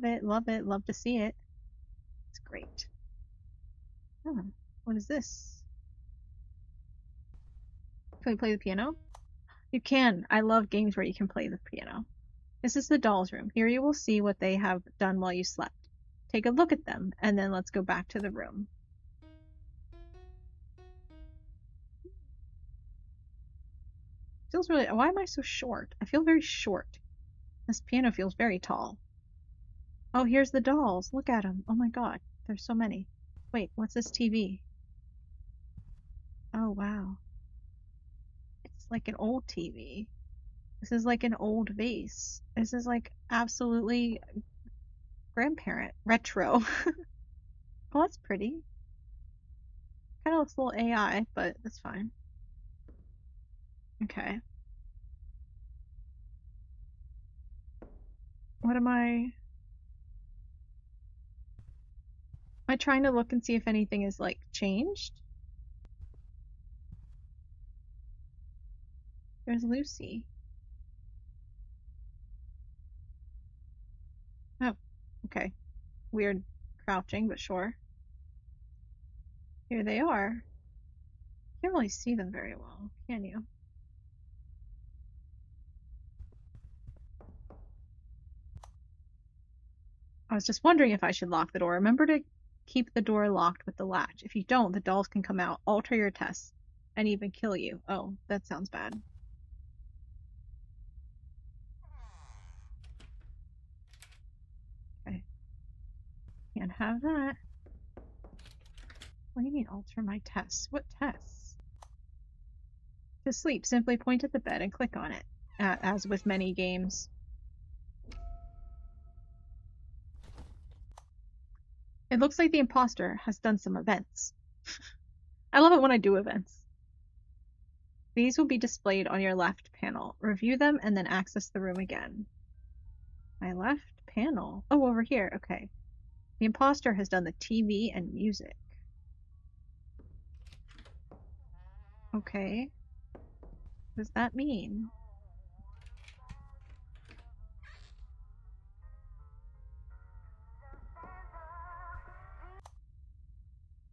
it, love to see it. It's great. Oh, what is this? Can we play the piano? You can. I love games where you can play the piano. This is the doll's room. Here you will see what they have done while you slept. Take a look at them, and then let's go back to the room. Feels really. Why am I so short? I feel very short. This piano feels very tall. Oh, here's the dolls. Look at them. Oh my god, there's so many. Wait, what's this TV? Oh wow. It's like an old TV. This is like an old vase. This is like absolutely grandparent retro. Oh, that's pretty. Kind of looks a little AI, but that's fine. Okay. What am I trying to look and see if anything is like changed? There's Lucy. Oh, okay. Weird crouching, but sure. Here they are. Can't really see them very well, can you? I was just wondering if I should lock the door. Remember to keep the door locked with the latch. If you don't, the dolls can come out, alter your tests, and even kill you. Oh, that sounds bad. Okay. Can't have that. What do you mean alter my tests? What tests? To sleep, simply point at the bed and click on it, as with many games. It looks like the imposter has done some events. I love it when I do events. These will be displayed on your left panel. Review them and then access the room again. My left panel? Oh, over here. Okay. The imposter has done the TV and music. Okay. What does that mean?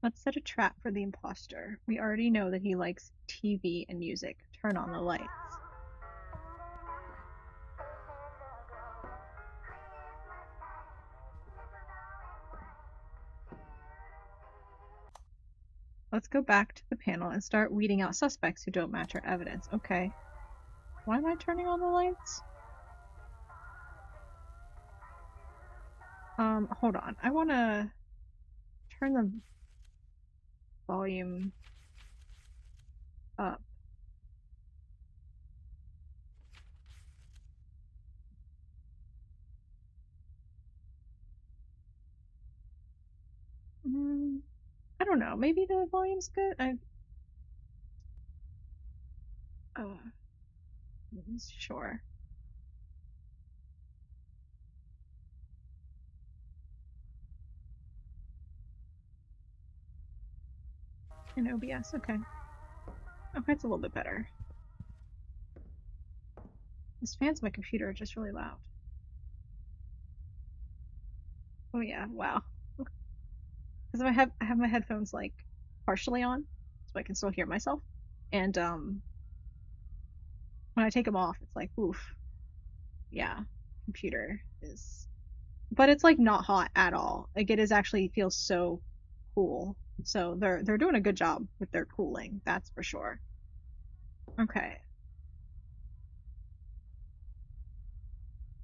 Let's set a trap for the imposter. We already know that he likes TV and music. Turn on the lights. Let's go back to the panel and start weeding out suspects who don't match our evidence. Okay. Why am I turning on the lights? Hold on. I want to turn the volume up. I don't know. Maybe the volume's good. Oh, sure. In OBS, okay. Okay, it's a little bit better. This fans on my computer are just really loud. Oh yeah, wow. Because I have my headphones like partially on, so I can still hear myself. And when I take them off, it's like oof. Yeah, computer is, but it's like not hot at all. Like it is actually feels so cool. So they're doing a good job with their cooling, that's for sure. Okay.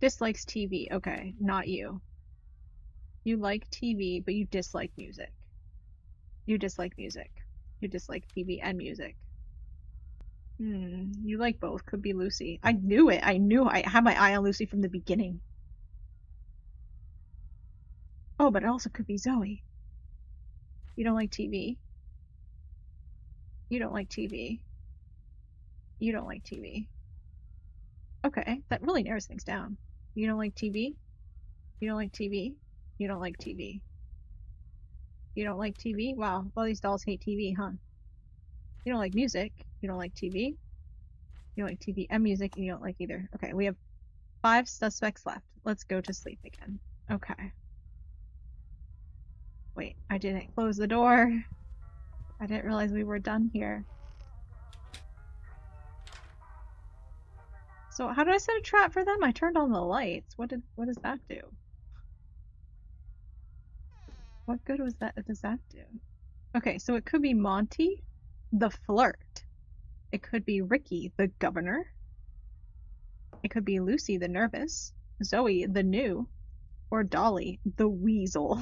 Dislikes TV. Okay, not you. You like TV, but you dislike music. You dislike music. You dislike TV and music. You like both. Could be Lucy. I knew it. I knew I had my eye on Lucy from the beginning. Oh, but it also could be Zoe. You don't like TV. You don't like TV. You don't like TV. Okay, that really narrows things down. You don't like TV. You don't like TV. You don't like TV. You don't like TV? Wow, all these dolls hate TV, huh? You don't like music. You don't like TV. You don't like TV and music, and you don't like either. Okay, we have 5 suspects left. Let's go to sleep again. Okay. Wait, I didn't close the door. I didn't realize we were done here. So how did I set a trap for them? I turned on the lights. What does that do? What good does that do? Okay, so it could be Monty, the flirt. It could be Ricky, the governor. It could be Lucy, the nervous. Zoe, the new. Or Dolly, the weasel.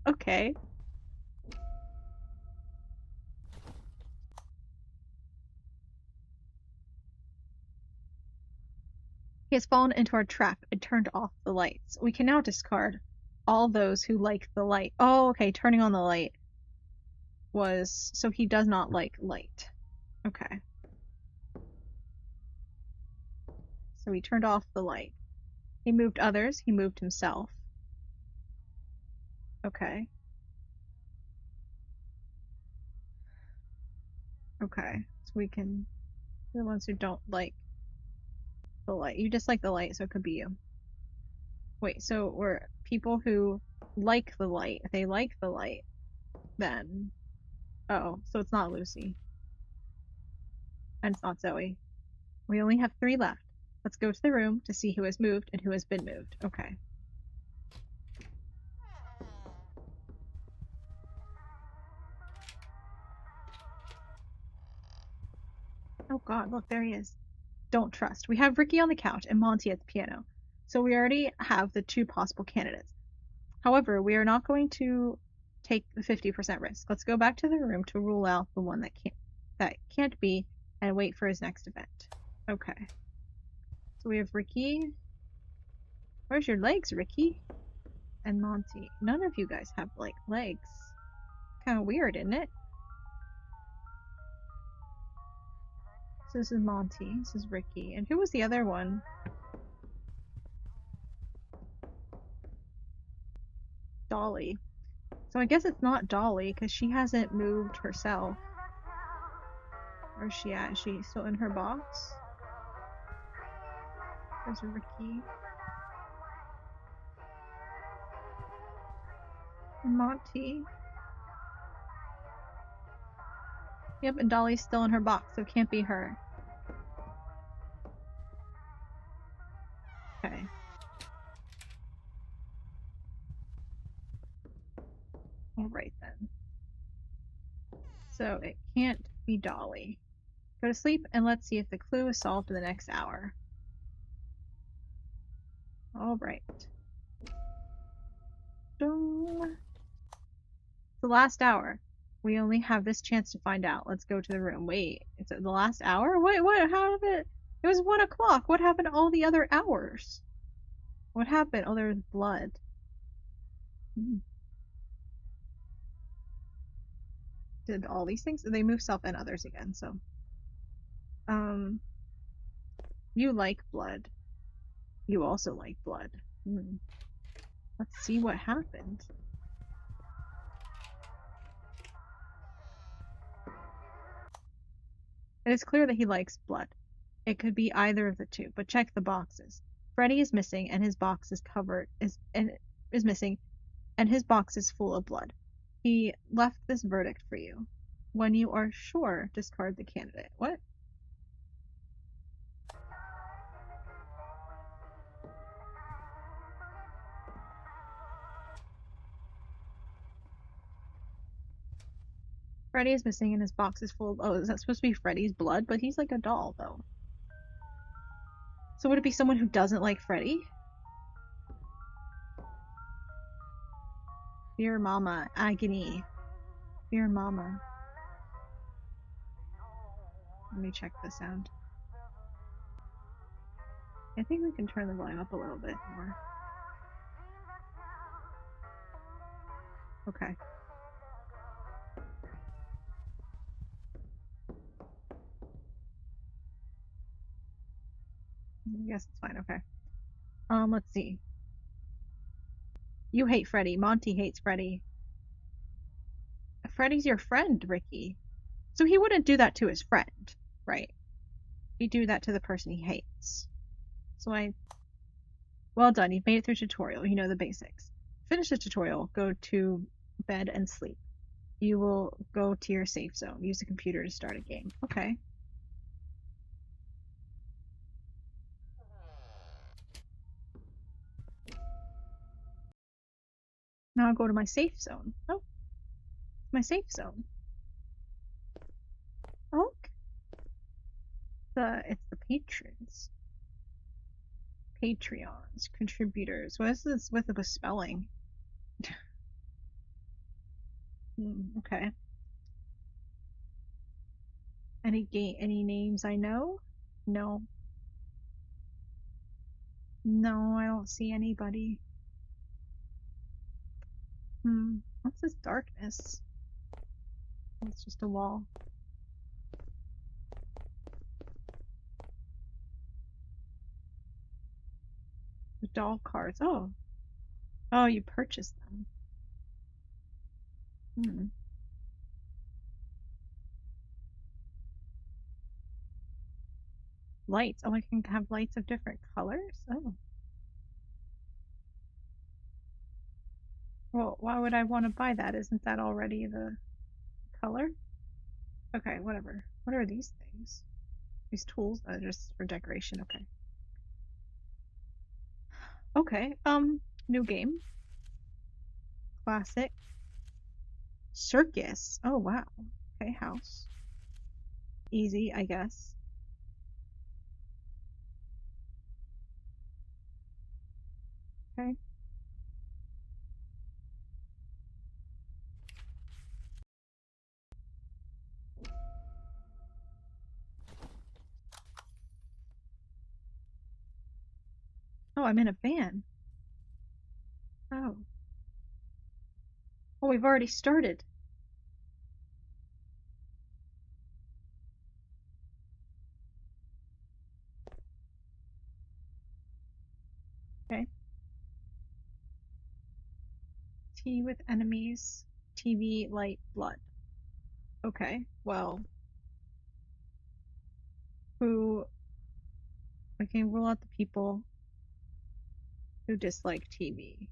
Okay. He has fallen into our trap and turned off the lights. We can now discard all those who like the light. Oh, okay, turning on the light was... So he does not like light. Okay. So he turned off the light. He moved others, he moved himself. Okay. Okay, so we can... The ones who don't like the light. You dislike the light, so it could be you. Wait, so we're people who like the light. If they like the light, then... Oh, so it's not Lucy. And it's not Zoe. We only have 3 left. Let's go to the room to see who has moved and who has been moved. Okay. Oh god, look, there he is. Don't trust. We have Ricky on the couch and Monty at the piano. So we already have the 2 possible candidates. However, we are not going to take the 50% risk. Let's go back to the room to rule out the one that can't be and wait for his next event. Okay. So we have Ricky. Where's your legs, Ricky? And Monty. None of you guys have, like, legs. Kind of weird, isn't it? So this is Monty. This is Ricky. And who was the other one? Dolly. So I guess it's not Dolly, because she hasn't moved herself. Where's she at? Is she still in her box? There's Ricky. And Monty. Yep, and Dolly's still in her box, so it can't be her. Okay. Alright then. So it can't be Dolly. Go to sleep and let's see if the clue is solved in the next hour. Alright. The last hour. We only have this chance to find out. Let's go to the room. Wait, it's the last hour? Wait, what? How did it? It was 1 o'clock. What happened to all the other hours? What happened? Oh, there's blood. Did all these things? They move self and others again, so. You like blood. You also like blood. Let's see what happened. It is clear that he likes blood. It could be either of the 2, but check the boxes. Freddy is missing and his box is missing and his box is full of blood. He left this verdict for you. When you are sure, discard the candidate. What? Freddy is missing and his box is full of... Oh, is that supposed to be Freddy's blood? But he's like a doll, though. So would it be someone who doesn't like Freddy? Fear Mama. Agony. Fear Mama. Let me check the sound. I think we can turn the volume up a little bit more. Okay. Yes, it's fine. Okay. Let's see. You hate Freddy. Monty hates Freddy. Freddy's your friend, Ricky. So he wouldn't do that to his friend, right? He'd do that to the person he hates. So well done. You've made it through tutorial. You know the basics. Finish the tutorial. Go to bed and sleep. You will go to your safe zone. Use the computer to start a game. Okay. Now I'll go to my safe zone. Oh, my safe zone. Oh, it's the patrons. Patreons, contributors. What is this with the spelling? Okay. Any names I know? No. No, I don't see anybody. What's this darkness? It's just a wall. The doll cards. Oh. Oh, you purchased them. Lights. Oh, I can have lights of different colors? Oh. Well, why would I want to buy that? Isn't that already the color? Okay, whatever. What are these things? These tools? Just for decoration. Okay. Okay, new game. Classic. Circus. Oh, wow. Okay, house. Easy, I guess. Okay. Oh, I'm in a van. Oh. Oh, we've already started. Okay. Tea with enemies. TV, light, blood. Okay, well. Who... I can rule out the people who dislike TV.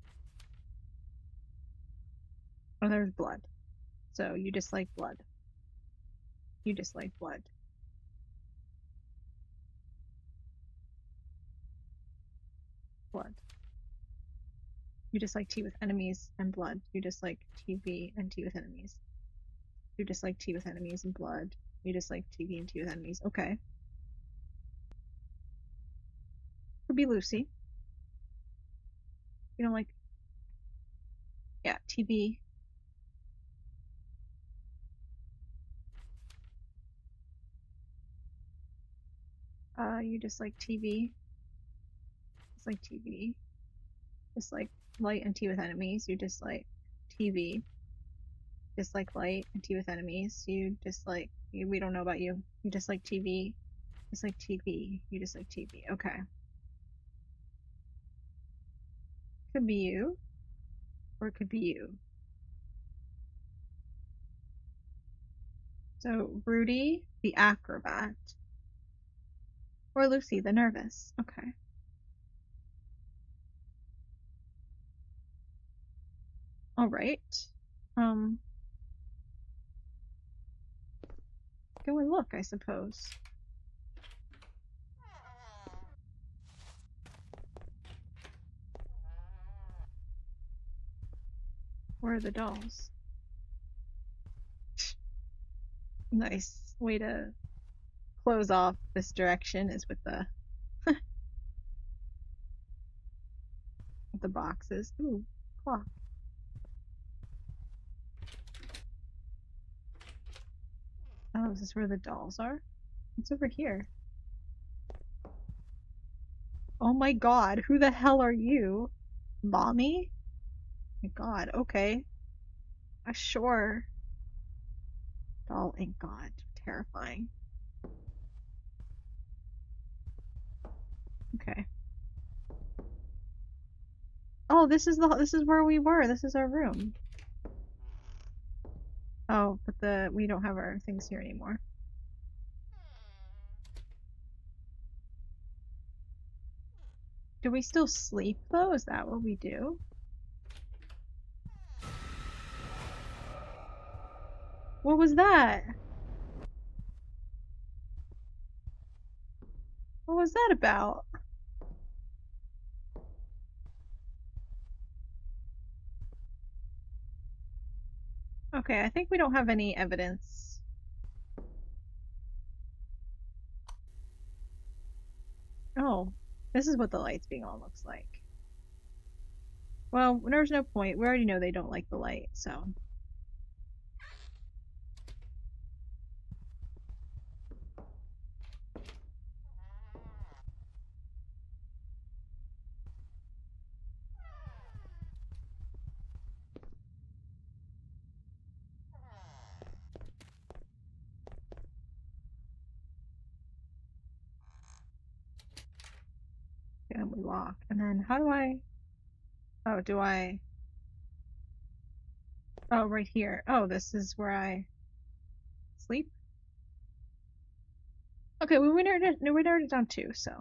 Oh, there's blood. So you dislike blood. You dislike blood. Blood. You dislike tea with enemies and blood. You dislike TV and tea with enemies. You dislike tea with enemies and blood. You dislike TV and tea with enemies. Okay. Could be Lucy. You don't like... Yeah, TV. You dislike TV. Dislike TV. Dislike light and tea with enemies. You dislike TV. Dislike light and tea with enemies. You dislike... We don't know about you. You dislike TV. Dislike TV. You dislike TV. Okay. Could be you. Or it could be you. So, Rudy, the acrobat. Or Lucy, the nervous. Okay. Alright. Go and look, I suppose. Where are the dolls? Nice way to close off this direction is with the with the boxes. Ooh, clock. Oh, is this where the dolls are? What's over here? Oh my god, who the hell are you? Mommy? My god, okay. Sure. Doll ink god. Terrifying. Okay. Oh, this is where we were. This is our room. Oh, but we don't have our things here anymore. Do we still sleep though? Is that what we do? What was that? What was that about? Okay, I think we don't have any evidence. Oh, this is what the lights being on looks like. Well, there's no point. We already know they don't like the light, so. And we walk. And then how do I... Oh, do I... Oh, right here. Oh, this is where I sleep? Okay, we narrowed it down too, so.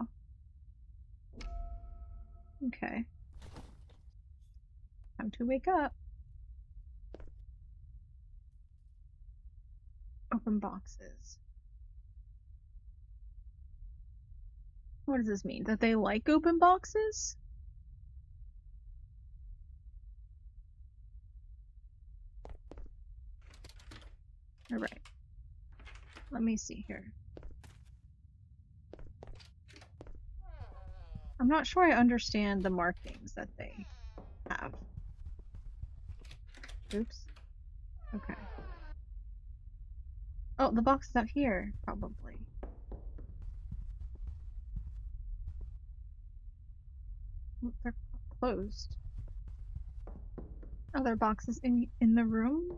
Okay. Time to wake up. Open boxes. What does this mean? That they like open boxes? Alright. Let me see here. I'm not sure I understand the markings that they have. Oops. Okay. Oh, the box is out here, probably. Oh, they're closed. Other boxes in the room?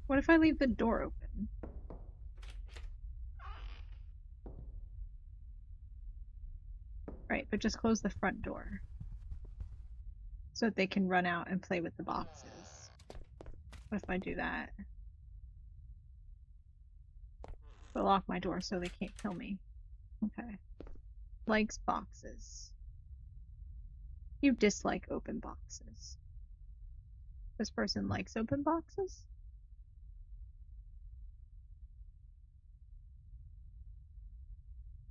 What if I leave the door open? Right, but just close the front door. So that they can run out and play with the boxes. What if I do that? But lock my door so they can't kill me. Okay. Likes boxes. You dislike open boxes. This person likes open boxes?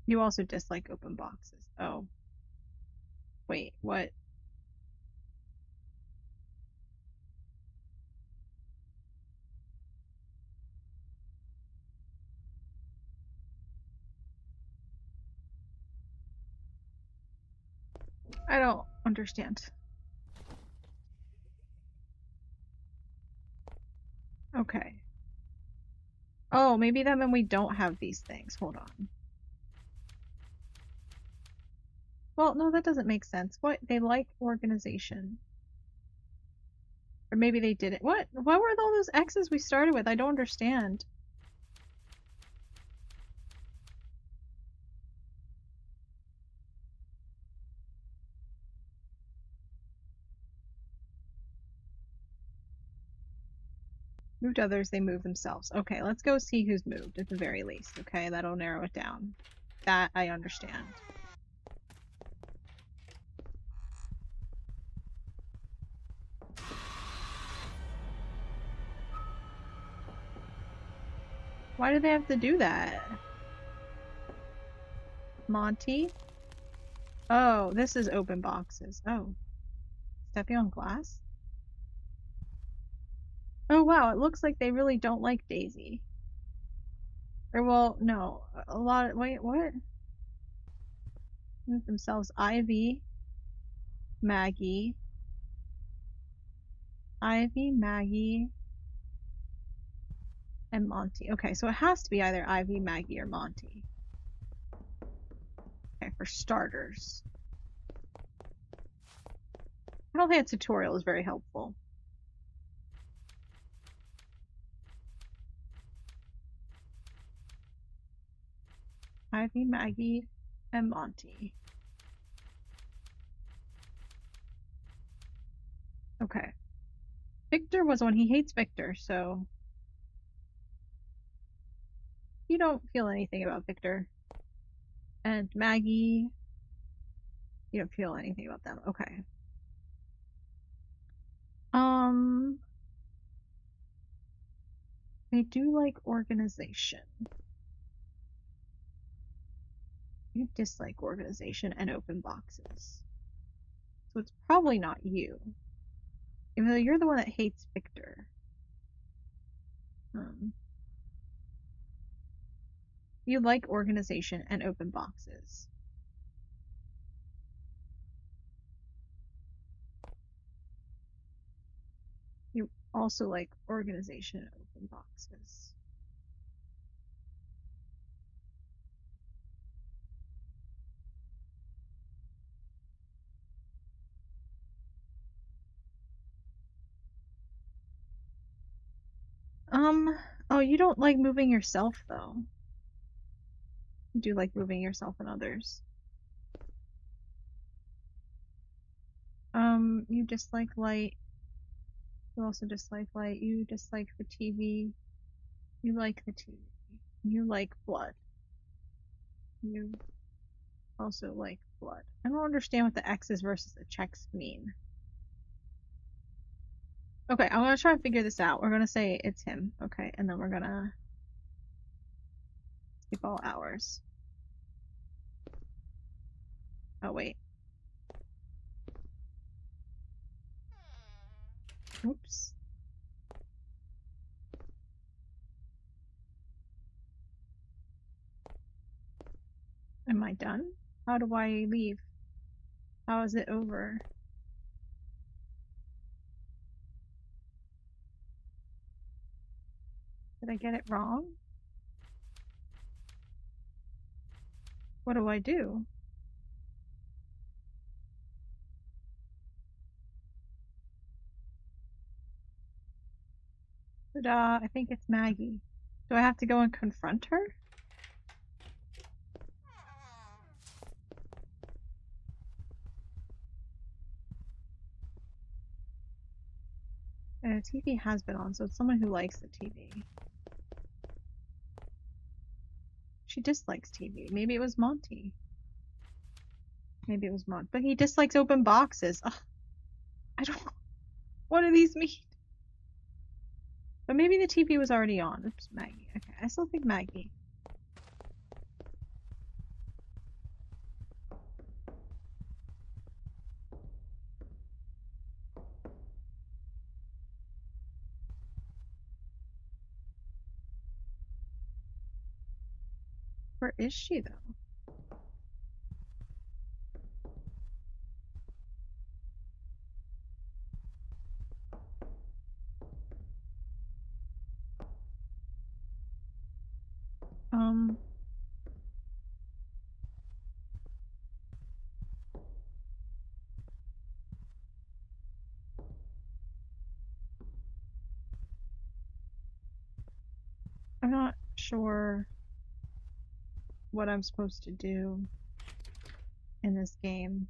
You also dislike open boxes. Oh. Wait, what? I don't understand. Okay. Oh, maybe that meant we don't have these things. Hold on. Well, no, that doesn't make sense. What? They like organization. Or maybe they didn't. What? What were all those X's we started with? I don't understand. Moved others, they move themselves. Okay, let's go see who's moved at the very least. Okay, that'll narrow it down. That I understand. Why do they have to do that? Monty? Oh, this is open boxes. Oh. Stepping on glass? Oh wow, it looks like they really don't like Daisy. Or well, no. A lot of, wait, what? Move themselves. Ivy. Maggie, Ivy, Maggie, and Monty. Okay, so it has to be either Ivy, Maggie, or Monty. Okay, for starters. I don't think a tutorial is very helpful. Ivy, Maggie, and Monty. Okay. Victor was one. He hates Victor, so you don't feel anything about Victor. And Maggie, you don't feel anything about them. Okay. Um, they do like organization. You dislike organization and open boxes. So it's probably not you. Even though you're the one that hates Victor. Um, you like organization and open boxes. You also like organization and open boxes. Um, oh, you don't like moving yourself though. You do like moving yourself and others. You dislike light. You also dislike light. You dislike the TV. You like the TV. You like blood. You also like blood. I don't understand what the X's versus the checks mean. Okay, I'm gonna try to figure this out. We're gonna say it's him. Okay, and then we're gonna skip all hours. Oh, wait. Oops. Am I done? How do I leave? How is it over? Did I get it wrong? What do I do? Ta-da, I think it's Maggie. Do I have to go and confront her? The TV has been on, so it's someone who likes the TV. She dislikes TV. Maybe it was Monty. Maybe it was Monty. But he dislikes open boxes. Ugh, I don't. What do these mean? But maybe the TV was already on. Oops, Maggie. Okay, I still think Maggie. Where is she, though? Um, I'm not sure what I'm supposed to do in this game.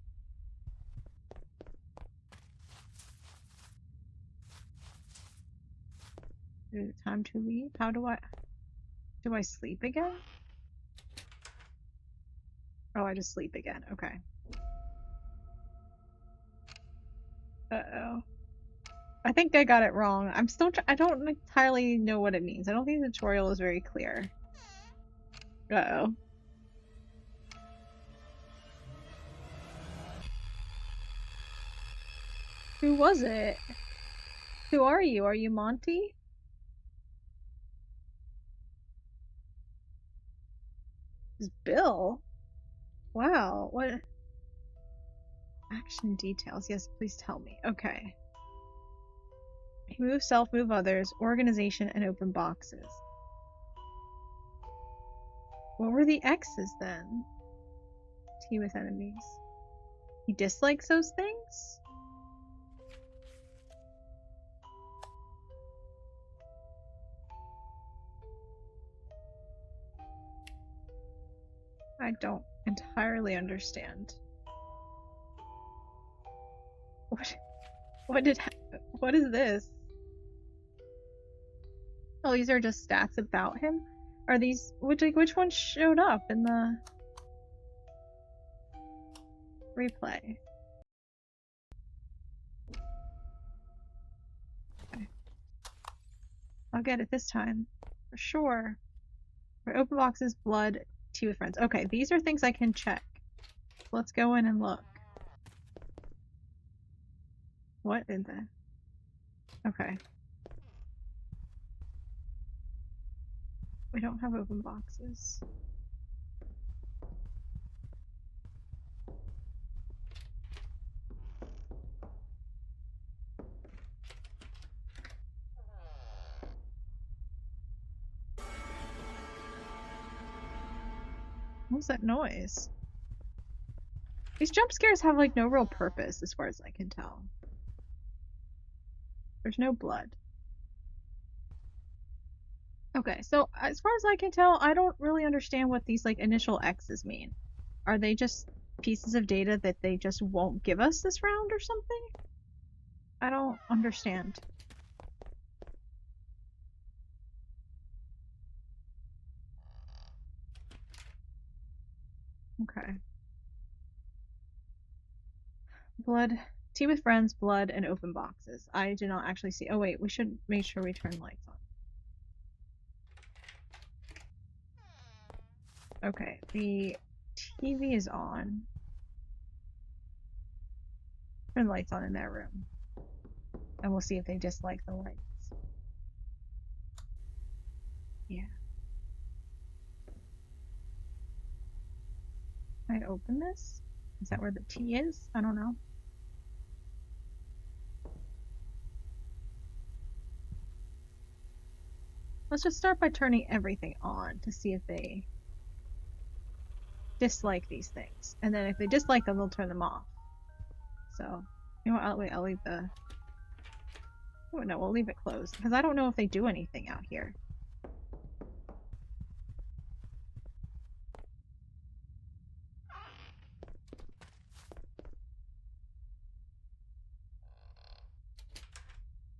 Is it time to leave? How do I sleep again? Oh, I just sleep again. Okay. Uh-oh. I think I got it wrong. I'm still I don't entirely know what it means. I don't think the tutorial is very clear. Uh-oh. Who was it? Who are you? Are you Monty? It's Bill. Wow. What? Action details. Yes, please tell me. Okay. Move self, move others, organization, and open boxes. What were the X's then? Team with enemies. He dislikes those things? I don't entirely understand. What is this? Oh, these are just stats about him? Are these which ones showed up in the replay? Okay. I'll get it this time. For sure. For open boxes, blood, tea with friends. Okay, these are things I can check. Let's go in and look. What is that? Okay. We don't have open boxes. What's that noise? These jump scares have like no real purpose as far as I can tell. There's no blood. Okay, so as far as I can tell, I don't really understand what these like initial X's mean. Are they just pieces of data that they just won't give us this round or something? I don't understand. Okay. Blood, tea with friends, blood, and open boxes. I do not actually see. Oh wait, we should make sure we turn lights on. Okay, the TV is on. Turn the lights on in their room. And we'll see if they dislike the lights. Yeah. Can I open this? Is that where the tea is? I don't know. Let's just start by turning everything on to see if they dislike these things. And then if they dislike them, they'll turn them off. So, you know what? I'll leave the... Oh, no, we'll leave it closed. Because I don't know if they do anything out here.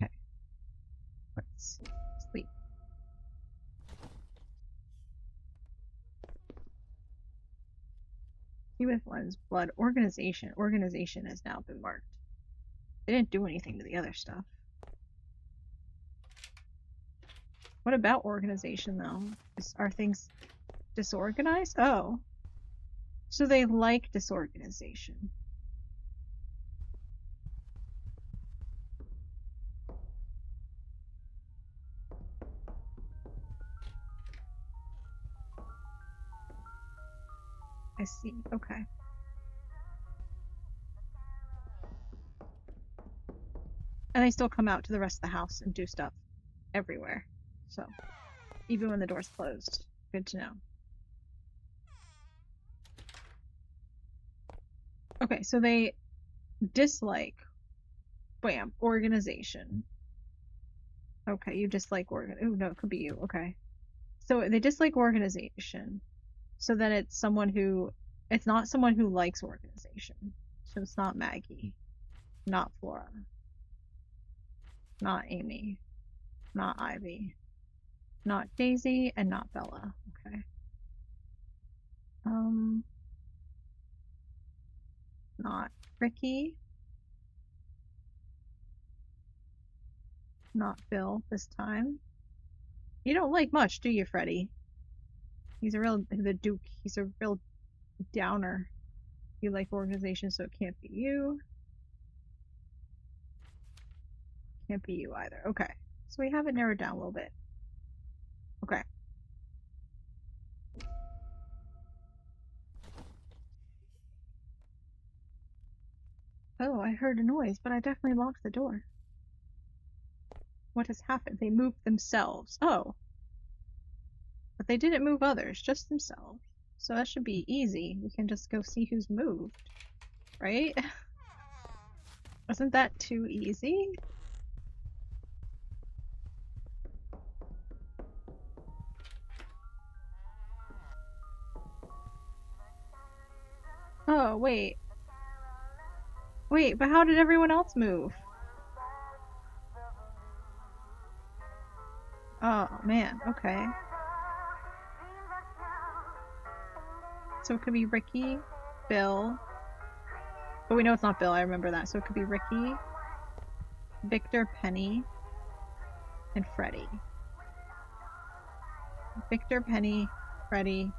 Okay. Let's sleep. See with lens, blood, organization. Organization has now been marked. They didn't do anything to the other stuff. What about organization, though? Are things disorganized? Oh. So they like disorganization. I see. Okay. And they still come out to the rest of the house and do stuff everywhere. So, even when the door's closed. Good to know. Okay, so they dislike, bam, organization. Okay, you dislike oh no, it could be you. Okay. So they dislike organization. So then it's it's not someone who likes organization. So it's not Maggie, not Flora, not Amy, not Ivy, not Daisy, and not Bella. Okay. Not Ricky, not Phil this time. You don't like much, do you, Freddy? He's a real, the Duke, he's a real downer. You like organization, so it can't be you. Can't be you either. Okay. So we have it narrowed down a little bit. Okay. Oh, I heard a noise, but I definitely locked the door. What has happened? They moved themselves. Oh. But they didn't move others, just themselves. So that should be easy. We can just go see who's moved. Right? Wasn't that too easy? Oh, wait. Wait, but how did everyone else move? Oh, man. Okay. So it could be Ricky, Bill. But we know it's not Bill, I remember that. So it could be Ricky, Victor, Penny, and Freddy. Victor, Penny, Freddy,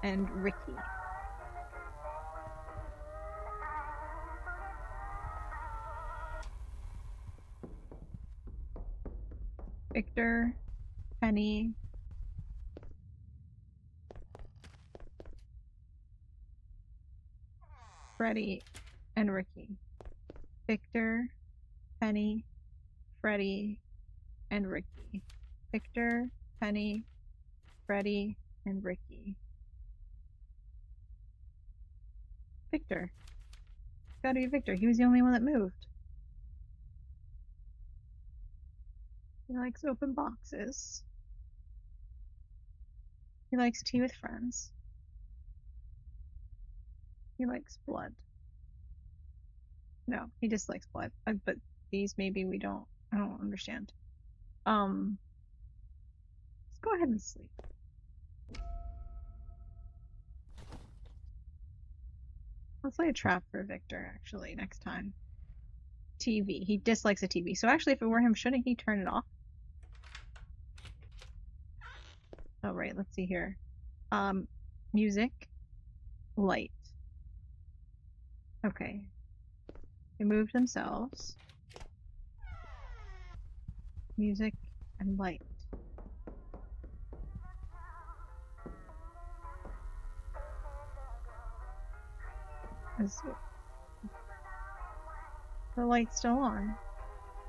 and Ricky. Victor, Penny, Freddy, and Ricky. Victor, Penny, Freddy, and Ricky. Victor, Penny, Freddy, and Ricky. Victor. It's gotta be Victor. He was the only one that moved. He likes open boxes. He likes tea with friends. He likes blood. No, he dislikes blood. But these maybe we don't. I don't understand. Let's go ahead and sleep. Let's lay a trap for Victor, actually, next time. TV. He dislikes a TV. So actually, if it were him, shouldn't he turn it off? Oh, right. Let's see here. Music. Light. Okay. They moved themselves. Music and light. Is the light still on?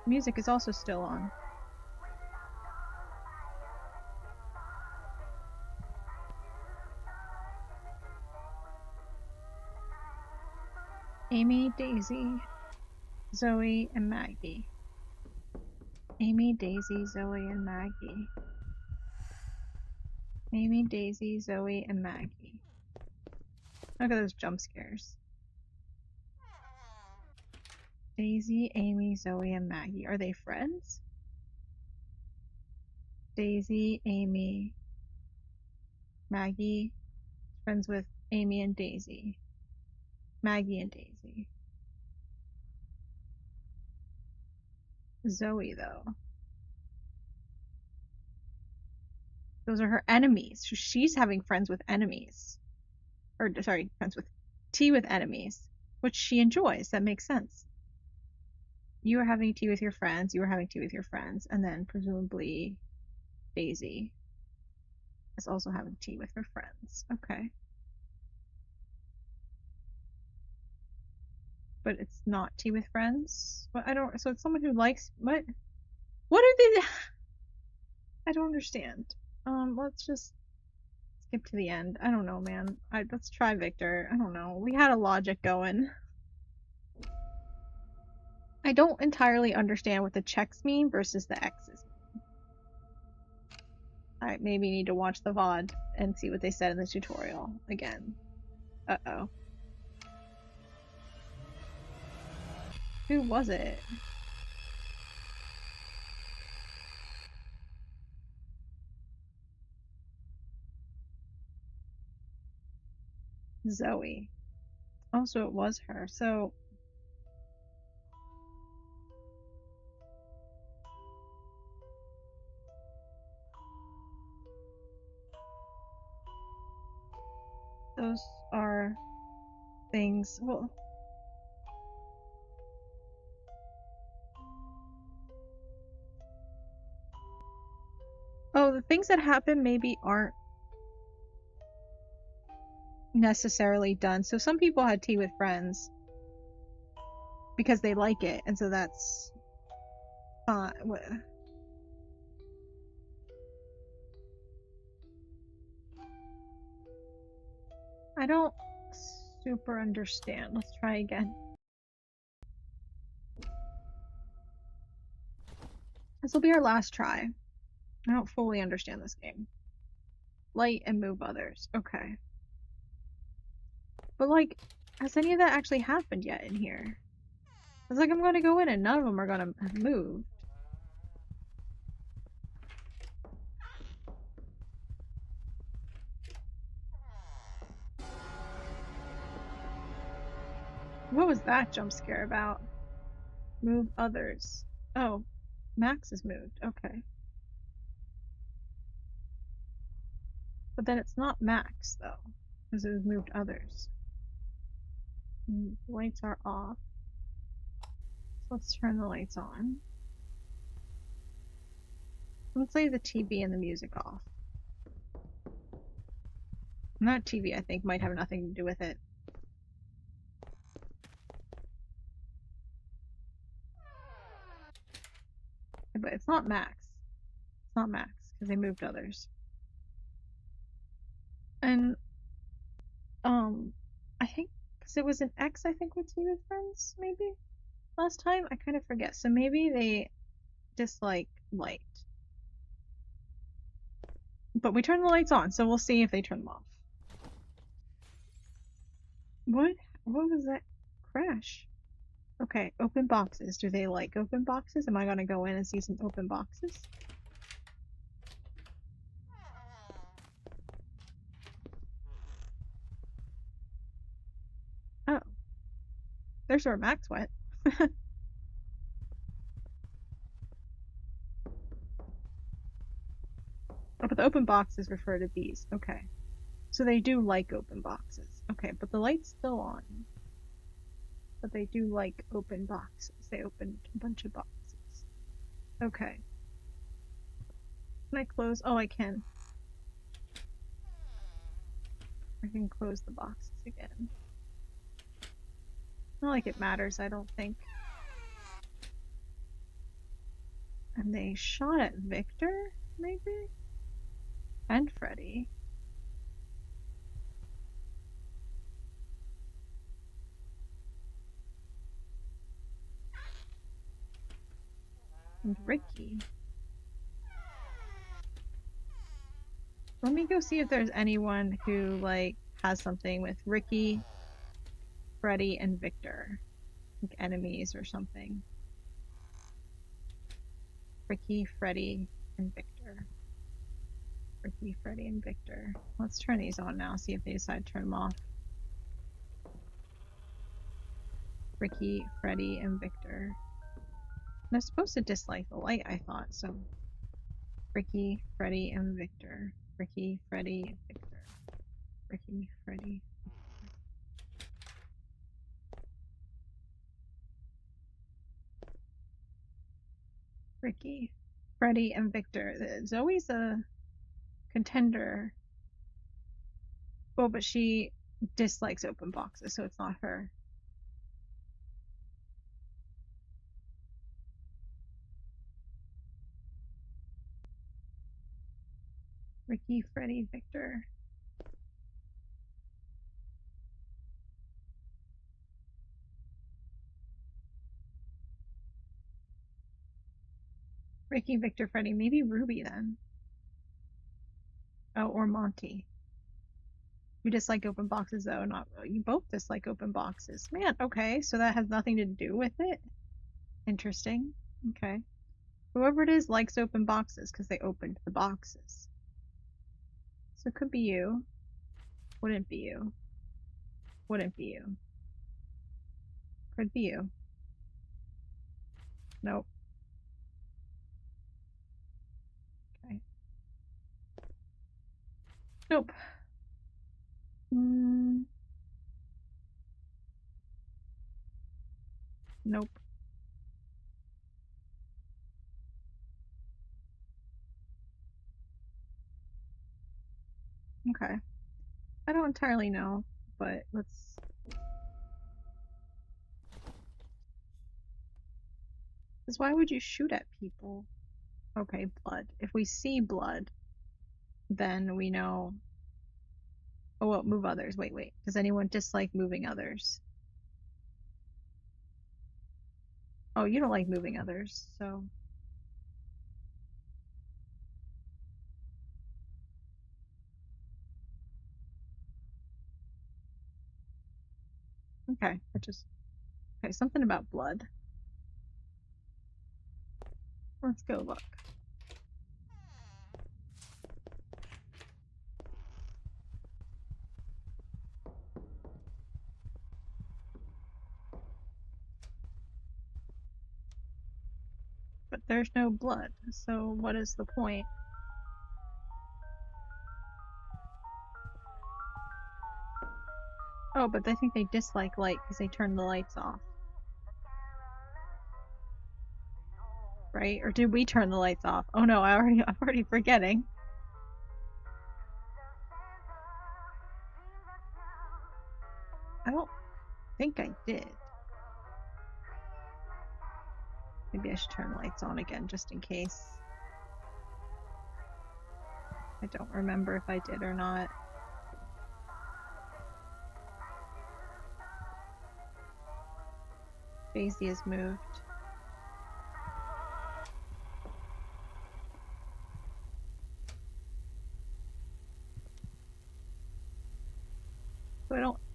Music is also still on. Amy, Daisy, Zoe, and Maggie. Amy, Daisy, Zoe, and Maggie. Amy, Daisy, Zoe, and Maggie. Look at those jump scares. Daisy, Amy, Zoe, and Maggie. Are they friends? Daisy, Amy, Maggie. Friends with Amy and Daisy. Maggie and Daisy. Zoe, though. Those are her enemies. She's having friends with enemies. Or, sorry, friends with tea with enemies, which she enjoys. That makes sense. You are having tea with your friends, you are having tea with your friends, and then presumably Daisy is also having tea with her friends. Okay. But it's not tea with friends? But I don't, so it's someone who likes, what are they? I don't understand. Let's just skip to the end. I don't know, man. Let's try Victor. I don't know. We had a logic going. I don't entirely understand what the checks mean versus the X's mean. I maybe need to watch the VOD and see what they said in the tutorial again. Uh-oh. Who was it? Zoe. Oh, so it was her. So those are things. Well, oh, the things that happen maybe aren't necessarily done. So some people had tea with friends. because they like it, and so that's fine. I don't super understand. Let's try again. This will be our last try. I don't fully understand this game. Light and move others. Okay. But like, has any of that actually happened yet in here? It's like I'm gonna go in and none of them are gonna have moved. What was that jump scare about? Move others. Oh, Max has moved. Okay. But then it's not Max, though, because it was moved others. The lights are off. So let's turn the lights on. Let's leave the TV and the music off. And that TV, I think, might have nothing to do with it. But it's not Max. It's not Max, because they moved others. And, I think, because it was an X, I think, with TV friends, maybe? Last time? I kind of forget. So maybe they dislike light. But we turn the lights on, so we'll see if they turn them off. What? What was that crash? Okay, open boxes. Do they like open boxes? Am I gonna go in and see some open boxes? Oh, there's where Max went. Oh, but the open boxes refer to these. Okay. So they do like open boxes. Okay, but the light's still on. But they do like open boxes. They opened a bunch of boxes. Okay. Can I close? Oh, I can. I can close the boxes again. Not like it matters, I don't think. And they shot at Victor, maybe? And Freddy. And Ricky. Let me go see if there's anyone who, like, has something with Ricky, Freddy, and Victor. Like enemies or something. Ricky, Freddy, and Victor. Ricky, Freddy, and Victor. Let's turn these on now, see if they decide to turn them off. Ricky, Freddy, and Victor. They're supposed to dislike the light, I thought, so. Ricky, Freddy, and Victor. Ricky, Freddy, Victor. Ricky, Freddy. Ricky, Freddy, and Victor. Zoe's a contender. Well, but she dislikes open boxes, so it's not her. Ricky, Freddy, Victor. Ricky, Victor, Freddy. Maybe Ruby then. Oh, or Monty. You dislike open boxes though, not you both dislike open boxes. Man, okay, so that has nothing to do with it? Interesting. Okay. Whoever it is likes open boxes because they opened the boxes. So it could be you. Wouldn't be you. Wouldn't be you. Could be you. Nope. Okay. Nope. Nope. Okay. I don't entirely know, but let's Because why would you shoot at people? Okay, blood. If we see blood, then we know. Oh, well, move others. Wait, wait. Does anyone dislike moving others? Oh, you don't like moving others, so. Okay, okay, something about blood. Let's go look. But there's no blood, so what is the point? Oh, but I think they dislike light because they turned the lights off. Right? Or did we turn the lights off? Oh no, I'm already forgetting. I don't think I did. Maybe I should turn the lights on again just in case. I don't remember if I did or not. Daisy has moved.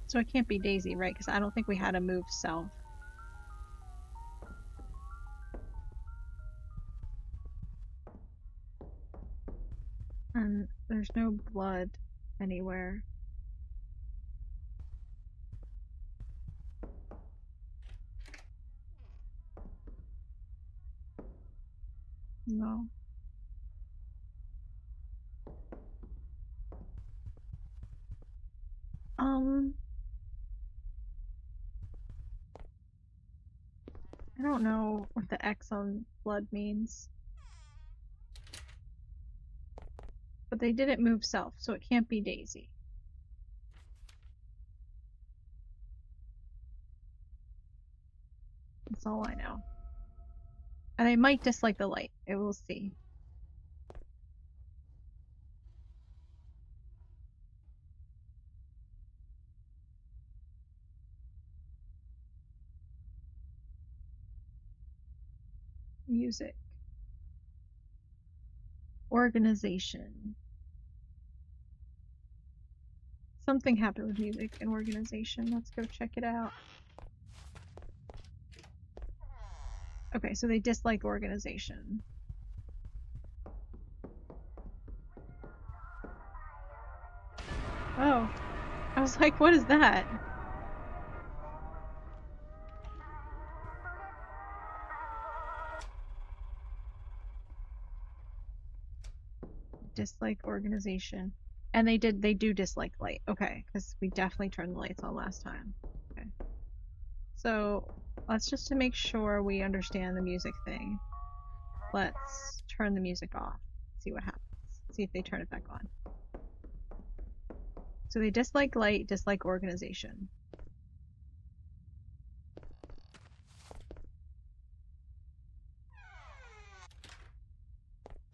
So it can't be Daisy, right? Because I don't think we had a move self. And there's no blood anywhere. No. I don't know what the X on blood means. But they didn't move self, so it can't be Daisy. That's all I know. And they might dislike the light. It will see. Music. Organization. Something happened with music and organization. Let's go check it out. Okay, so they dislike organization. Oh. I was like, what is that? Dislike organization. And they do dislike light. Okay, because we definitely turned the lights on last time. Okay. So let's just to make sure we understand the music thing. Let's turn the music off. See what happens. See if they turn it back on. So they dislike light, dislike organization.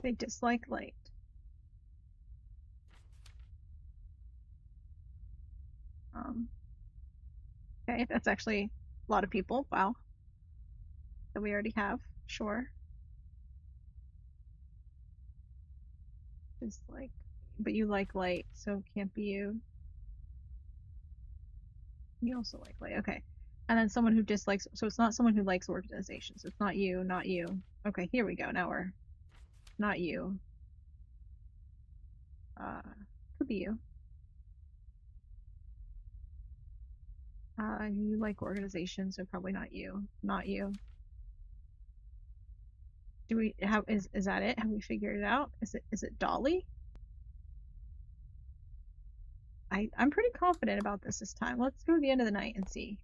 They dislike light. Okay, that's actually a lot of people. Wow. That we already have. Sure. Dislike. But you like light, so it can't be you. You also like light. Okay. And then someone who dislikes, so it's not someone who likes organizations. It's not you, not you. Okay, here we go. Now we're not you. Could be you. You like organizations, so probably not you. Not you. Do we have is that it? Have we figured it out? Is it Dolly? I'm pretty confident about this time. Let's go to the end of the night and see.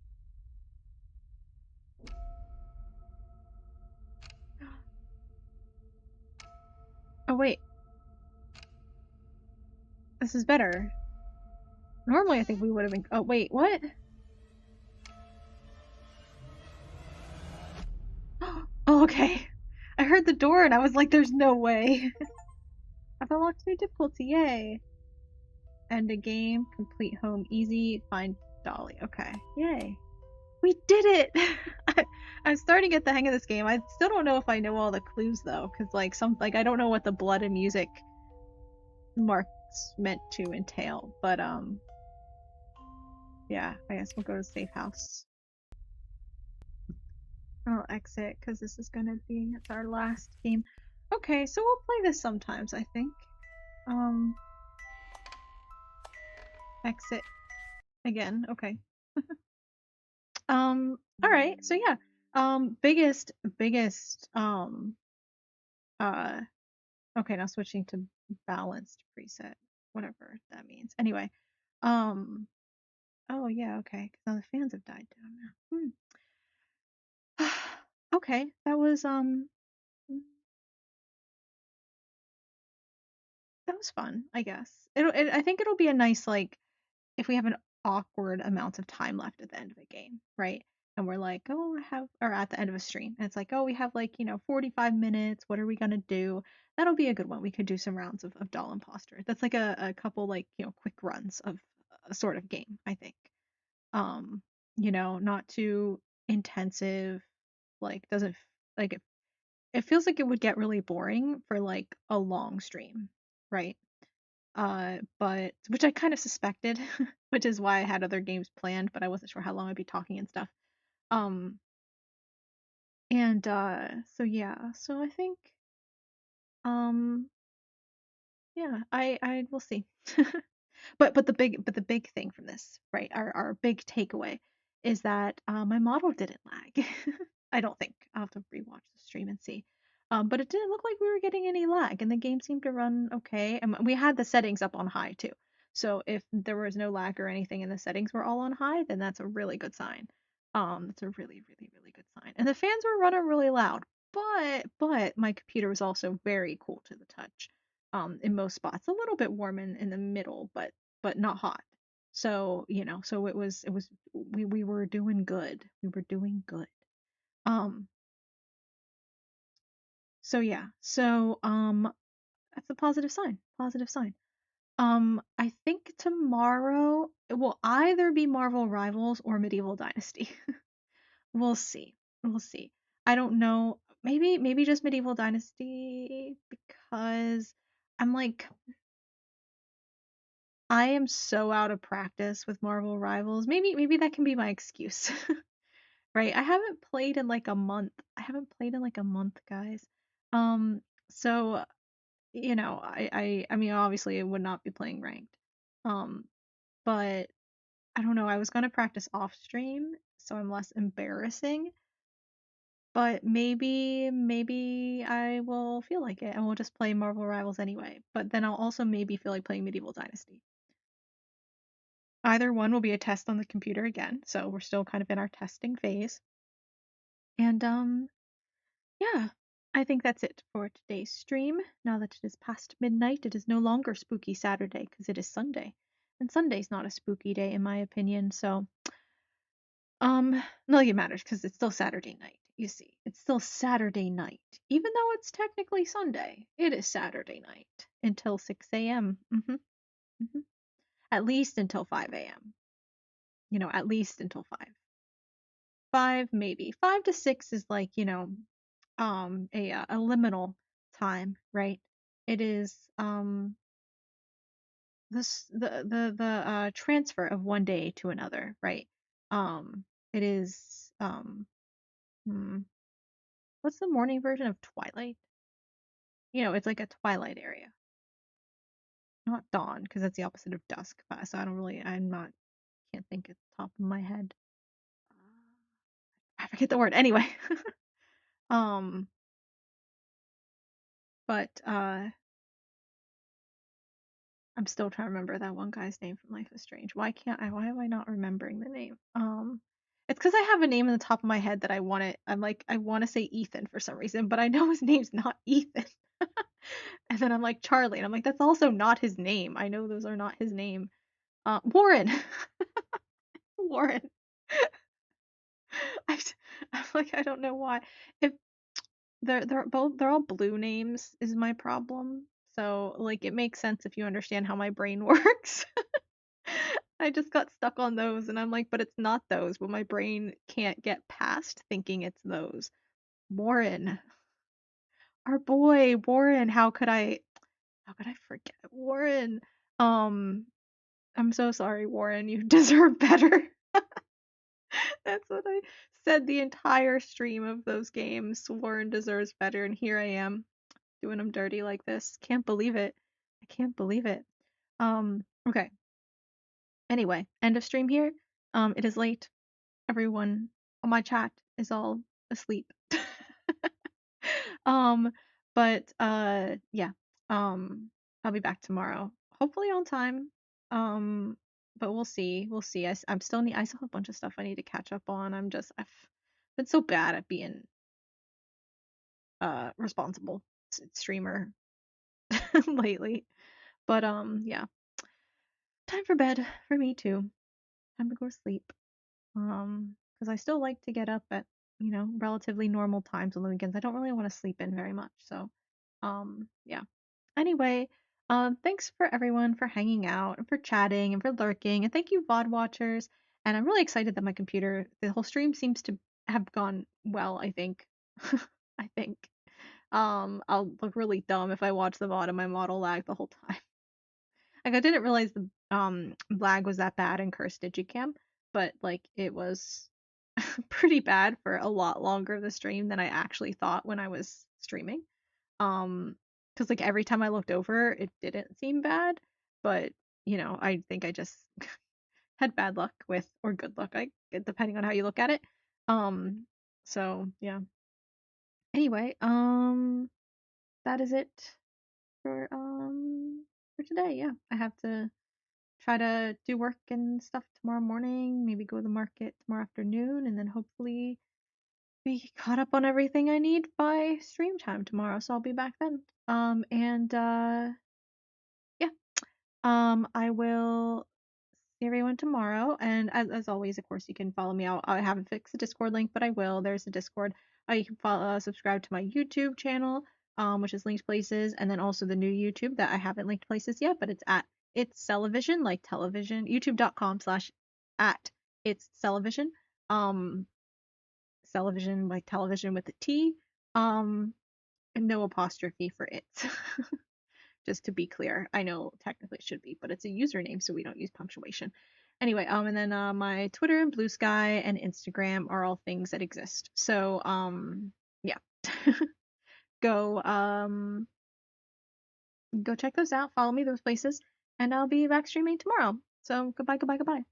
Oh wait. This is better. Normally I think we would have been. Oh wait, what? Oh okay. I heard the door and I was like, there's no way. I've unlocked new difficulty, yay. End a game, complete home easy, find Dolly. Okay, yay. We did it! I'm starting to get the hang of this game. I still don't know if I know all the clues though, because like I don't know what the blood and music marks meant to entail. But yeah, I guess we'll go to safe house. I'll exit because this is gonna be our last game. Okay, so we'll play this sometimes, I think. Um, exit again. Okay. All right. So yeah. Biggest. Uh. Okay, now switching to balanced preset, whatever that means. Anyway. Um. Oh yeah. Okay. 'Cause now the fans have died down now. Okay, that was fun. I guess I think it'll be a nice like if we have an awkward amount of time left at the end of a game, right? And we're like, oh, I have, or at the end of a stream, and it's like, oh, we have like, 45 minutes. What are we gonna do? That'll be a good one. We could do some rounds of Doll Imposter. That's like a couple like, quick runs of a sort of game, I think. Um, not too intensive, like doesn't like it feels like it would get really boring for like a long stream, right? But which I kind of suspected, which is why I had other games planned, but I wasn't sure how long I'd be talking and stuff. Um, and so yeah, so I think um yeah, I will see. But the big thing from this, right? Our big takeaway is that my model didn't lag. I don't think. I'll have to rewatch the stream and see. But it didn't look like we were getting any lag, and the game seemed to run okay. And we had the settings up on high too. So if there was no lag or anything and the settings were all on high, then that's a really good sign. That's a really, really, really good sign. And the fans were running really loud, but my computer was also very cool to the touch. In most spots, a little bit warm in the middle, but not hot. So, so it was we were doing good. We were doing good. Um, so yeah. So that's a positive sign. Positive sign. I think tomorrow it will either be Marvel Rivals or Medieval Dynasty. We'll see. We'll see. I don't know. Maybe just Medieval Dynasty because I'm like I am so out of practice with Marvel Rivals. Maybe that can be my excuse. Right? I haven't played in like a month. I haven't played in like a month, guys. Um, so I mean obviously I would not be playing ranked. Um, but I don't know. I was gonna practice off stream, so I'm less embarrassing. But maybe I will feel like it and we'll just play Marvel Rivals anyway. But then I'll also maybe feel like playing Medieval Dynasty. Either one will be a test on the computer again, so we're still kind of in our testing phase. And yeah, I think that's it for today's stream. Now that it is past midnight, it is no longer spooky Saturday because it is Sunday. And Sunday's not a spooky day in my opinion, so not like it matters because it's still Saturday night. You see, it's still Saturday night. Even though it's technically Sunday, it is Saturday night until 6 a.m. At least until 5 a.m. At least until 5. 5 maybe. 5 to 6 is like, a liminal time, right? It is this the transfer of one day to another, right? It is hmm, what's the morning version of twilight? It's like a twilight area. Not dawn, because that's the opposite of dusk, but so I'm not can't think at the top of my head. I forget the word. Anyway. um but I'm still trying to remember that one guy's name from Life is Strange. Why am I not remembering the name? It's because I have a name in the top of my head that I want to say Ethan for some reason, but I know his name's not Ethan. And then I'm like Charlie, and I'm like, that's also not his name. I know those are not his name. Warren. Warren. I, I'm like, I don't know why. If they're all blue names is my problem. So like it makes sense if you understand how my brain works. I just got stuck on those and I'm like, but it's not those, but my brain can't get past thinking it's those. Warren, our boy, Warren, how could I forget Warren? Um, I'm so sorry, Warren, you deserve better. That's what I said the entire stream of those games. Warren deserves better, and here I am doing him dirty like this. Can't believe it. I can't believe it. Okay. Anyway, end of stream here. It is late. Everyone on my chat is all asleep. Um, but yeah. I'll be back tomorrow. Hopefully on time. Um, but we'll see. We'll see. I still have a bunch of stuff I need to catch up on. I've been so bad at being responsible streamer lately. But yeah. Time for bed for me too. Time to go to sleep. Because I still like to get up at, relatively normal times on the weekends. I don't really want to sleep in very much. So, yeah. Anyway, thanks for everyone for hanging out and for chatting and for lurking. And thank you, VOD watchers. And I'm really excited that the whole stream seems to have gone well, I think. I think. I'll look really dumb if I watch the VOD and my model lag the whole time. Like I didn't realize the lag was that bad in Cursed Digicam, but like it was pretty bad for a lot longer of the stream than I actually thought when I was streaming. Because like every time I looked over, it didn't seem bad, but I think I just had bad luck with or good luck, depending on how you look at it. Um, so yeah. Anyway, that is it for today. Yeah, I have to try to do work and stuff tomorrow morning, maybe go to the market tomorrow afternoon, and then hopefully be caught up on everything I need by stream time tomorrow. So I'll be back then. And yeah. I will see everyone tomorrow. And as always, of course, you can follow me out. I haven't fixed the Discord link, but I will. There's a Discord. You can subscribe to my YouTube channel, which is linked places, and then also the new YouTube that I haven't linked places yet, but it's Television, like television, youtube.com/ at it's Television. Um, Television like television with a T. And no apostrophe for it. Just to be clear. I know technically it should be, but it's a username, so we don't use punctuation. Anyway, and then my Twitter and Blue Sky and Instagram are all things that exist. So, yeah. Go go check those out, follow me those places, and I'll be back streaming tomorrow. So goodbye, goodbye, goodbye.